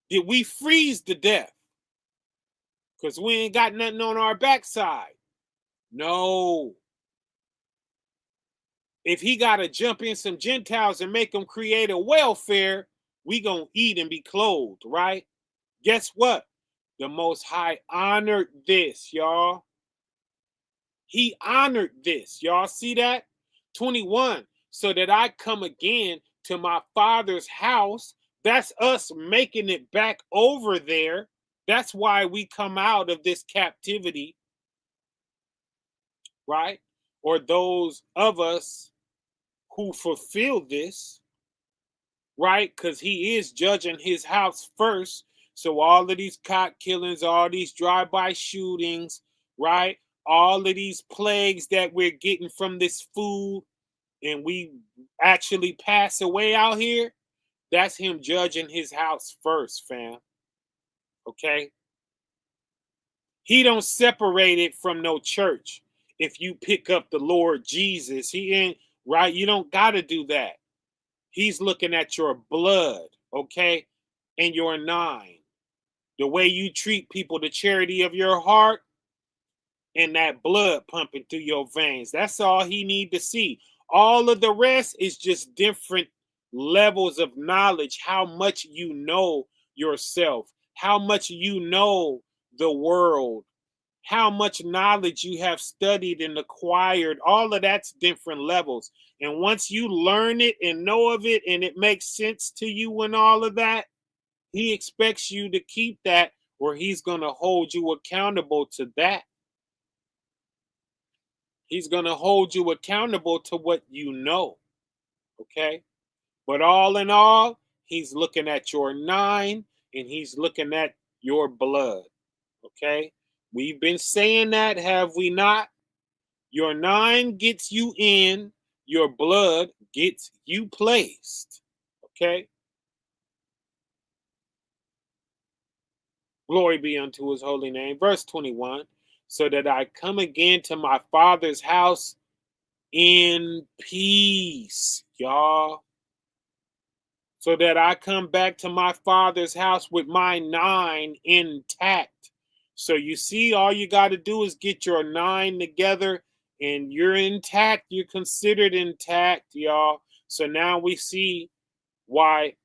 S2: Did we freeze to death? Because we ain't got nothing on our backside. No. If he got to jump in some Gentiles and make them create a welfare, we gonna eat and be clothed, right? Guess what? The Most High honored this, y'all. He honored this. Y'all see that? 21. So that I come again to my father's house. That's us making it back over there. That's why we come out of this captivity, right? Or those of us who fulfill this, right? Because he is judging his house first. So all of these cop killings, all these drive-by shootings, right? All of these plagues that we're getting from this food, and we actually pass away out here, that's him judging his house first, fam. Okay? He don't separate it from no church. If you pick up the Lord Jesus, he ain't, right? You don't got to do that. He's looking at your blood, okay? And your 9. The way you treat people, the charity of your heart, and that blood pumping through your veins. That's all he need to see. All of the rest is just different levels of knowledge, how much you know yourself, how much you know the world, how much knowledge you have studied and acquired. All of that's different levels. And once you learn it and know of it and it makes sense to you and all of that, he expects you to keep that, or he's going to hold you accountable to that. He's going to hold you accountable to what you know. Okay? But all in all, he's looking at your 9 and he's looking at your blood. Okay? We've been saying that, have we not? Your 9 gets you in, your blood gets you placed. Okay? Glory be unto his holy name. Verse 21. So that I come again to my father's house in peace, y'all. So that I come back to my father's house with my 9 intact. So you see, all you got to do is get your 9 together and you're intact. You're considered intact, y'all. So now we see why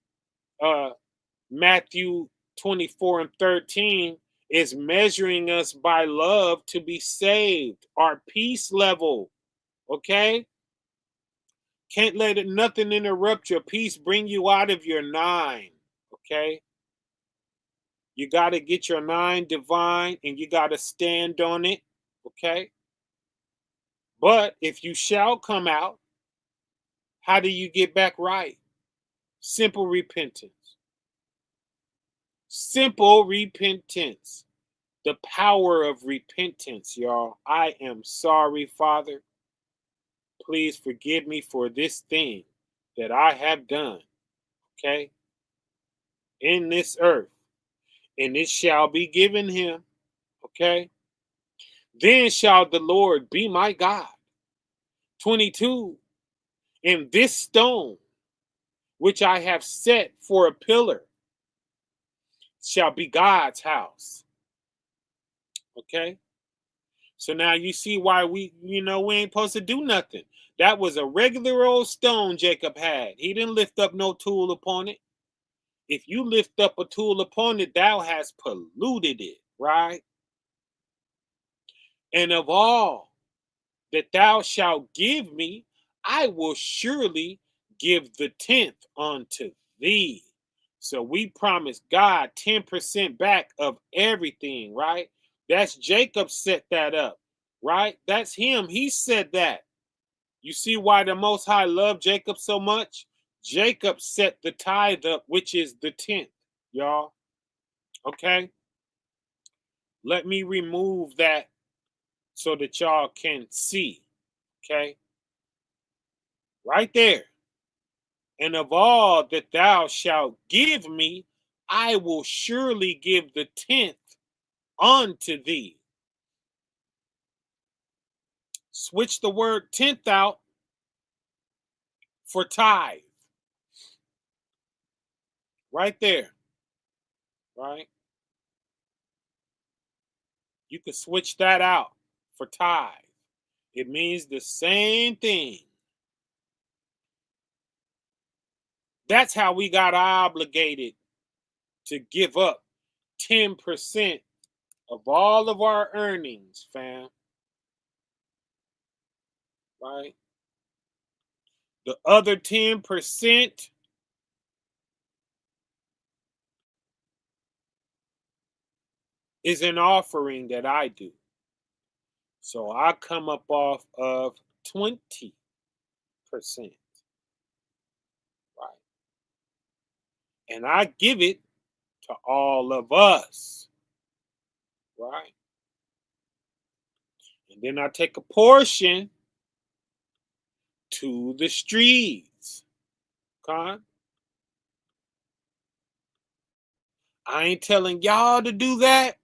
S2: Matthew 24:13 is measuring us by love to be saved. Our peace level, okay? Can't let it, nothing interrupt your peace, bring you out of your 9, okay? You got to get your 9 divine and you got to stand on it, okay? But if you shall come out, how do you get back right? Simple repentance. Simple repentance. The power of repentance, y'all. I am sorry, Father. Please forgive me for this thing that I have done, okay, in this earth. And it shall be given him, okay? Then shall the Lord be my God. 22. And this stone, which I have set for a pillar, shall be God's house. Okay? So now you see why we ain't supposed to do nothing. That was a regular old stone Jacob had. He didn't lift up no tool upon it. If you lift up a tool upon it, thou hast polluted it, right? And of all that thou shalt give me, I will surely give the 10th unto thee. So we promised God 10% back of everything, right? That's Jacob set that up, right? That's him. He said that. You see why the Most High loved Jacob so much? Jacob set the tithe up, which is the 10th, y'all. Okay? Let me remove that so that y'all can see. Okay? Right there. And of all that thou shalt give me, I will surely give the 10th unto thee. Switch the word 10th out for tithe. Right there. Right? You can switch that out for tithe. It means the same thing. That's how we got obligated to give up 10% of all of our earnings, fam. Right? The other 10% is an offering that I do. So I come up off of 20%. Right? And I give it to all of us. Right? And then I take a portion to the streets. Okay? I ain't telling y'all to do that,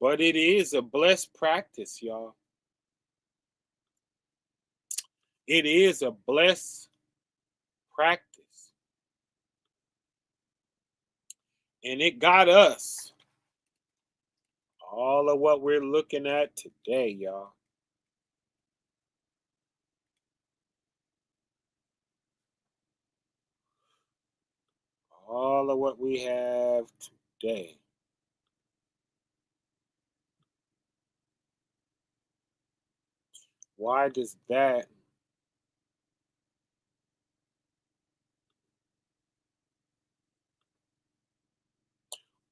S2: but it is a blessed practice, y'all. It is a blessed practice. And it got us all of what we're looking at today, y'all. All of what we have today. Why does that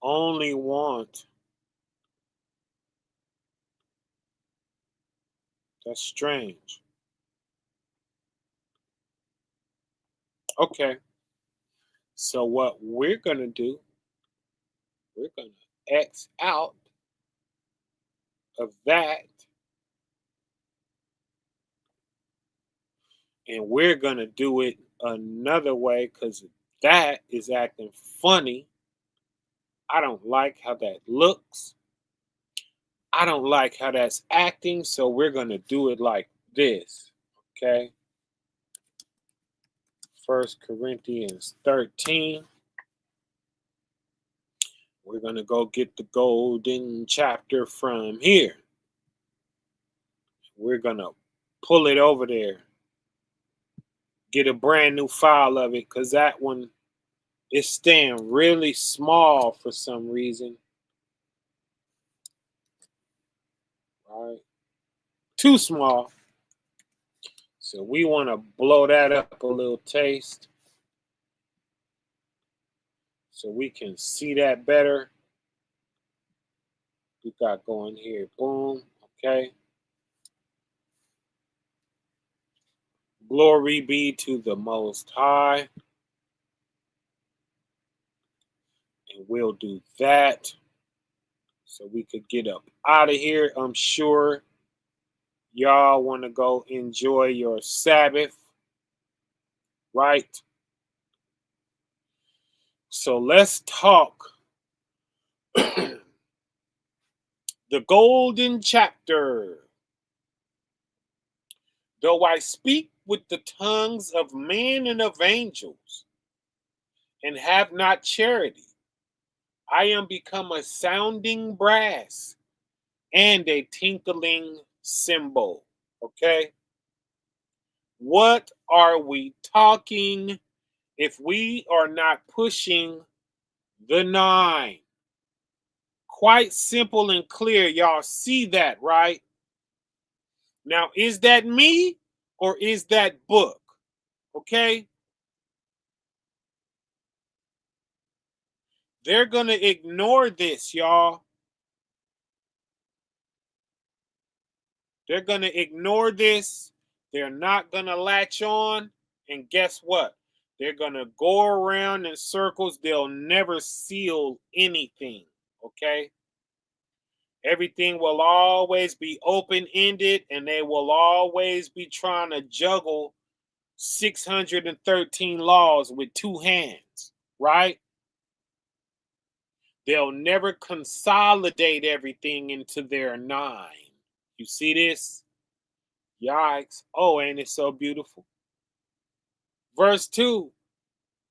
S2: only want? That's strange. Okay. So what we're going to do, we're going to X out of that. And we're going to do it another way because that is acting funny. I don't like how that looks. I don't like how that's acting. So we're going to do it like this. Okay. 1 Corinthians 13. We're going to go get the golden chapter from here. We're going to pull it over there. Get a brand new file of it because that one is staying really small for some reason. Right? Too small. So we want to blow that up a little taste so we can see that better. We got going here. Boom. Okay. Glory be to the Most High. And we'll do that so we could get up out of here. I'm sure y'all want to go enjoy your Sabbath, right? So let's talk the golden chapter. Though I speak with the tongues of men and of angels and have not charity, I am become a sounding brass and a tinkling cymbal. Okay? What are we talking if we are not pushing the 9? Quite simple and clear. Y'all see that, right? Now, is that me or is that book? Okay? They're going to ignore this, y'all. They're going to ignore this. They're not going to latch on. And guess what? They're going to go around in circles. They'll never seal anything. Okay? Everything will always be open-ended, and they will always be trying to juggle 613 laws with two hands, right? They'll never consolidate everything into their 9. You see this? Yikes. Oh, ain't it so beautiful? Verse 2,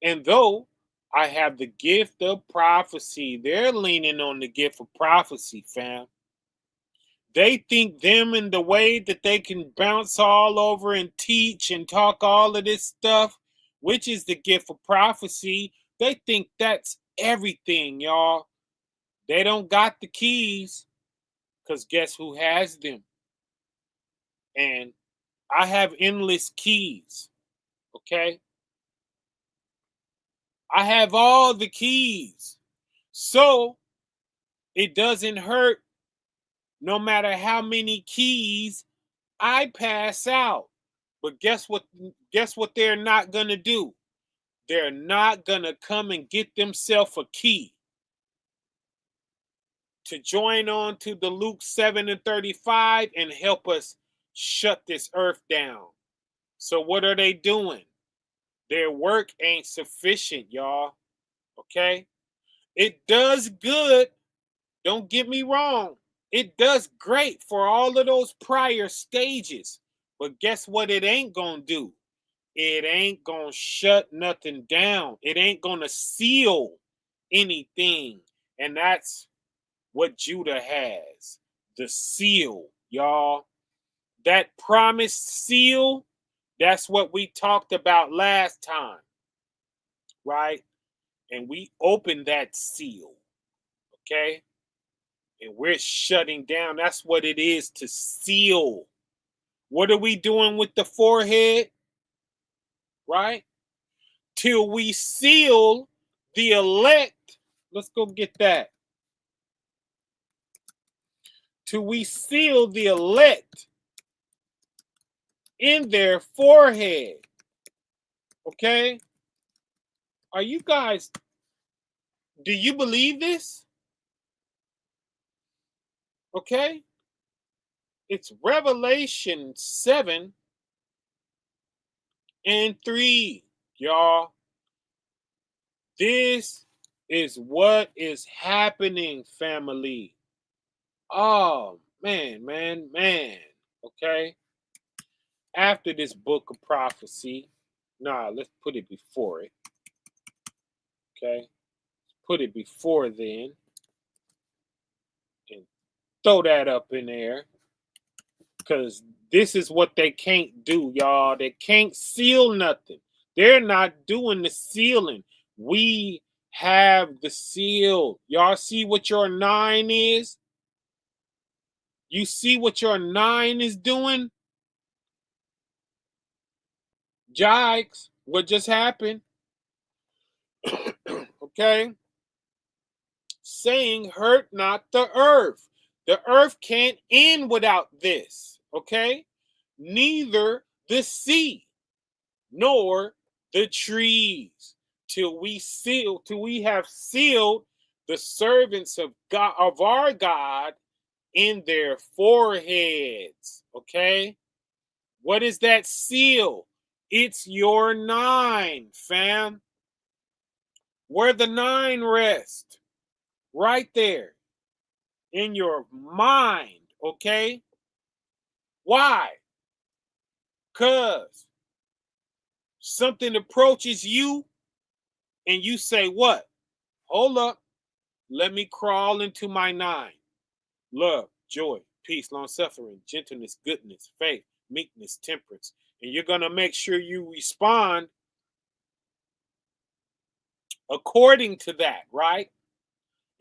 S2: and though I have the gift of prophecy, they're leaning on the gift of prophecy, fam. They think them in the way that they can bounce all over and teach and talk all of this stuff, which is the gift of prophecy. They think that's everything, y'all. They don't got the keys, because guess who has them? And I have endless keys, okay? I have all the keys. So it doesn't hurt no matter how many keys I pass out. But guess what? Guess what they're not going to do? They're not going to come and get themselves a key to join on to the Luke 7:35 and help us shut this earth down. So what are they doing? Their work ain't sufficient, y'all. Okay? It does good. Don't get me wrong. It does great for all of those prior stages. But guess what it ain't going to do? It ain't going to shut nothing down. It ain't going to seal anything. And that's what Judah has. The seal, y'all. That promised seal, that's what we talked about last time, right? And we opened that seal, okay? And we're shutting down. That's what it is to seal. What are we doing with the forehead, right? Till we seal the elect. Let's go get that. Till we seal the elect in their forehead. Okay? Are you guys, do you believe this? Okay? It's Revelation 7:3, y'all. This is what is happening, family. Oh, man. Okay? After this book of prophecy, let's put it before it. Okay? Put it before then. And throw that up in there. Because this is what they can't do, y'all. They can't seal nothing. They're not doing the sealing. We have the seal. Y'all see what your 9 is? You see what your 9 is doing? Jikes, what just happened? Okay? Saying, hurt not the earth. The earth can't end without this. Okay? Neither the sea, nor the trees, till we have sealed the servants of God, of our God, in their foreheads. Okay? What is that seal? It's your 9, fam. Where the 9 rest. Right there. In your mind. Okay? Why? Because something approaches you and you say, what? Hold up. Let me crawl into my 9. Love, joy, peace, long-suffering, gentleness, goodness, faith, meekness, temperance. And you're going to make sure you respond according to that, right?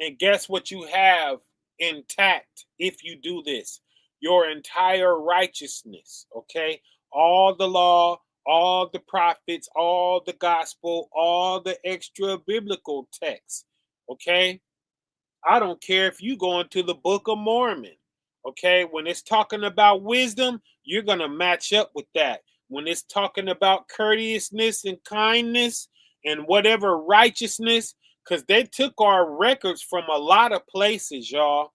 S2: And guess what you have intact if you do this? Your entire righteousness, okay? All the law, all the prophets, all the gospel, all the extra biblical texts, okay? I don't care if you go into the Book of Mormon, okay? When it's talking about wisdom, you're going to match up with that. When it's talking about courteousness and kindness and whatever righteousness, because they took our records from a lot of places, y'all,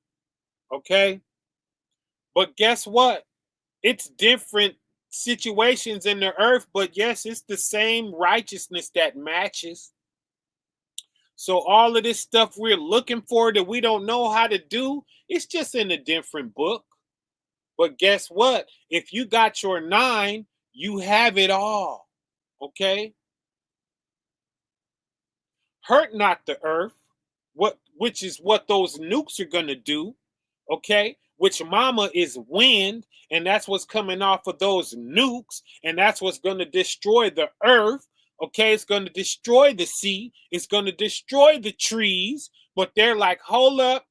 S2: okay? But guess what? It's different situations in the earth, but yes, it's the same righteousness that matches. So all of this stuff we're looking for that we don't know how to do, it's just in a different book. But guess what? If you got your 9, you have it all. Okay? Hurt not the earth, which is what those nukes are gonna do. Okay? Which mama is wind, and that's what's coming off of those nukes, and that's what's gonna destroy the earth. Okay, it's going to destroy the sea, it's going to destroy the trees, but they're like, hold up,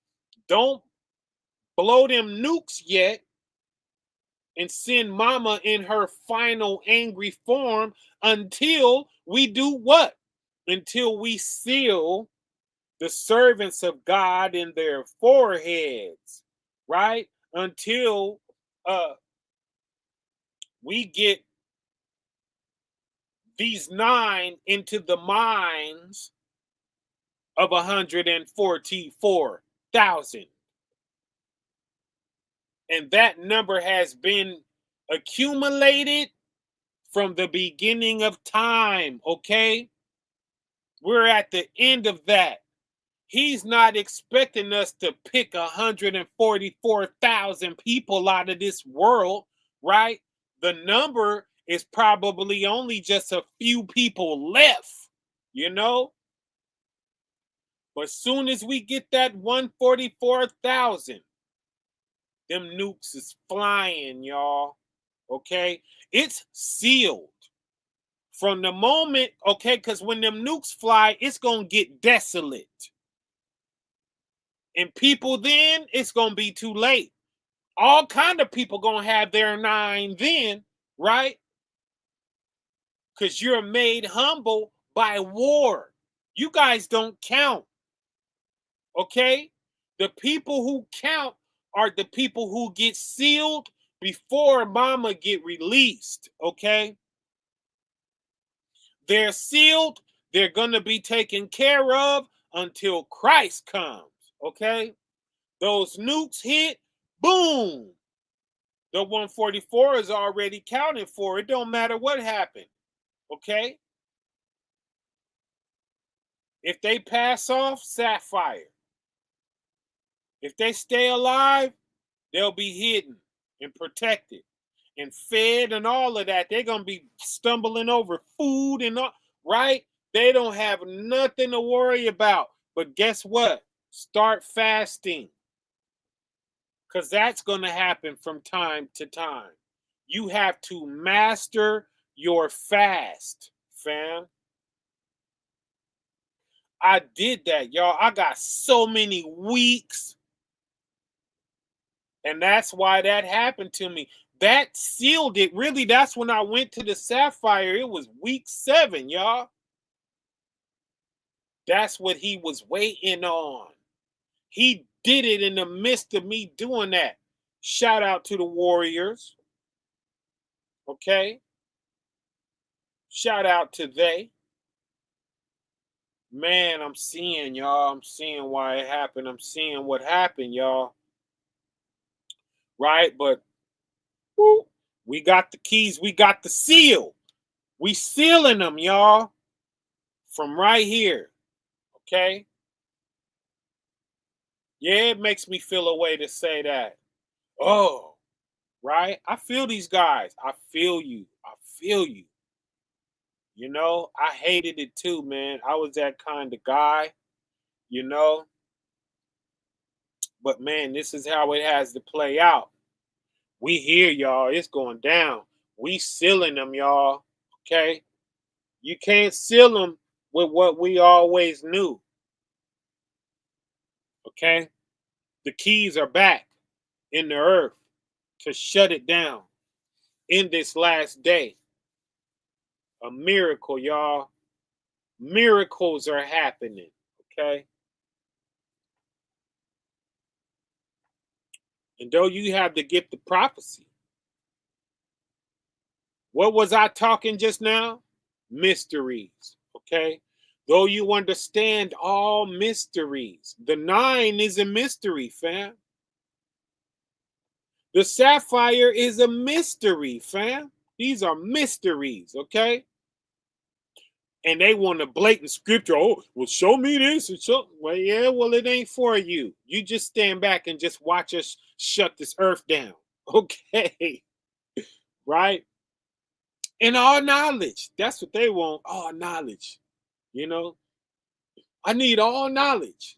S2: don't blow them nukes yet and send mama in her final angry form until we do what? Until we seal the servants of God in their foreheads, right? Until we get these 9 into the minds of 144,000. And that number has been accumulated from the beginning of time, okay? We're at the end of that. He's not expecting us to pick 144,000 people out of this world, right? The number is probably only just a few people left, you know? But soon as we get that 144,000, them nukes is flying, y'all. Okay? It's sealed. From the moment, okay, because when them nukes fly, it's going to get desolate. And people then, it's going to be too late. All kind of people going to have their 9 then, right? Because you're made humble by war. You guys don't count. Okay? The people who count are the people who get sealed before mama get released, okay? They're sealed, they're going to be taken care of until Christ comes, okay? Those nukes hit, boom. The 144 is already counted for. It don't matter what happened, okay? If they pass off, sapphire. If they stay alive, they'll be hidden and protected and fed and all of that. They're going to be stumbling over food and all, right? They don't have nothing to worry about. But guess what? Start fasting. Because that's going to happen from time to time. You have to master your fast, fam. I did that, y'all. I got so many weeks. And that's why that happened to me. That sealed it. Really, that's when I went to the sapphire. It was week 7, y'all. That's what he was waiting on. He did it in the midst of me doing that. Shout out to the Warriors. Okay? Shout out to they. Man, I'm seeing, y'all. I'm seeing why it happened. I'm seeing what happened, y'all. Right? But woo, we got the keys. We got the seal. We sealing them, y'all. From right here. Okay? Yeah, it makes me feel a way to say that. Oh, right? I feel these guys. I feel you. I feel you. You know, I hated it too, man. I was that kind of guy, you know. But man, this is how it has to play out. We here, y'all. It's going down. We sealing them, y'all. Okay? You can't seal them with what we always knew. Okay? The keys are back in the earth to shut it down in this last day. A miracle, y'all. Miracles are happening. Okay? And though you have the gift of prophecy, what was I talking just now? Mysteries. Okay? Though you understand all mysteries, the 9 is a mystery, fam. The sapphire is a mystery, fam. These are mysteries, okay? And they want a blatant scripture. Oh, well, show me this. And show. Well, yeah, well, it ain't for you. You just stand back and just watch us shut this earth down, okay? Right? And all knowledge. That's what they want. All knowledge. You know, I need all knowledge.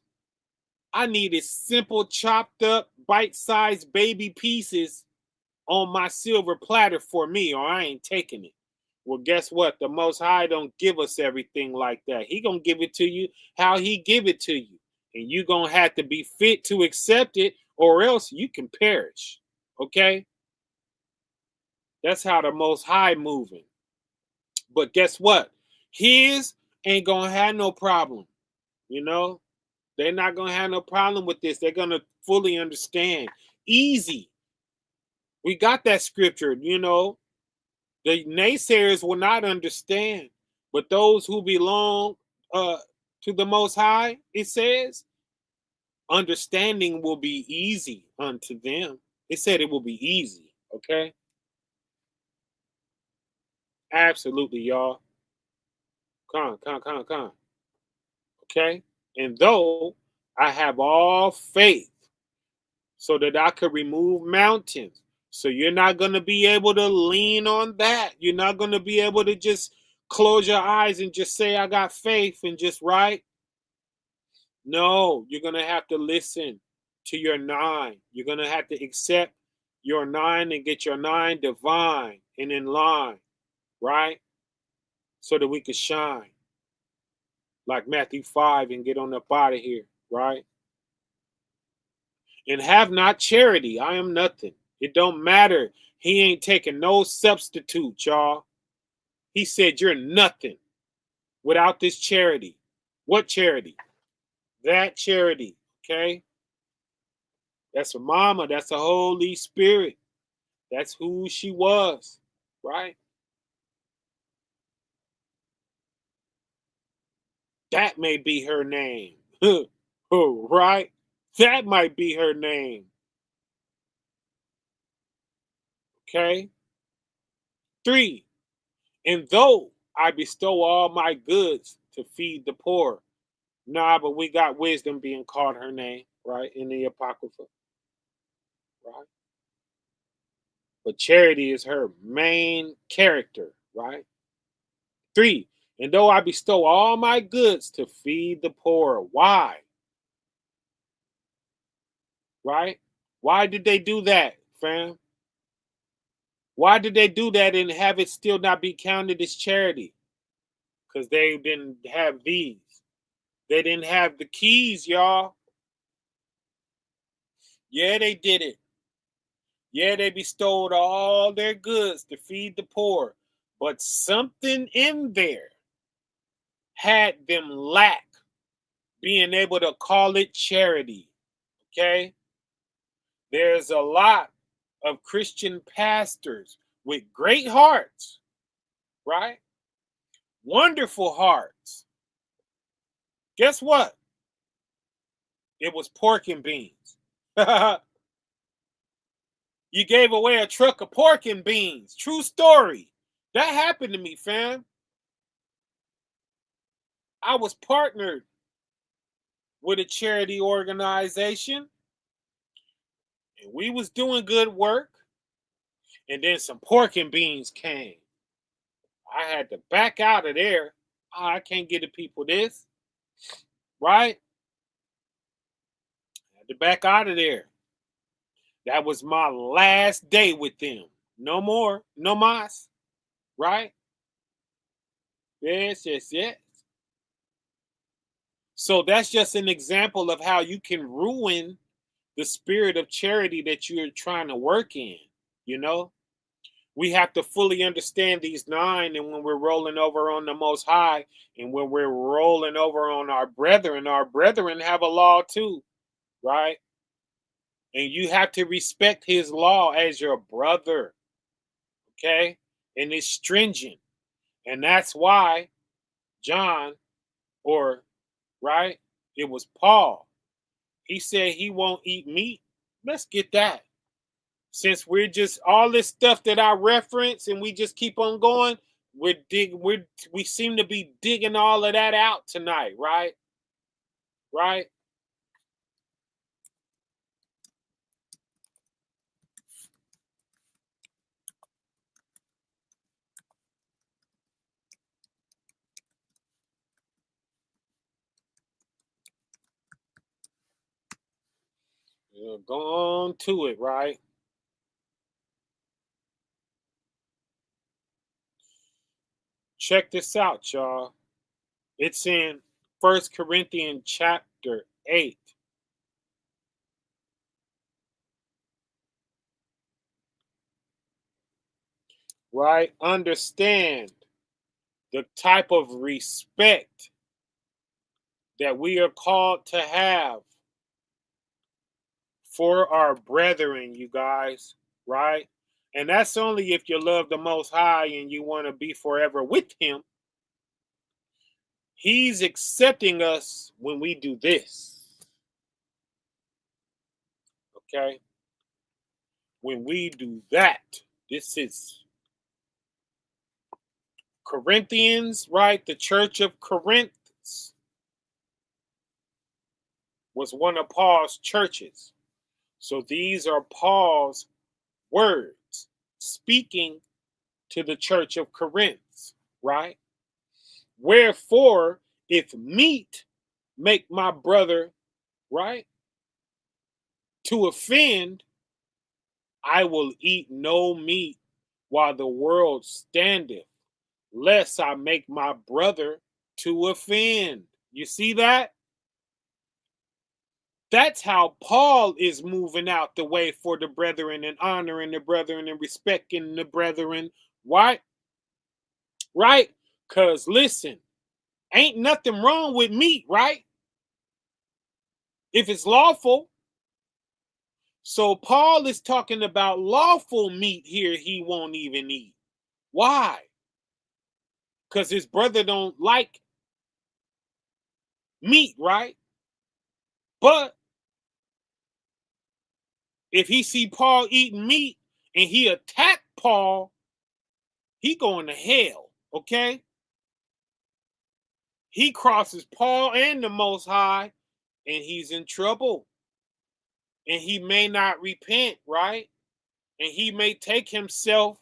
S2: I need it simple, chopped up, bite-sized baby pieces on my silver platter for me, or I ain't taking it. Well, guess what? The Most High don't give us everything like that. He gonna give it to you how he give it to you. And you gonna have to be fit to accept it, or else you can perish. Okay? That's how the Most High moving. But guess what? His ain't gonna have no problem. You know? They're not gonna have no problem with this. They're gonna fully understand. Easy. We got that scripture, you know. The naysayers will not understand, but those who belong to the Most High, it says, understanding will be easy unto them. It said it will be easy, okay? Absolutely, y'all. Come on. Okay? And though I have all faith so that I could remove mountains, so you're not going to be able to lean on that. You're not going to be able to just close your eyes and just say, I got faith and just write. No, you're going to have to listen to your 9. You're going to have to accept your 9 and get your 9 divine and in line, right? So that we can shine like Matthew 5 and get on up out of here, right? And have not charity. I am nothing. It don't matter. He ain't taking no substitute, y'all. He said you're nothing without this charity. What charity? That charity, okay? That's a mama. That's a Holy Spirit. That's who she was, right? That may be her name. Oh, right? That might be her name. Okay? 3, and though I bestow all my goods to feed the poor. Nah, but we got wisdom being called her name, right? In the Apocrypha, right? But charity is her main character, right? 3, and though I bestow all my goods to feed the poor. Why? Right? Why did they do that, fam? Why did they do that and have it still not be counted as charity? Because they didn't have these. They didn't have the keys, y'all. Yeah, they did it. Yeah, they bestowed all their goods to feed the poor. But something in there had them lack being able to call it charity. Okay? There's a lot of Christian pastors with great hearts, right? Wonderful hearts. Guess what? It was pork and beans. You gave away a truck of pork and beans. True story. That happened to me, fam. I was partnered with a charity organization, and we was doing good work, and then some pork and beans came. I had to back out of there. I can't get the people this, right? I had to back out of there. That was my last day with them. No more, no mas, right? Yes. So that's just an example of how you can ruin the spirit of charity that you're trying to work in. You know, we have to fully understand these 9. And when we're rolling over on the Most High, and when we're rolling over on our brethren have a law too, right? And you have to respect his law as your brother, okay? And it's stringent. And that's why John, or, right, it was Paul, he said he won't eat meat. Let's get that. Since we're just all this stuff that I reference and we just keep on going, we seem to be digging all of that out tonight, right? Right? Go on to it, right? Check this out, y'all. It's in 1 Corinthians chapter 8. Right? Understand the type of respect that we are called to have for our brethren, you guys, right? And that's only if you love the Most High and you want to be forever with him. He's accepting us when we do this. Okay? When we do that, this is Corinthians, right? The church of Corinth was one of Paul's churches. So these are Paul's words speaking to the church of Corinth, right? Wherefore, if meat make my brother, right, to offend, I will eat no meat while the world standeth, lest I make my brother to offend. You see that? That's how Paul is moving out the way for the brethren and honoring the brethren and respecting the brethren. Why? Right? Because listen, ain't nothing wrong with meat, right? If it's lawful. So Paul is talking about lawful meat here he won't even eat. Why? Because his brother don't like meat, right? But if he see Paul eating meat and he attack Paul, he going to hell, okay? He crosses Paul and the Most High, and he's in trouble. And he may not repent, right? And he may take himself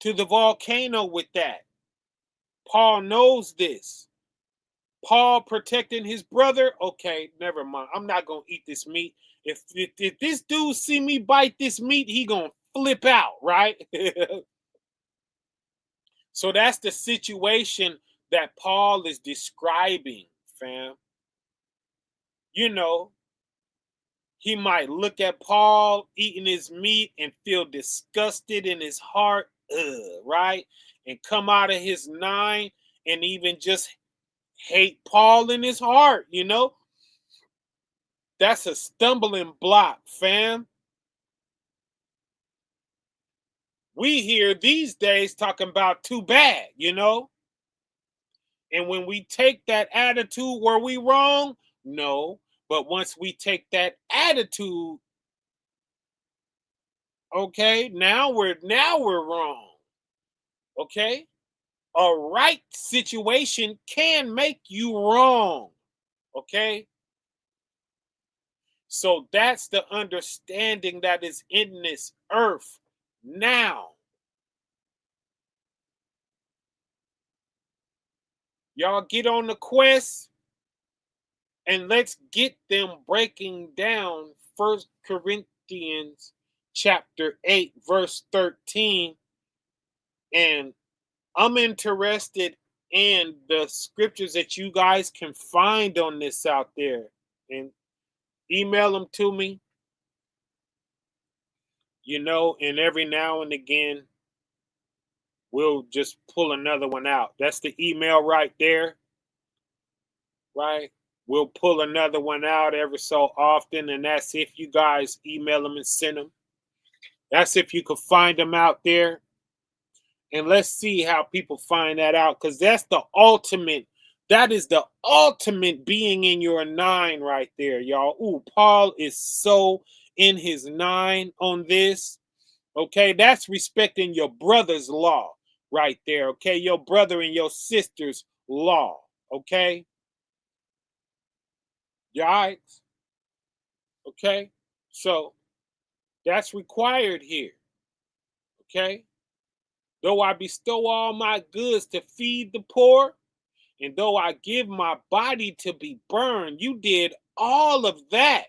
S2: to the volcano with that. Paul knows this. Paul protecting his brother. Okay, never mind. I'm not gonna eat this meat. If this dude see me bite this meat, he gonna flip out, right? So that's the situation that Paul is describing, fam. You know, he might look at Paul eating his meat and feel disgusted in his heart, right? And come out of his 9 and even just hate Paul in his heart, you know? That's a stumbling block, fam. We hear these days talking about too bad, you know? And when we take that attitude, were we wrong? No. But once we take that attitude, okay, now we're wrong. Okay? A right situation can make you wrong. Okay? So that's the understanding that is in this earth now. Y'all get on the quest and let's get them breaking down 1 Corinthians chapter 8 verse 13. And I'm interested and the scriptures that you guys can find on this out there, and email them to me, and every now and again, we'll just pull another one out. That's the email right there, right? We'll pull another one out every so often, and that's if you guys email them and send them. That's if you could find them out there. And let's see how people find that out, because that is the ultimate being in your 9 right there, y'all. Ooh, Paul is so in his 9 on this. Okay, that's respecting your brother's law right there. Okay, your brother and your sister's law. Okay, yikes. Okay, so that's required here. Okay, though I bestow all my goods to feed the poor, and though I give my body to be burned, you did all of that.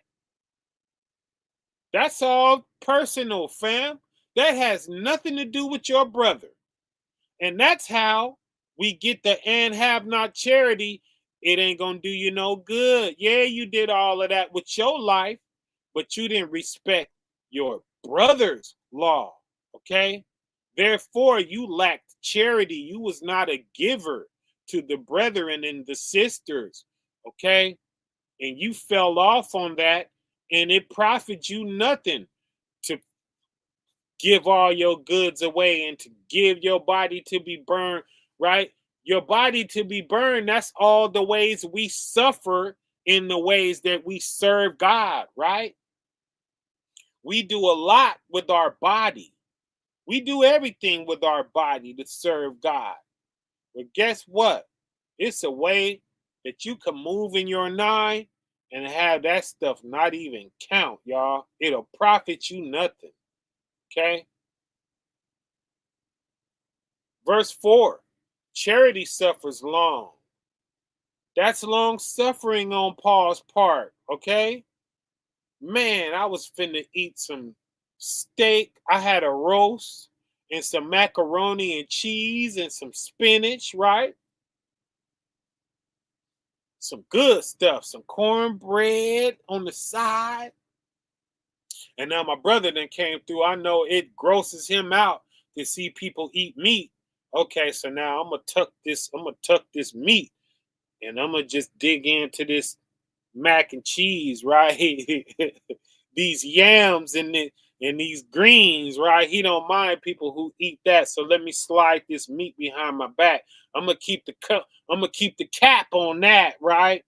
S2: That's all personal, fam. That has nothing to do with your brother. And that's how we get the "and have not charity." It ain't going to do you no good. Yeah, you did all of that with your life, but you didn't respect your brother's law. Okay? Therefore, you lacked charity. You was not a giver to the brethren and the sisters. Okay? And you fell off on that, and it profits you nothing to give all your goods away and to give your body to be burned, right? Your body to be burned, that's all the ways we suffer in the ways that we serve God, right? We do a lot with our body. We do everything with our body to serve God. But guess what? It's a way that you can move in your 9 and have that stuff not even count, y'all. It'll profit you nothing. Okay? Verse 4, charity suffers long. That's long suffering on Paul's part, okay? Man, I was finna eat some steak. I had a roast and some macaroni and cheese and some spinach, right? Some good stuff, some cornbread on the side. And now my brother then came through. I know it grosses him out to see people eat meat. Okay, so now I'm gonna tuck this meat, and I'm gonna just dig into this mac and cheese, right? These yams and these greens, right? He don't mind people who eat that. So let me slide this meat behind my back. I'm gonna keep the cap on that, right?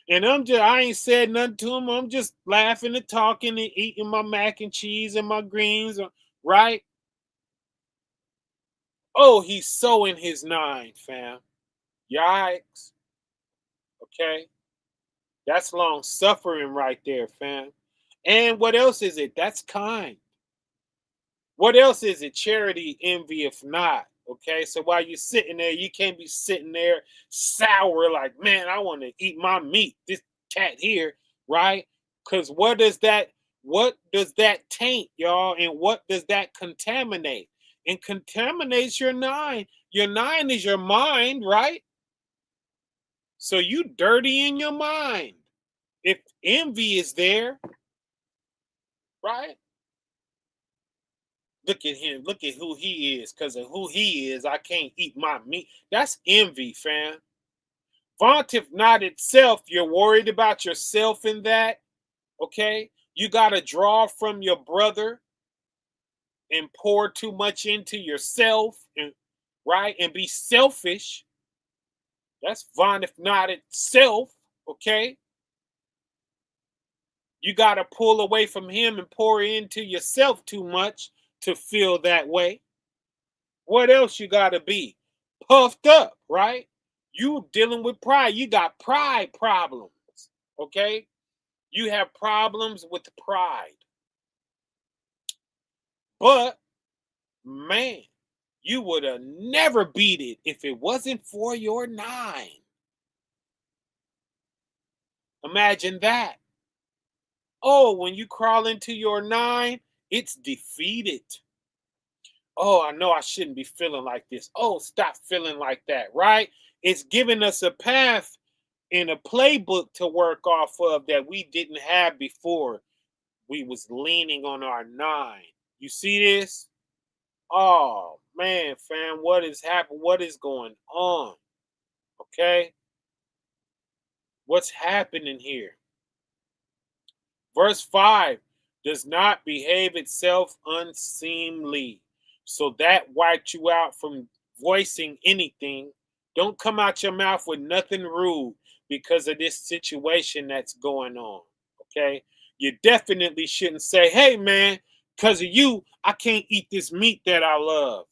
S2: And I ain't said nothing to him. I'm just laughing and talking and eating my mac and cheese and my greens, right? Oh, he's so in his 9, fam. Yikes. Okay. That's long suffering right there, fam. And what else is it? That's kind. What else is it? Charity, envy, if not. Okay. So while you're sitting there, you can't be sitting there sour, like, man, I want to eat my meat. This cat here, right? Because what does that taint, y'all? And what does that contaminate? And contaminates your 9. Your 9 is your mind, right? So you dirty in your mind. If envy is there, right? Look at him. Look at who he is. Because of who he is, I can't eat my meat. That's envy, fam. Vaunteth not itself. You're worried about yourself in that. Okay? You got to draw from your brother and pour too much into yourself, and right? And be selfish. That's vaunteth not itself. Okay? You got to pull away from him and pour into yourself too much to feel that way. What else you got to be? Puffed up, right? You dealing with pride. You got pride problems, okay? You have problems with pride. But, man, you would have never beat it if it wasn't for your 9. Imagine that. Oh, when you crawl into your 9, it's defeated. Oh, I know I shouldn't be feeling like this. Oh, stop feeling like that, right? It's giving us a path and a playbook to work off of that we didn't have before. We was leaning on our 9. You see this? Oh man, fam, what is happening? What is going on? Okay, what's happening here? Verse 5 does not behave itself unseemly, so that wiped you out from voicing anything. Don't come out your mouth with nothing rude because of this situation that's going on. Okay, you definitely shouldn't say, hey man, because of you I can't eat this meat that I love.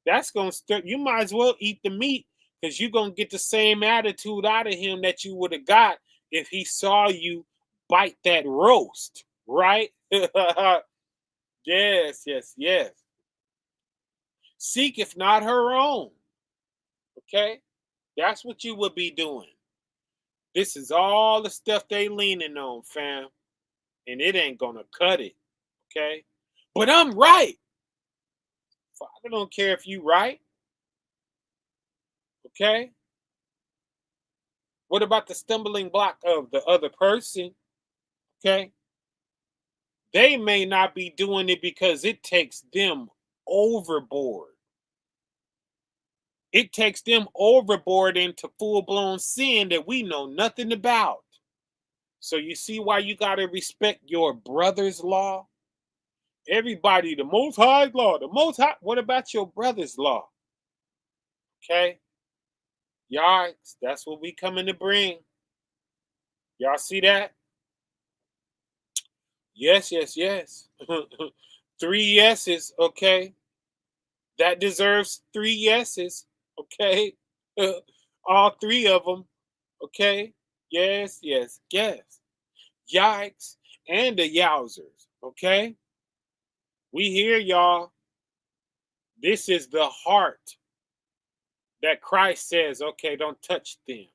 S2: That's gonna start. You might as well eat the meat, because you're gonna get the same attitude out of him that you would have got if he saw you bite that roast, right? Yes, yes, yes. Seek if not her own. Okay, that's what you would be doing. This is all the stuff they leaning on, fam, and it ain't gonna cut it. Okay, but I'm right. Father don't care if you right. Okay, what about the stumbling block of the other person? Okay, they may not be doing it because it takes them overboard. It takes them overboard into full blown sin that we know nothing about. So you see why you got to respect your brother's law? Everybody, the most high law, the most high. What about your brother's law? Okay. Y'all, that's what we coming to bring. Y'all see that? Yes, yes, yes. 3 yeses, okay. That deserves 3 yeses, okay. All 3 of them, okay. Yes, yes, yes. Yikes and the yowzers, okay. We hear y'all. This is the heart that Christ says, okay, don't touch them.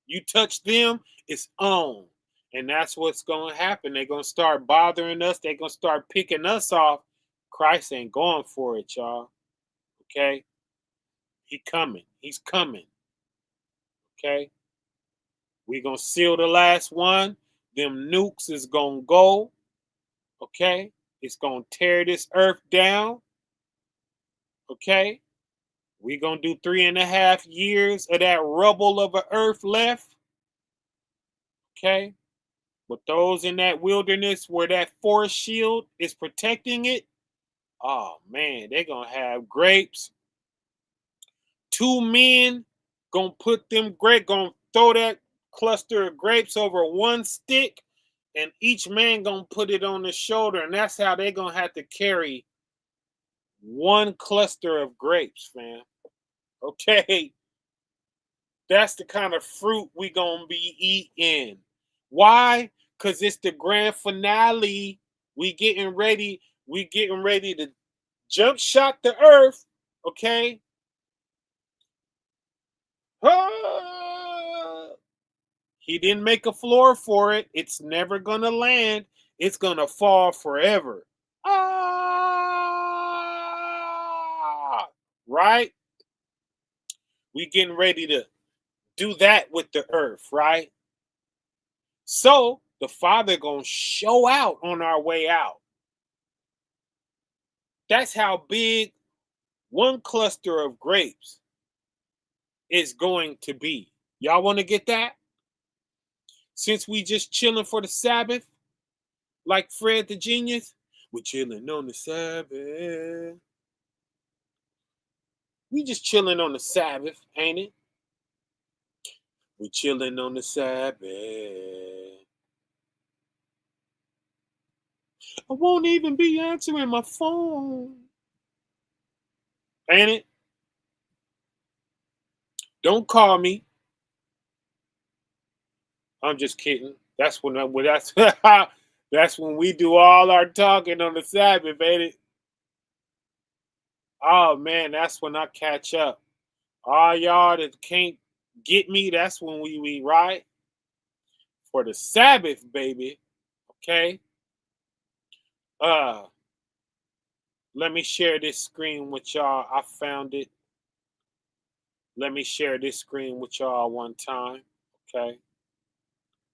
S2: You touch them, it's on. And that's what's going to happen. They're going to start bothering us. They're going to start picking us off. Christ ain't going for it, y'all. Okay? He coming. He's coming. Okay? We going to seal the last one. Them nukes is going to go. Okay? It's going to tear this earth down. Okay? We going to do 3.5 years of that rubble of a earth left. Okay? But those in that wilderness where that forest shield is protecting it, oh man, they're gonna have grapes. 2 men gonna put them grape, gonna throw that cluster of grapes over one stick, and each man gonna put it on the shoulder, and that's how they're gonna have to carry one cluster of grapes, fam. Okay, that's the kind of fruit we gonna be eating. Why? Because it's the grand finale. We getting ready. We getting ready to jump shot the earth. Okay. Ah! He didn't make a floor for it. It's never gonna land. It's gonna fall forever. Ah! Right? We getting ready to do that with the earth, right? So the Father gonna show out on our way out. That's how big one cluster of grapes is going to be. Y'all want to get that? Since we just chilling for the Sabbath, like Fred the Genius, we chilling on the Sabbath. We just chilling on the Sabbath, ain't it? We chilling on the Sabbath. I won't even be answering my phone. Ain't it? Don't call me. I'm just kidding. That's when that's that's when we do all our talking on the Sabbath, ain't it? Oh man, that's when I catch up. All y'all that can't get me, that's when we ride for the Sabbath, baby. Okay. Uh Let me share this screen with y'all. I found it. Let me share this screen with y'all one time. Okay.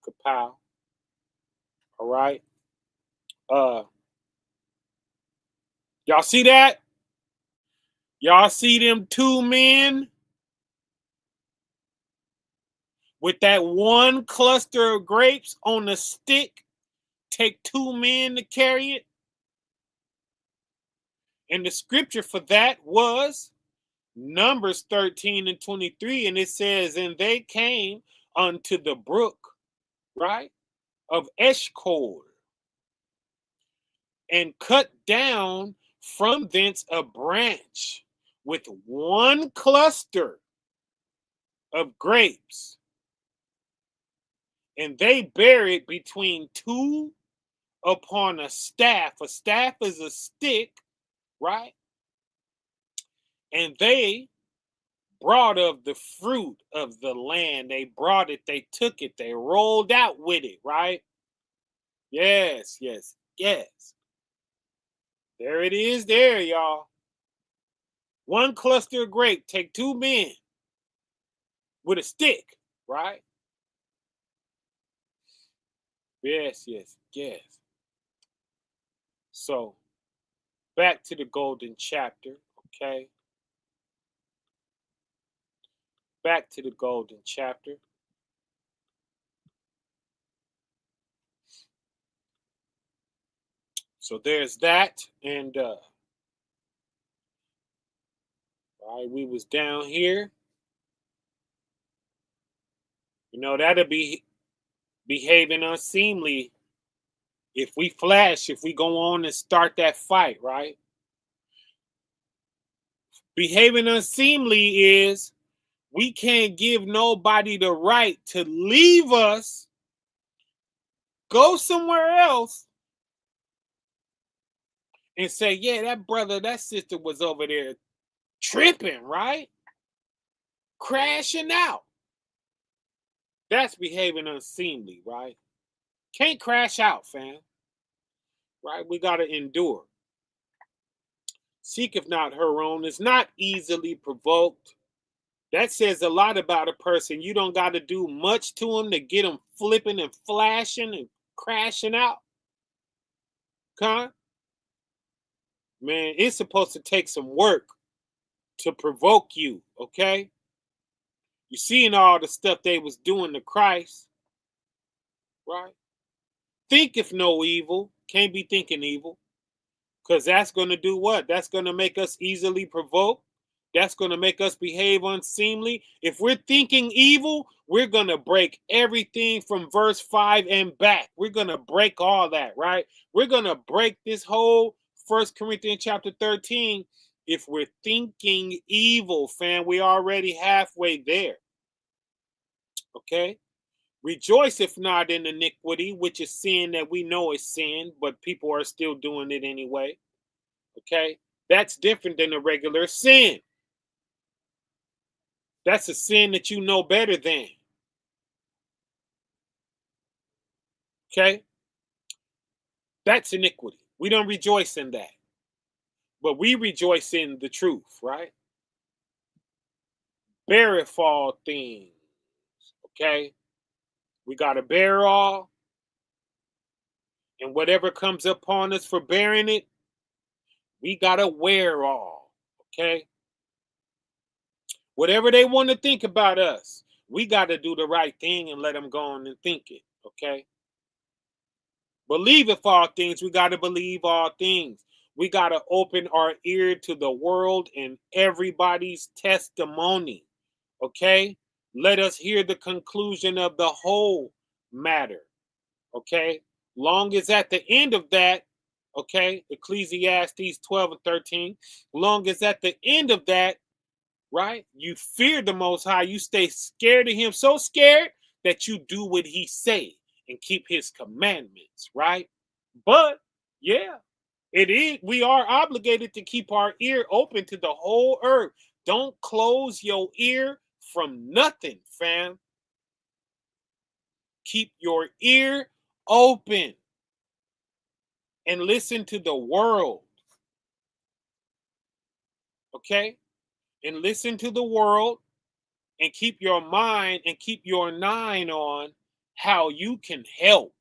S2: Kapow. All right. Y'all see that? Y'all see them two men with that one cluster of grapes on the stick? Take two men to carry it. And the scripture for that was Numbers 13 and 23. And it says, and they came unto the brook, right, of Eshcol, and cut down from thence a branch with one cluster of grapes. And they bare it between two upon a staff. A staff is a stick, right? And they brought of the fruit of the land. They brought it, they took it, they rolled out with it, right? Yes, yes, yes. There it is there, y'all. One cluster of grape, take two men with a stick, right? Yes, yes, yes. So, back to the golden chapter, okay? Back to the golden chapter. So there's that, and all right, we was down here. You know, that'll be behaving unseemly if we flash, if we go on and start that fight, right? Behaving unseemly is we can't give nobody the right to leave us, go somewhere else, and say, yeah, that brother, that sister was over there tripping, right? Crashing out. That's behaving unseemly, right? Can't crash out, fam. Right? We got to endure. Seeketh not her own, is not easily provoked. That says a lot about a person. You don't got to do much to them to get them flipping and flashing and crashing out. Huh? Man, it's supposed to take some work to provoke you, okay? You seeing all the stuff they was doing to Christ, right? Thinketh no evil. Can't be thinking evil. Because that's going to do what? That's going to make us easily provoked. That's going to make us behave unseemly. If we're thinking evil, we're going to break everything from verse 5 and back. We're going to break all that, right? We're going to break this whole 1 Corinthians chapter 13. If we're thinking evil, fam, we already halfway there. Okay? Rejoice if not in iniquity, which is sin that we know is sin, but people are still doing it anyway. Okay? That's different than a regular sin. That's a sin that you know better than. Okay? That's iniquity. We don't rejoice in that. But we rejoice in the truth, right? Beareth all things. Okay? We got to bear all. And whatever comes upon us for bearing it, we got to wear all. Okay? Whatever they want to think about us, we got to do the right thing and let them go on and think it. Okay? Believeth all things. We got to believe all things. We got to open our ear to the world and everybody's testimony. Okay? Let us hear the conclusion of the whole matter. Okay? Long as at the end of that, okay, Ecclesiastes 12 and 13, long as at the end of that, right, you fear the Most High, you stay scared of him, so scared that you do what he say and keep his commandments, right? But yeah, it is, we are obligated to keep our ear open to the whole earth. Don't close your ear from nothing, fam. Keep your ear open and listen to the world. okay? And listen to the world and keep your mind and keep your nine on how you can help,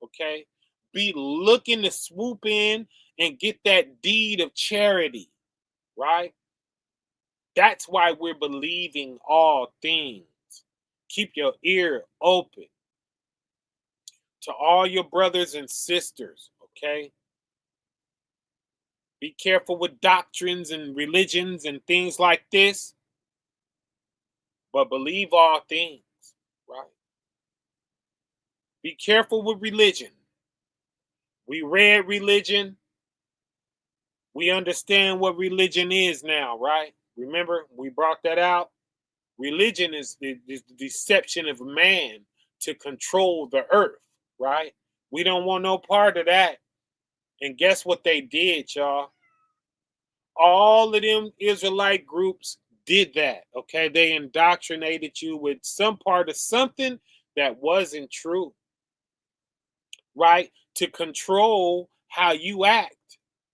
S2: okay? Be looking to swoop in and get that deed of charity, right? That's why we're believing all things. Keep your ear open to all your brothers and sisters, okay? Be careful with doctrines and religions and things like this, but believe all things, right? Be careful with religion. We read religion. We understand what religion is now, right? Remember, we brought that out. Religion is the deception of man to control the earth, right? We don't want no part of that. And guess what they did, y'all? All of them Israelite groups did that, okay? They indoctrinated you with some part of something that wasn't true, right? To control how you act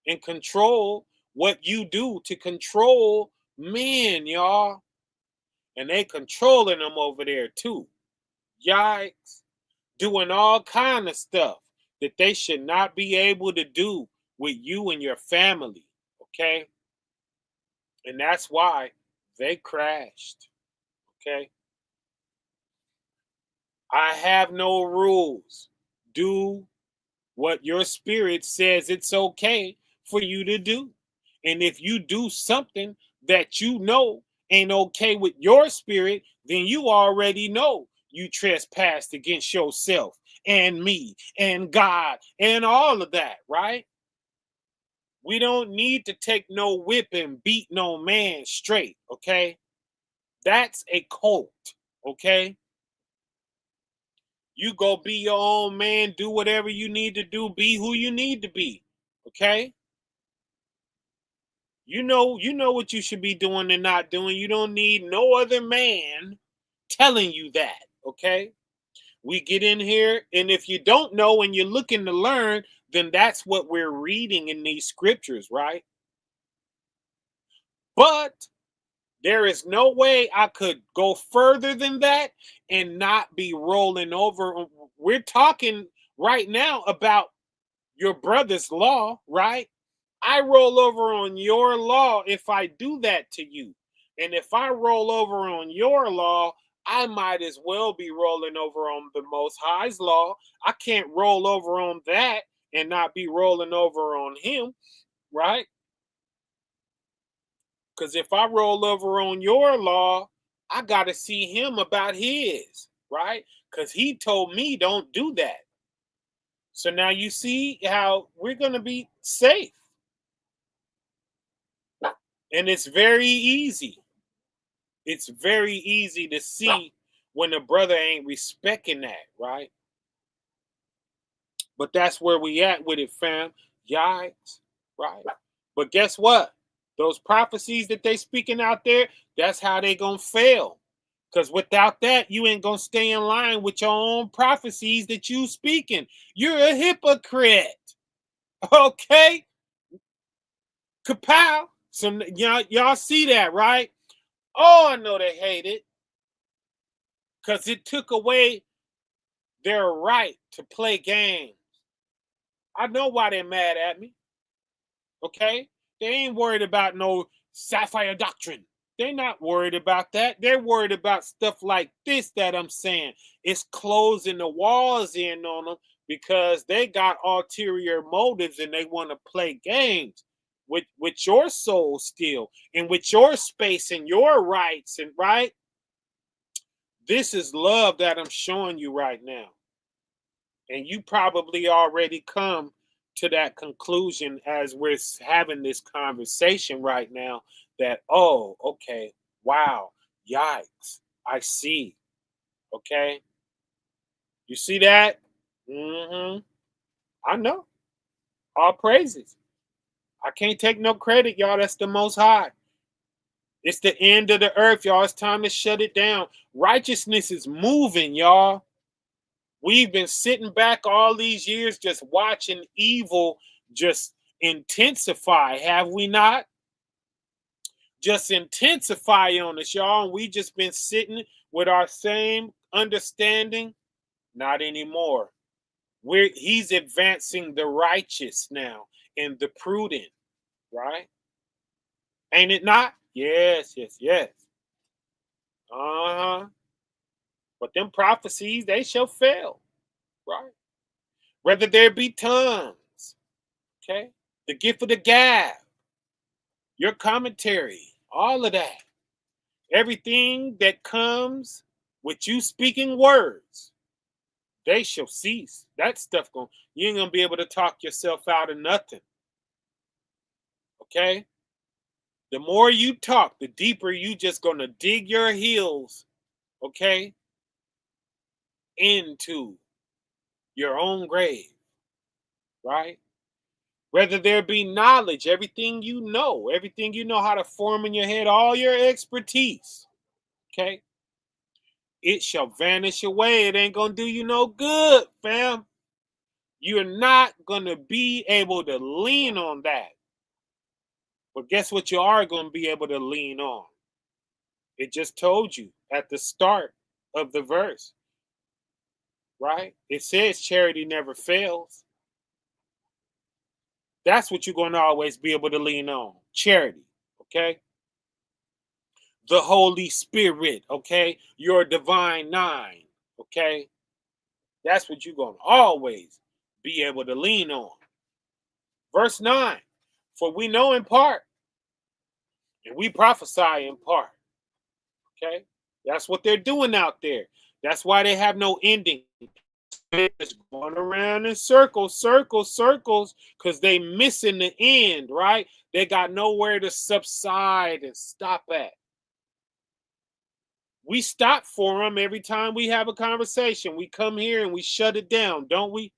S2: and control what you do, to control men, y'all. And they controlling them over there too. Yikes. Doing all kind of stuff that they should not be able to do with you and your family, okay? And that's why they crashed, okay? I have no rules. Do what your spirit says it's okay for you to do. And if you do something that you know ain't okay with your spirit, then you already know you trespassed against yourself and me and God and all of that, right? We don't need to take no whip and beat no man straight, okay? That's a cult, okay? You go be your own man, do whatever you need to do, be who you need to be, okay? You know what you should be doing and not doing. You don't need no other man telling you that, okay? We get in here, and if you don't know and you're looking to learn, then that's what we're reading in these scriptures, right? But there is no way I could go further than that and not be rolling over. We're talking right now about your brother's law, right? I roll over on your law if I do that to you. And if I roll over on your law, I might as well be rolling over on the Most High's law. I can't roll over on that and not be rolling over on him, right? Because if I roll over on your law, I got to see him about his, right? Because he told me don't do that. So now you see how we're going to be safe. And it's very easy. It's very easy to see when a brother ain't respecting that, right? But that's where we at with it, fam. Yikes, right? But guess what? Those prophecies that they speaking out there, that's how they gonna fail. Because without that, you ain't gonna stay in line with your own prophecies that you speaking. You're a hypocrite. Okay? Kapow. So y'all see that, right? Oh, I know they hate it. Because it took away their right to play games. I know why they're mad at me. Okay? They ain't worried about no sapphire doctrine. They're not worried about that. They're worried about stuff like this that I'm saying. It's closing the walls in on them because they got ulterior motives and they want to play games with your soul still and with your space and your rights and right. This is love that I'm showing you right now. And you probably already come to that conclusion as we're having this conversation right now that, oh, okay, wow, yikes, I see. Okay. You see that? Mm-hmm. I know. All praises. I can't take no credit, y'all. That's the Most High. It's the end of the earth, y'all. It's time to shut it down. Righteousness is moving, y'all. We've been sitting back all these years just watching evil just intensify, have we not? just intensify on us, y'all. And we just been sitting with our same understanding. Not anymore. He's advancing the righteous now and the prudent, right? Ain't it not? Yes, yes, yes. Uh-huh. But them prophecies, they shall fail, right? Whether there be tongues, okay? The gift of the gab, your commentary, all of that. Everything that comes with you speaking words, they shall cease. That stuff you ain't gonna be able to talk yourself out of nothing. Okay? The more you talk, the deeper you just gonna dig your heels, okay, into your own grave, right? Whether there be knowledge, everything you know how to form in your head, all your expertise, okay, it shall vanish away. It ain't gonna do you no good, fam. You're not gonna be able to lean on that. But guess what you are gonna be able to lean on? It just told you at the start of the verse, right? It says charity never fails. That's what you're going to always be able to lean on. Charity, okay? The Holy Spirit, okay? Your divine nine, okay? That's what you're going to always be able to lean on. Verse 9, for we know in part, and we prophesy in part, okay? That's what they're doing out there. That's why they have no ending. It's going around in circles, because they missing the end, right? They got nowhere to subside and stop at. We stop for them every time we have a conversation. We come here and we shut it down, don't we?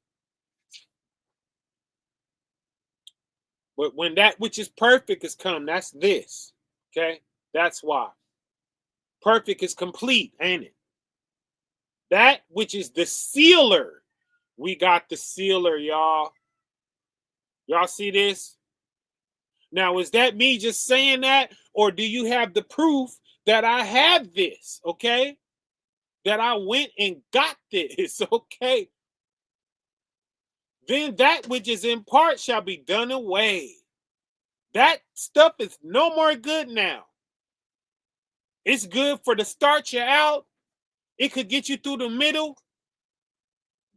S2: But when that which is perfect has come, that's this, okay? That's why. Perfect is complete, ain't it? That which is the sealer. We got the sealer, y'all. Y'all see this? Now, is that me just saying that? Or do you have the proof that I have this, okay? That I went and got this, okay? Then that which is in part shall be done away. That stuff is no more good now. It's good for to start you out. It could get you through the middle.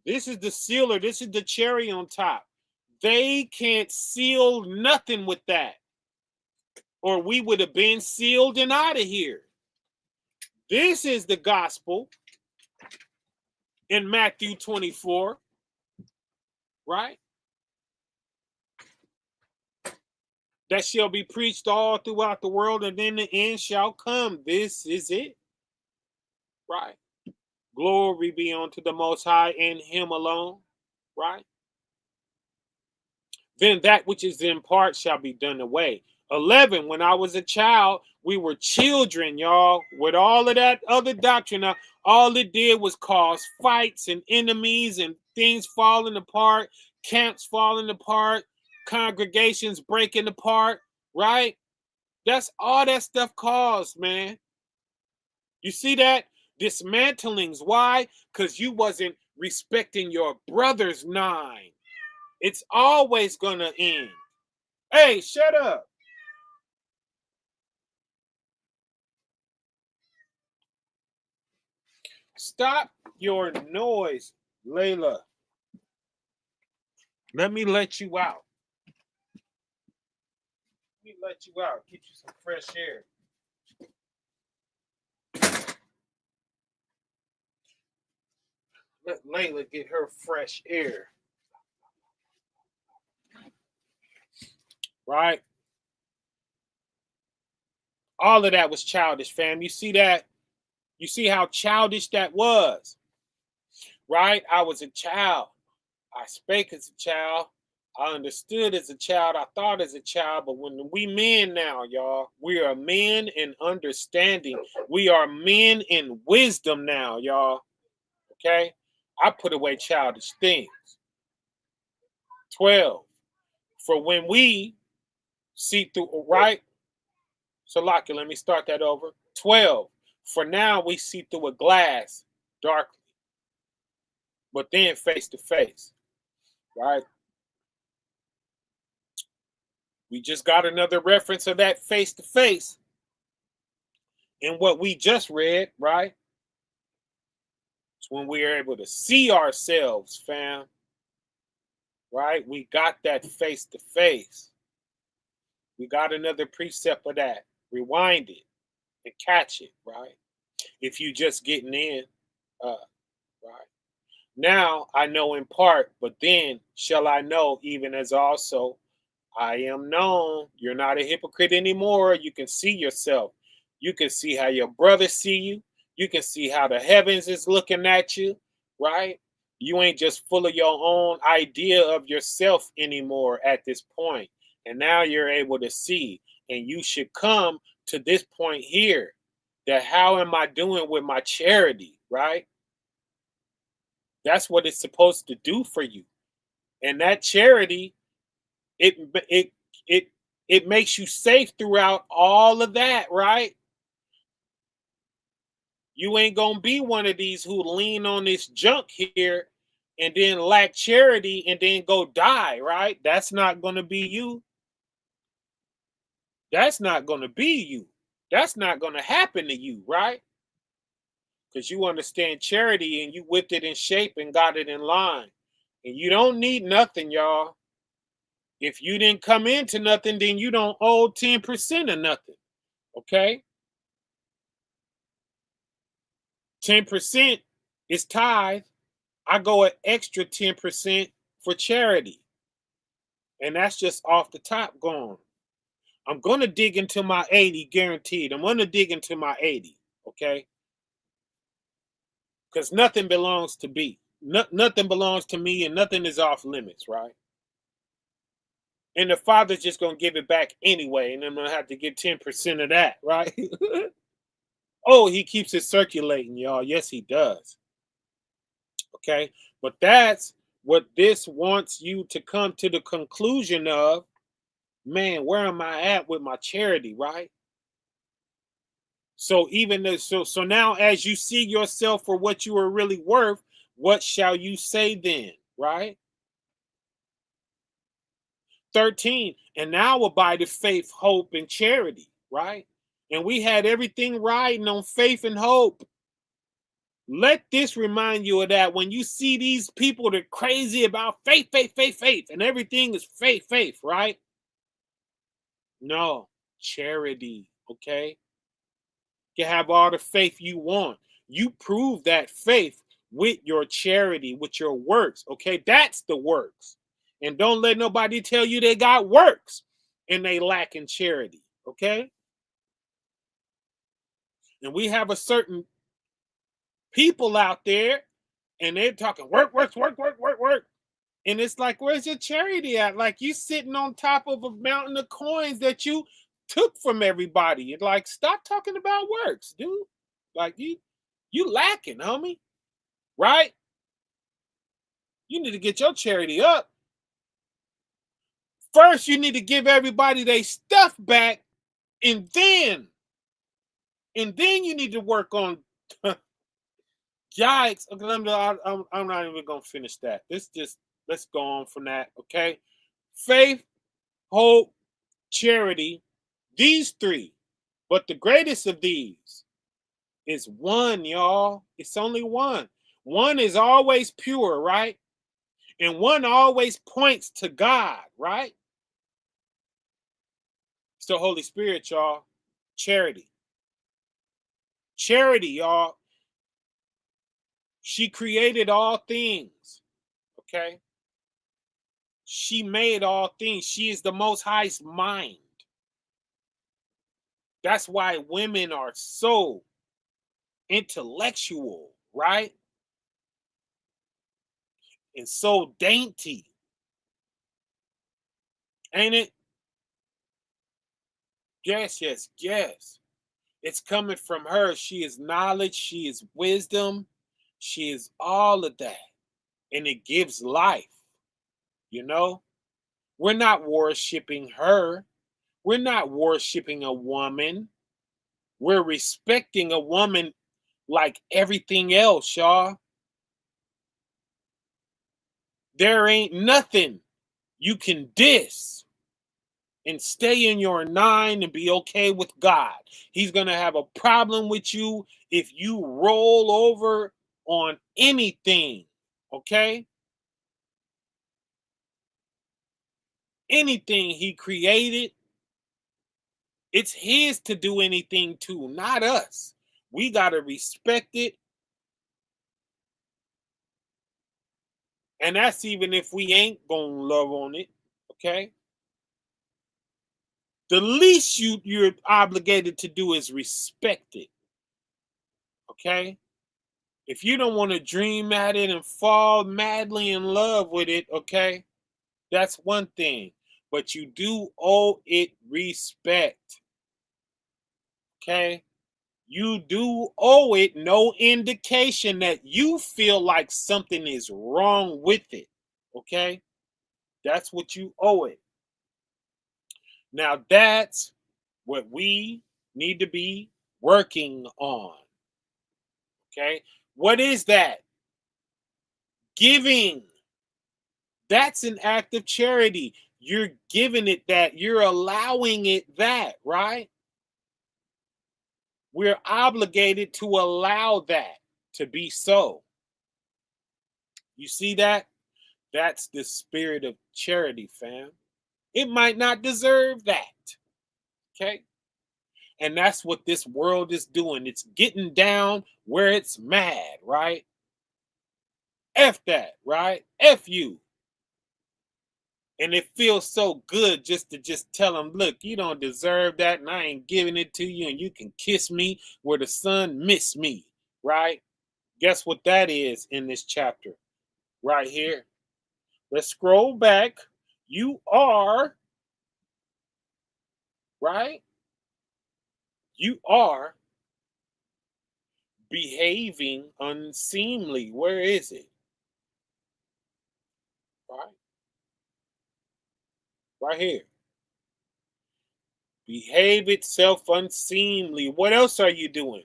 S2: This is the sealer. This is the cherry on top. They can't seal nothing with that, or we would have been sealed and out of here. This is the gospel in Matthew 24, right? That shall be preached all throughout the world, and then the end shall come. This is it, right? Glory be unto the Most High and Him alone, right? Then that which is in part shall be done away. 11, when I was a child, we were children, y'all, with all of that other doctrine. All it did was cause fights and enemies and things falling apart, camps falling apart, congregations breaking apart, right? That's all that stuff caused, man. You see that? Dismantlings. Why? Because you wasn't respecting your brother's nine. It's always gonna end. Hey, shut up. Stop your noise, Layla. Let me let you out. Let me let you out. Get you some fresh air. Let Layla get her fresh air. Right? All of that was childish, fam. You see that? You see how childish that was? Right? I was a child. I spake as a child. I understood as a child. I thought as a child. But when we men now, y'all, we are men in understanding. We are men in wisdom now, y'all. Okay? I put away childish things. 12. For when we see through, right? So, Lockie, let me start that over. 12. For now we see through a glass darkly, but then face to face, right? We just got another reference of that face to face in what we just read, right? It's when we are able to see ourselves, fam, right? We got that face to face. We got another precept of that. Rewind it and catch it, right? If you just getting in, right? Now I know in part, but then shall I know even as also I am known. You're not a hypocrite anymore. You can see yourself. You can see how your brothers see you. You can see how the heavens is looking at you, right? You ain't just full of your own idea of yourself anymore at this point. And now you're able to see. And you should come to this point here that how am I doing with my charity, right? That's what it's supposed to do for you. And that charity, it it it it makes you safe throughout all of that, right? You ain't gonna be one of these who lean on this junk here and then lack charity and then go die, right? That's not gonna be you. That's not gonna be you. That's not gonna happen to you, right? Because you understand charity and you whipped it in shape and got it in line. And you don't need nothing, y'all. If you didn't come into nothing, then you don't owe 10% of nothing. Okay? 10% is tithe. I go an extra 10% for charity. And that's just off the top going. I'm going to dig into my 80 guaranteed. I'm going to dig into my 80. Okay? Because nothing belongs to me. Nothing belongs to me and nothing is off limits, right? And the father's just going to give it back anyway. And I'm going to have to get 10% of that, right? Oh, he keeps it circulating, y'all. Yes, he does. Okay. But that's what this wants you to come to the conclusion of. Man, where am I at with my charity, right? So even though, so now as you see yourself for what you are really worth, what shall you say then, right? 13, and now abide faith, hope, and charity, right? And we had everything riding on faith and hope. Let this remind you of that when you see these people that are crazy about faith, faith, faith, faith, and everything is faith, faith, right? No, charity, okay? You can have all the faith you want. You prove that faith with your charity, with your works, okay? That's the works. And don't let nobody tell you they got works and they lack in charity, okay? And we have a certain people out there and they're talking work, work, work, work, work, work. And it's like, where's your charity at? Like you sitting on top of a mountain of coins that you took from everybody. And like, stop talking about works, dude. Like you lacking, homie. Right? You need to get your charity up. First, you need to give everybody their stuff back, and then you need to work on. Yikes! Okay, I'm not even gonna finish that. Let's go on from that. Okay, faith, hope, charity. These three, but the greatest of these is one, y'all. It's only one. One is always pure, right? And one always points to God, right? It's the Holy Spirit, y'all. Charity. Charity, y'all. She created all things. Okay? She made all things. She is the most highest mind. That's why women are so intellectual, right? And so dainty. Ain't it? Yes, yes, yes. It's coming from her. She is knowledge. She is wisdom. She is all of that. And it gives life. You know? We're not worshiping her. We're not worshiping a woman. We're respecting a woman like everything else, y'all. There ain't nothing you can diss and stay in your 9 and be okay with God. He's going to have a problem with you if you roll over on anything, okay? Anything he created, it's his to do anything to, not us. We got to respect it. And that's even if we ain't going to love on it, okay? The least you're obligated to do is respect it, okay? If you don't want to dream at it and fall madly in love with it, okay, that's one thing. But you do owe it respect, okay? You do owe it no indication that you feel like something is wrong with it, okay? That's what you owe it. Now, that's what we need to be working on, okay? What is that? Giving. That's an act of charity. You're giving it that. You're allowing it that, right? We're obligated to allow that to be so. You see that? That's the spirit of charity, fam. It might not deserve that, okay? And that's what this world is doing. It's getting down where it's mad, right? F that, right? F you. And it feels so good just to tell them, look, you don't deserve that, and I ain't giving it to you, and you can kiss me where the sun missed me, right? Guess what that is in this chapter right here? Let's scroll back. You are, right? You are behaving unseemly. Where is it? Right? Right here. Behave itself unseemly. What else are you doing?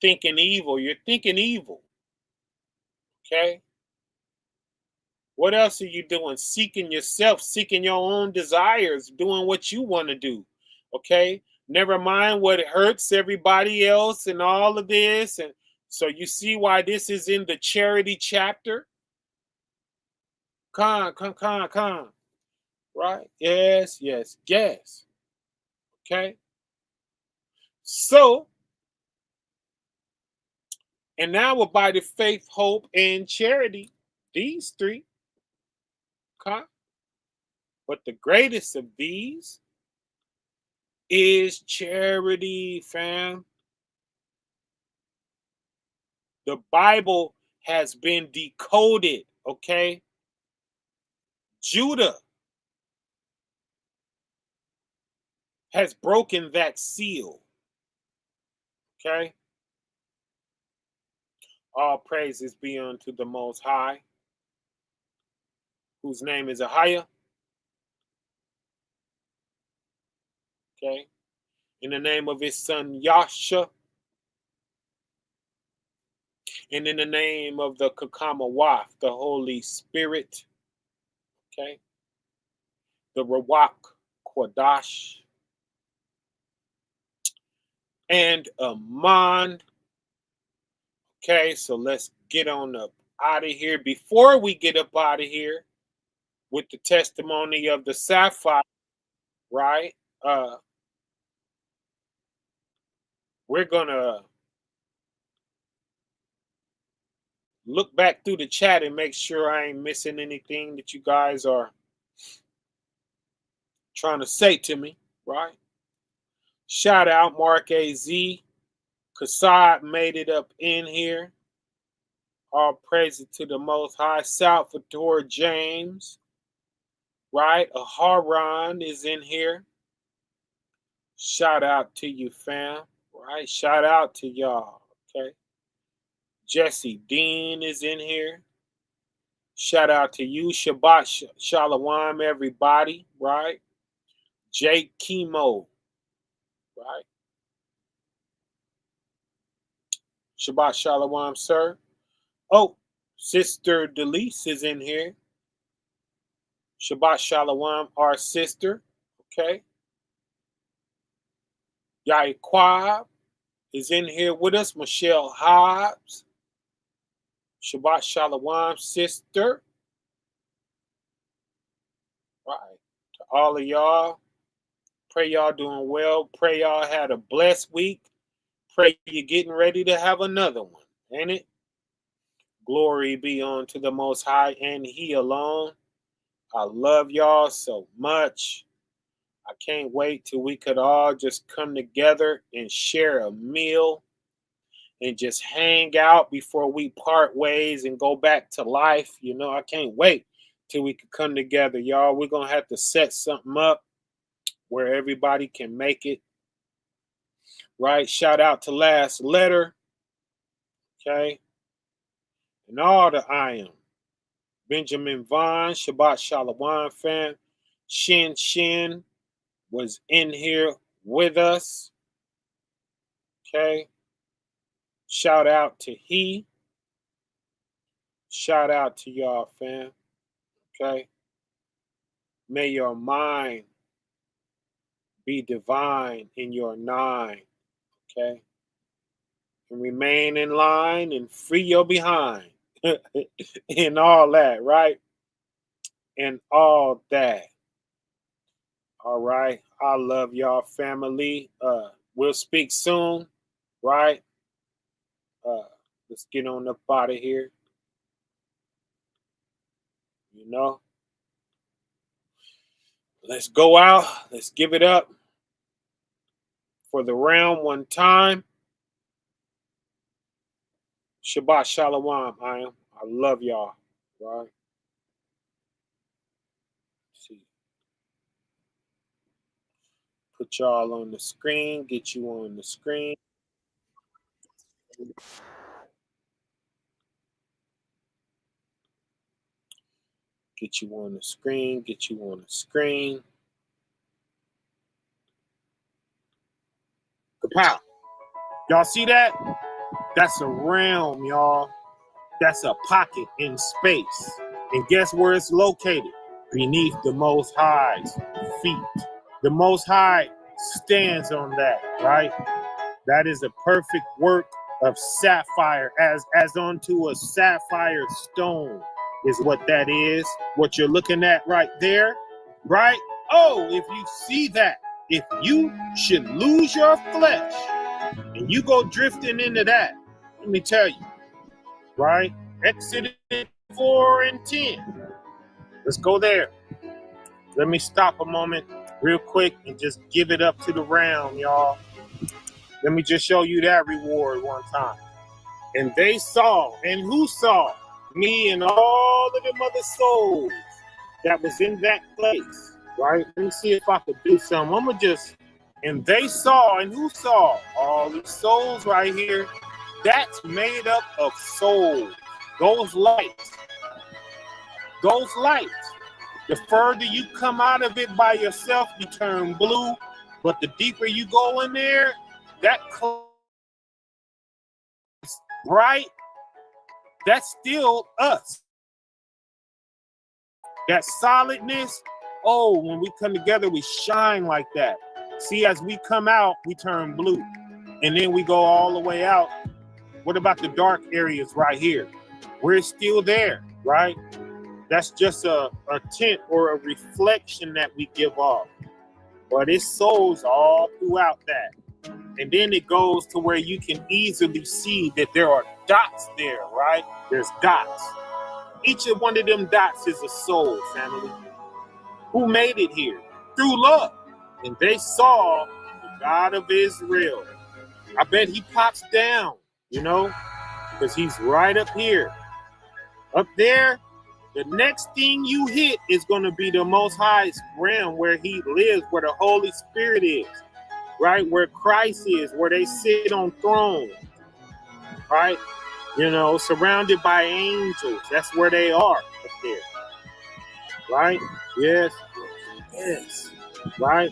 S2: Thinking evil. You're thinking evil. Okay? What else are you doing? Seeking yourself, seeking your own desires, doing what you want to do. Okay? Never mind what hurts everybody else and all of this. And so you see why this is in the charity chapter? Con. Right? Yes, yes, yes. Okay? So, and now by the faith, hope, and charity, these three, okay? But the greatest of these is charity, fam. The Bible has been decoded, okay? Judah has broken that seal, okay? All praises be unto the Most High, whose name is Ahiah, okay? In the name of his son Yasha, and in the name of the Kakamawaf, the Holy Spirit, okay? The Rawak Kwadash, and Aman. Okay, so let's get on up out of here. Before we get up out of here with the testimony of the sapphire, right? We're gonna look back through the chat and make sure I ain't missing anything that you guys are trying to say to me, right? Shout out Mark AZ. Cashapp made it up in here. All praises to the Most High. Salvatore James, right? Aharon is in here. Shout out to you, fam. Right? Shout out to y'all. Okay. Jesse Dean is in here. Shout out to you. Shabbat Shalom, everybody. Right? Jake Chemo, right? Shabbat Shalom, sir. Oh, Sister Delise is in here. Shabbat Shalom, our sister. Okay. Yaquab is in here with us. Michelle Hobbs. Shabbat Shalom, sister. Right. To all of y'all. Pray y'all doing well. Pray y'all had a blessed week. Pray you're getting ready to have another one. Ain't it? Glory be unto the Most High and He alone. I love y'all so much. I can't wait till we could all just come together and share a meal and just hang out before we part ways and go back to life. You know, I can't wait till we could come together, y'all. We're going to have to set something up where everybody can make it. Right? Shout out to Last Letter. Okay? And all the I am. Benjamin Vaughn, Shabbat Shalom fam. Shin was in here with us. Okay? Shout out to he. Shout out to y'all, fam. Okay? May your mind be divine in your nine. Okay? And remain in line and free your behind. And all that, right? And all that. All right. I love y'all, family. We'll speak soon, right? Let's get on up out of here. You know? Let's go out. Let's give it up for the round one time. Shabbat Shalom, I love y'all, right? Let's see. Put y'all on the screen, get you on the screen. Get you on the screen, get you on the screen. Kapow. Y'all see that? That's a realm, y'all. That's a pocket in space. And guess where it's located? Beneath the Most High's feet. The Most High stands on that, right? That is a perfect work of sapphire, as unto a sapphire stone is what that is. What you're looking at right there, right? Oh, if you see that, if you should lose your flesh and you go drifting into that, let me tell you, right? Exodus 4 and 10. Let's go there. Let me stop a moment real quick and just give it up to the round, y'all. Let me just show you that reward one time. And they saw, and who saw? Me and all of them other souls that was in that place, right? Let me see if I could do something. I'm going to just, and they saw, and who saw? All these souls right here. That's made up of souls. Those lights. Those lights. The further you come out of it by yourself, you turn blue. But the deeper you go in there, that bright, that's still us. That solidness, oh, when we come together, we shine like that. See, as we come out, we turn blue. And then we go all the way out. What about the dark areas right here? We're still there, right? That's just a tint or a reflection that we give off. But it souls all throughout that. And then it goes to where you can easily see that there are dots there, right? There's dots. Each of one of them dots is a soul, family. Who made it here? Through love. And they saw the God of Israel. I bet he pops down, you know, because he's right up here. Up there, the next thing you hit is going to be the Most High's realm where he lives, where the Holy Spirit is, right? Where Christ is, where they sit on thrones, right? You know, surrounded by angels. That's where they are up there, right? Yes. Yes. right?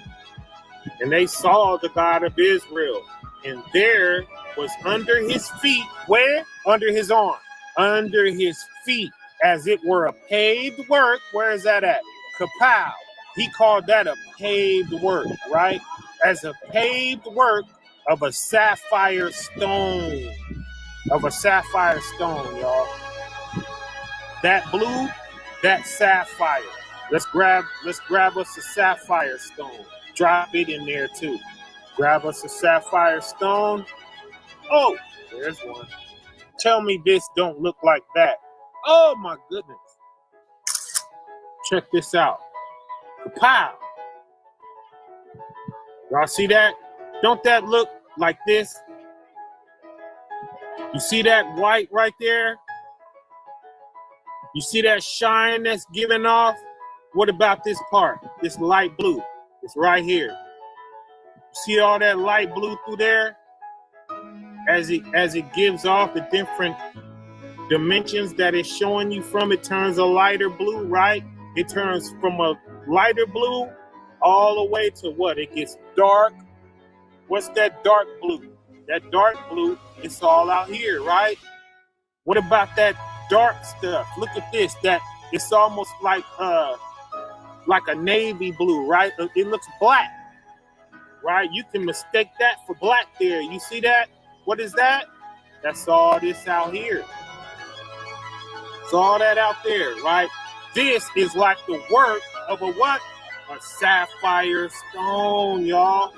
S2: And they saw the God of Israel, and there was under his feet, where? Under his arm, under his feet, as it were a paved work. Where is that at? Kapow. He called that a paved work, right? As a paved work of a sapphire stone. Of a sapphire stone, y'all. That blue, that sapphire. Let's grab us a sapphire stone. Drop it in there too. Grab us a sapphire stone. Oh, there's one. Tell me this don't look like that. Oh my goodness. Check this out. Kapow. Y'all see that? Don't that look like this? You see that white right there? You see that shine that's giving off? What about this part? This light blue. It's right here. See all that light blue through there? As it gives off the different dimensions that it's showing you from, it turns a lighter blue, right? It turns from a lighter blue all the way to what? It gets dark. What's that dark blue? That dark blue, it's all out here, right? What about that dark stuff? Look at this. That it's almost like a navy blue, right? It looks black, right? You can mistake that for black there. You see that? What is that? That's all this out here. It's all that out there, right? This is like the work of a what? A sapphire stone, y'all.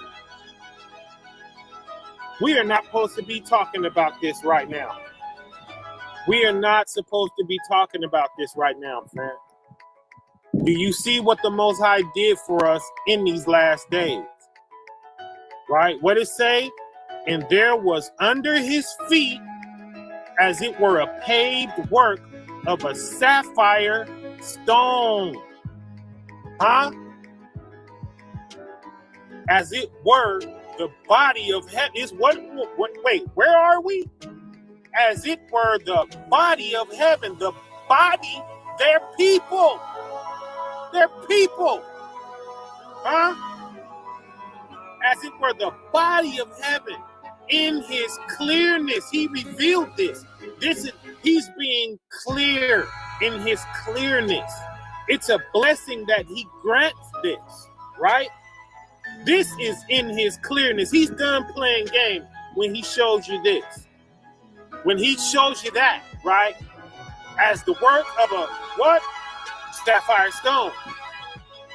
S2: We are not supposed to be talking about this right now. We are not supposed to be talking about this right now, man. Do you see what the Most High did for us in these last days? Right? What it say? And there was under his feet, as it were a paved work of a sapphire stone. Huh? As it were the body of heaven. Is what? Wait, where are we? As it were the body of heaven. The body, they're people. They're people. Huh? As it were the body of heaven. In his clearness, he revealed this. He's being clear in his clearness. It's a blessing that he grants this, right? This is in his clearness. He's done playing games when he shows you this. When he shows you that, right? As the work of a what? Sapphire stone.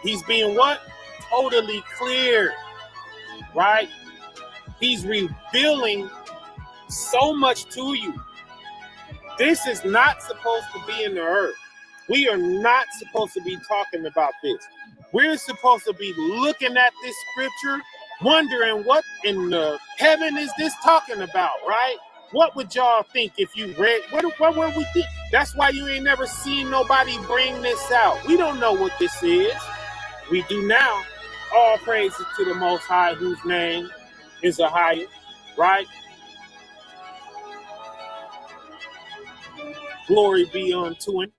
S2: He's being what? Totally clear, right? He's revealing so much to you. This is not supposed to be in the earth. We are not supposed to be talking about this. We're supposed to be looking at this scripture, wondering what in the heaven is this talking about, right? What would y'all think if you read? What would we think? That's why you ain't never seen nobody bring this out. We don't know what this is. We do now. All praises to the Most High, whose name is a higher, right? Glory be unto him.